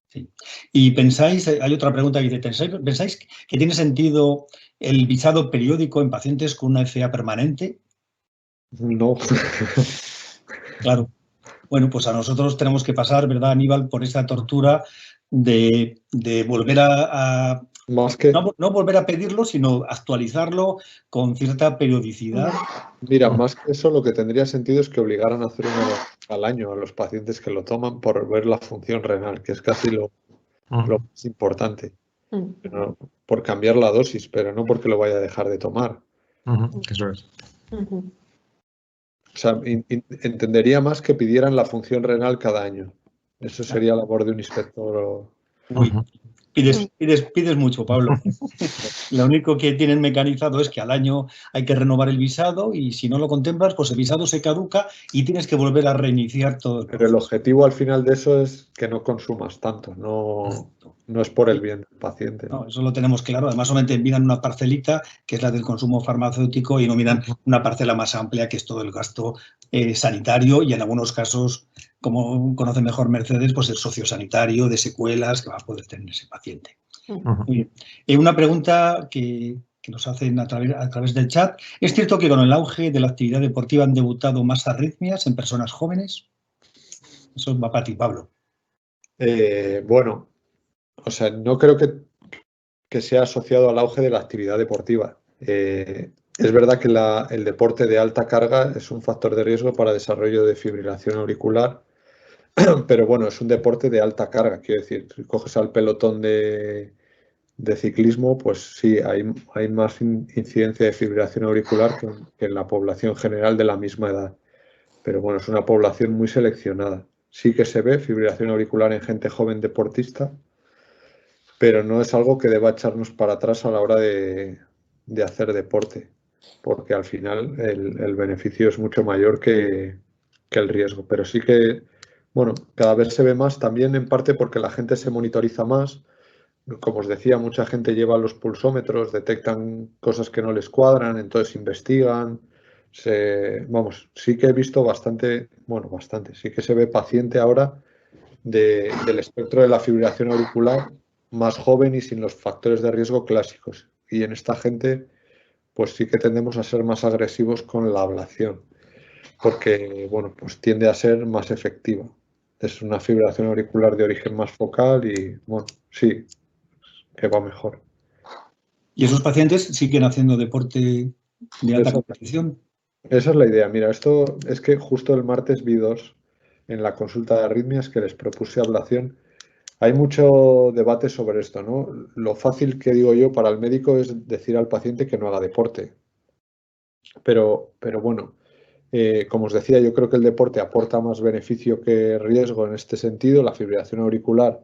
Sí. Y pensáis, hay otra pregunta que dice, ¿pensáis que tiene sentido el visado periódico en pacientes con una FA permanente? No. Claro. Bueno, pues a nosotros tenemos que pasar, ¿verdad, Aníbal, por esa tortura de volver a Más que... no volver a pedirlo, sino actualizarlo con cierta periodicidad? Mira, más que eso, lo que tendría sentido es que obligaran a hacer una vez al año a los pacientes que lo toman por ver la función renal, que es casi lo más importante. Pero por cambiar la dosis, pero no porque lo vaya a dejar de tomar. Eso es. O sea, entendería más que pidieran la función renal cada año. Eso sería labor de un inspector. Uy, pides mucho, Pablo. Lo único que tienen mecanizado es que al año hay que renovar el visado y si no lo contemplas, pues el visado se caduca y tienes que volver a reiniciar todo el proceso. Pero el objetivo al final de eso es que no consumas tanto, no es por el bien del paciente. No, eso lo tenemos claro. Además, solamente miran una parcelita, que es la del consumo farmacéutico, y no miran una parcela más amplia, que es todo el gasto sanitario y en algunos casos, como conoce mejor Mercedes, pues el sociosanitario de secuelas que va a poder tener ese paciente. Muy bien. Una pregunta que nos hacen a través del chat. ¿Es cierto que con el auge de la actividad deportiva han debutado más arritmias en personas jóvenes? Eso va para ti, Pablo. Bueno, o sea, no creo que sea asociado al auge de la actividad deportiva. Es verdad que el deporte de alta carga es un factor de riesgo para desarrollo de fibrilación auricular, pero bueno, es un deporte de alta carga. Quiero decir, si coges al pelotón de ciclismo, pues sí, hay más incidencia de fibrilación auricular que en la población general de la misma edad. Pero bueno, es una población muy seleccionada. Sí que se ve fibrilación auricular en gente joven deportista, pero no es algo que deba echarnos para atrás a la hora de hacer deporte, porque al final el beneficio es mucho mayor que el riesgo. Pero sí que, bueno, cada vez se ve más también en parte porque la gente se monitoriza más, como os decía, mucha gente lleva los pulsómetros, detectan cosas que no les cuadran, entonces investigan. Vamos, sí que he visto bastante, sí que se ve paciente ahora del espectro de la fibrilación auricular más joven y sin los factores de riesgo clásicos. Y en esta gente, pues sí que tendemos a ser más agresivos con la ablación, porque, bueno, pues tiende a ser más efectiva. Es una fibrilación auricular de origen más focal y, bueno, sí, que va mejor. ¿Y esos pacientes siguen haciendo deporte de alta competición? Esa es la idea. Mira, esto es que justo el martes vi dos en la consulta de arritmias que les propuse ablación. Hay mucho debate sobre esto, ¿no? Lo fácil que digo yo para el médico es decir al paciente que no haga deporte. Pero bueno, como os decía, yo creo que el deporte aporta más beneficio que riesgo en este sentido. La fibrilación auricular,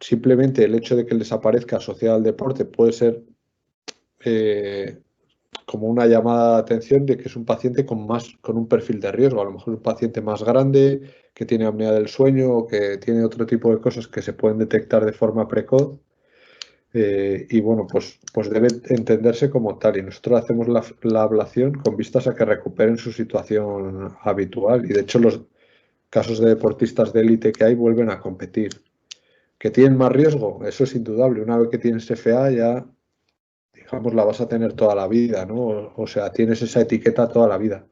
simplemente el hecho de que les aparezca asociada al deporte puede ser como una llamada de atención de que es un paciente con un perfil de riesgo, a lo mejor un paciente más grande, que tiene apnea del sueño o que tiene otro tipo de cosas que se pueden detectar de forma precoz. Y bueno, pues debe entenderse como tal. Y nosotros hacemos la ablación con vistas a que recuperen su situación habitual. Y de hecho los casos de deportistas de élite que hay vuelven a competir. ¿Que tienen más riesgo? Eso es indudable. Una vez que tienes FA ya, digamos, la vas a tener toda la vida, ¿no? O sea, tienes esa etiqueta toda la vida.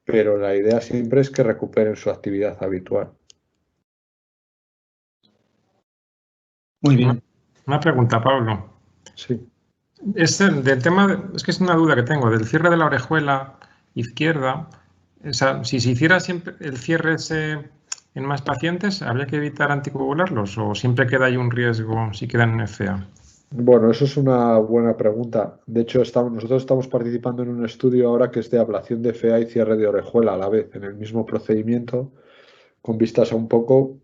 Pero la idea siempre es que recuperen su actividad habitual. Muy bien. Una pregunta, Pablo. Sí. Es que es una duda que tengo, del cierre de la orejuela izquierda. O sea, si se hiciera siempre el cierre ese en más pacientes, ¿habría que evitar anticoagularlos o siempre queda ahí un riesgo si quedan en FA? Bueno, eso es una buena pregunta. De hecho, nosotros estamos participando en un estudio ahora que es de ablación de FA y cierre de orejuela a la vez, en el mismo procedimiento, con vistas a un poco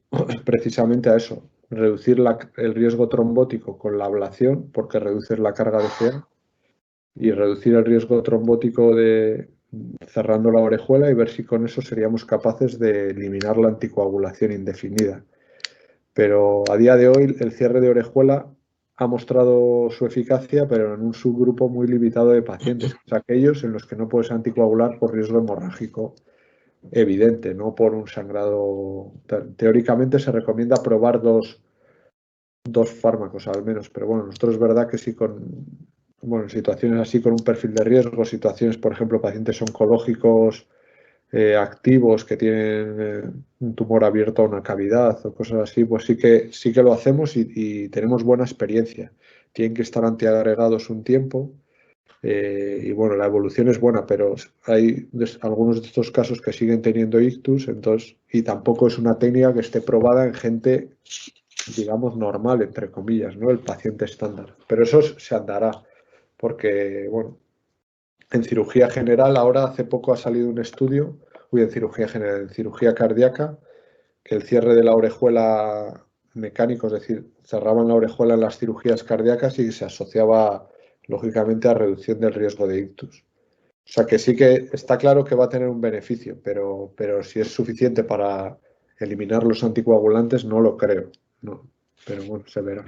precisamente a eso, reducir el riesgo trombótico con la ablación, porque reduces la carga de FA, y reducir el riesgo trombótico cerrando la orejuela y ver si con eso seríamos capaces de eliminar la anticoagulación indefinida. Pero a día de hoy el cierre de orejuela ha mostrado su eficacia, pero en un subgrupo muy limitado de pacientes, que es aquellos en los que no puedes anticoagular por riesgo hemorrágico evidente, no por un sangrado. Teóricamente se recomienda probar dos fármacos al menos, pero bueno, nosotros es verdad que sí en situaciones así con un perfil de riesgo, situaciones, por ejemplo, pacientes oncológicos activos que tienen un tumor abierto a una cavidad o cosas así, pues sí que lo hacemos y tenemos buena experiencia. Tienen que estar antiagregados un tiempo y bueno, la evolución es buena, pero hay algunos de estos casos que siguen teniendo ictus, entonces, y tampoco es una técnica que esté probada en gente, digamos, normal, entre comillas, ¿no? El paciente estándar. Pero eso se andará, porque, bueno, en cirugía general, ahora hace poco ha salido un estudio, en cirugía general, en cirugía cardíaca, que el cierre de la orejuela mecánico, es decir, cerraban la orejuela en las cirugías cardíacas y se asociaba, lógicamente, a reducción del riesgo de ictus. O sea que sí que está claro que va a tener un beneficio, pero si es suficiente para eliminar los anticoagulantes, no lo creo. No, pero bueno, se verá.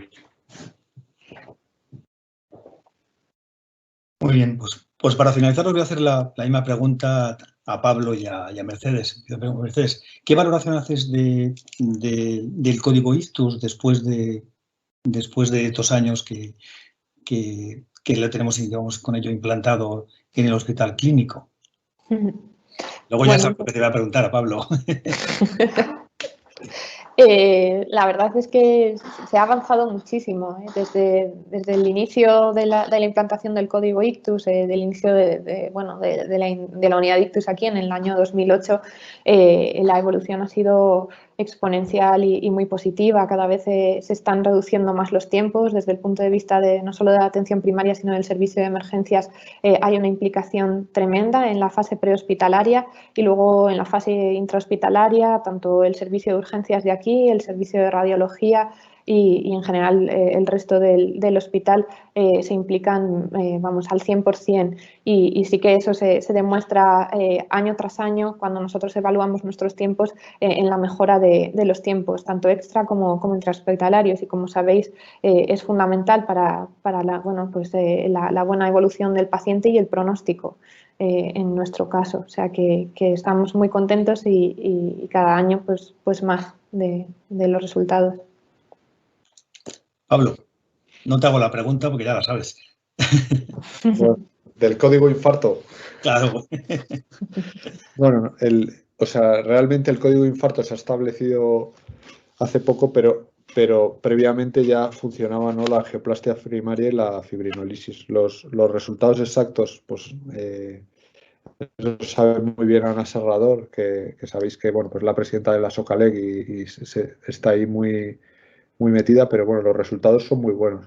Muy bien, pues para finalizar os voy a hacer la misma pregunta a Pablo y a Mercedes. Mercedes, ¿qué valoración haces del código ictus después de estos años que lo tenemos, digamos, con ello implantado en el hospital clínico? Luego ya sabes lo que te voy a preguntar a Pablo. La verdad es que se ha avanzado muchísimo desde el inicio de la implantación del código ictus, del inicio de la unidad ictus aquí en el año 2008. La evolución ha sido exponencial y muy positiva. Cada vez se están reduciendo más los tiempos desde el punto de vista no solo de la atención primaria, sino del servicio de emergencias. Hay una implicación tremenda en la fase prehospitalaria y luego en la fase intrahospitalaria, tanto el servicio de urgencias de aquí aquí, el servicio de radiología y en general el resto del hospital se implican, vamos, al 100%. Y sí que eso se demuestra año tras año cuando nosotros evaluamos nuestros tiempos en la mejora de los tiempos, tanto extra como intrahospitalarios. Y como sabéis, es fundamental para la buena evolución del paciente y el pronóstico. En nuestro caso, o sea que estamos muy contentos y cada año pues más de los resultados. Pablo, no te hago la pregunta porque ya la sabes. Bueno, del código infarto. Claro. Bueno, realmente el código infarto se ha establecido hace poco, pero previamente ya funcionaba, ¿no?, la angioplastia primaria y la fibrinolisis. Los resultados exactos, pues eso sabe muy bien Ana Serrador, que sabéis que, bueno, pues la presidenta de la SOCALEC y está ahí muy metida, pero bueno, los resultados son muy buenos.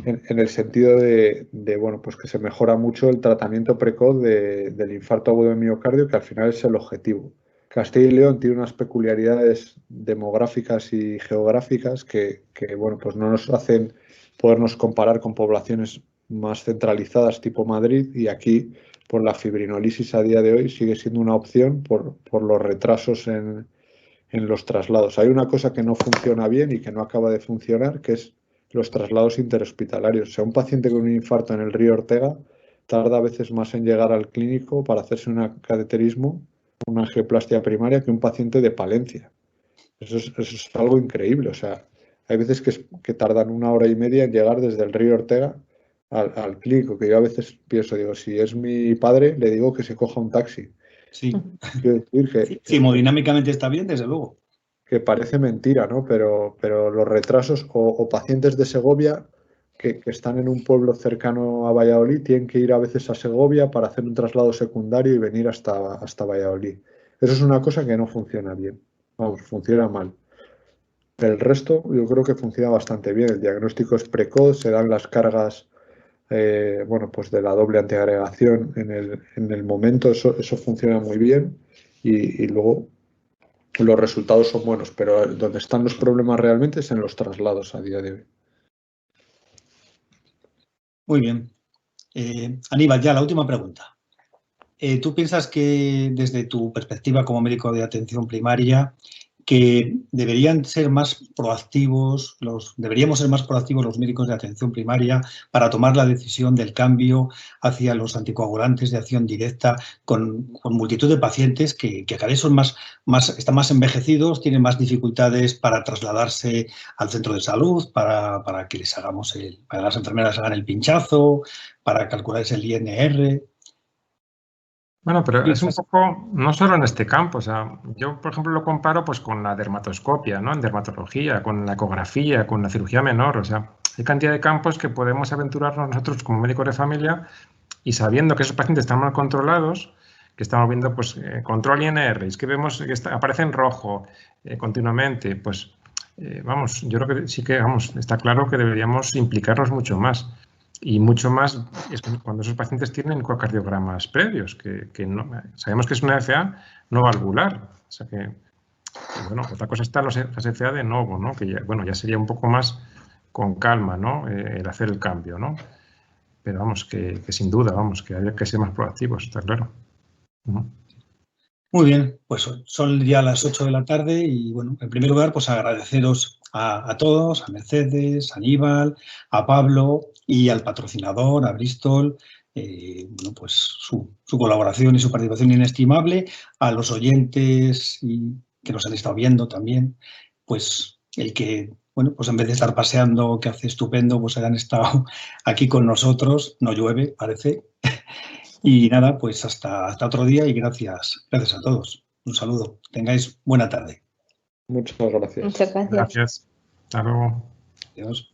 En el sentido de bueno, pues que se mejora mucho el tratamiento precoz del infarto agudo de miocardio, que al final es el objetivo. Castilla y León tiene unas peculiaridades demográficas y geográficas que bueno, pues no nos hacen podernos comparar con poblaciones más centralizadas tipo Madrid, y aquí por la fibrinolisis a día de hoy sigue siendo una opción por los retrasos en los traslados. Hay una cosa que no funciona bien y que no acaba de funcionar, que es los traslados interhospitalarios. O sea, un paciente con un infarto en el Río Ortega tarda a veces más en llegar al clínico para hacerse un cateterismo, una angioplastia primaria, que un paciente de Palencia. Eso es algo increíble. O sea, hay veces que tardan 1 hora y media en llegar desde el Río Ortega al clínico, que yo a veces pienso, digo, si es mi padre, le digo que se coja un taxi. Sí. Quiero decir que hemodinámicamente está bien, desde luego. Que parece mentira, ¿no? Pero los retrasos o pacientes de Segovia que están en un pueblo cercano a Valladolid tienen que ir a veces a Segovia para hacer un traslado secundario y venir hasta Valladolid. Eso es una cosa que no funciona bien. Vamos, funciona mal. El resto yo creo que funciona bastante bien. El diagnóstico es precoz, se dan las cargas bueno, pues de la doble antiagregación en el momento. Eso funciona muy bien y luego los resultados son buenos, pero donde están los problemas realmente es en los traslados a día de hoy. Muy bien. Aníbal, ya la última pregunta. ¿Tú piensas que desde tu perspectiva como médico de atención primaria que deberíamos ser más proactivos los médicos de atención primaria para tomar la decisión del cambio hacia los anticoagulantes de acción directa con multitud de pacientes que cada vez son están más envejecidos, tienen más dificultades para trasladarse al centro de salud, para que les hagamos para las enfermeras hagan el pinchazo, para calcular el INR? Bueno, pero es un poco, no solo en este campo, o sea, yo por ejemplo lo comparo pues con la dermatoscopia, ¿no? En dermatología, con la ecografía, con la cirugía menor, o sea, hay cantidad de campos que podemos aventurarnos nosotros como médicos de familia y sabiendo que esos pacientes están mal controlados, que estamos viendo pues control INR, es que vemos que aparece en rojo continuamente, pues vamos, yo creo que sí que, vamos, está claro que deberíamos implicarnos mucho más. Y mucho más es cuando esos pacientes tienen ecocardiogramas previos, que no, sabemos que es una FA no valvular. O sea que, bueno, otra cosa está las FA de novo, ¿no? Que ya, bueno, ya sería un poco más con calma, ¿no? El hacer el cambio, ¿no? Pero vamos, que sin duda, vamos, que habría que ser más proactivos, está claro. Muy bien, pues son ya las 8 de la tarde y, bueno, en primer lugar, pues agradeceros a todos, a Mercedes, a Aníbal, a Pablo y al patrocinador, a Bristol, bueno, pues su colaboración y su participación inestimable, a los oyentes que nos han estado viendo también, pues el que, bueno, pues en vez de estar paseando, que hace estupendo, pues hayan estado aquí con nosotros. No llueve, parece. Y nada, pues hasta otro día y gracias a todos. Un saludo. Tengáis buena tarde. Muchas gracias. Muchas gracias. Gracias. Hasta luego. Adiós.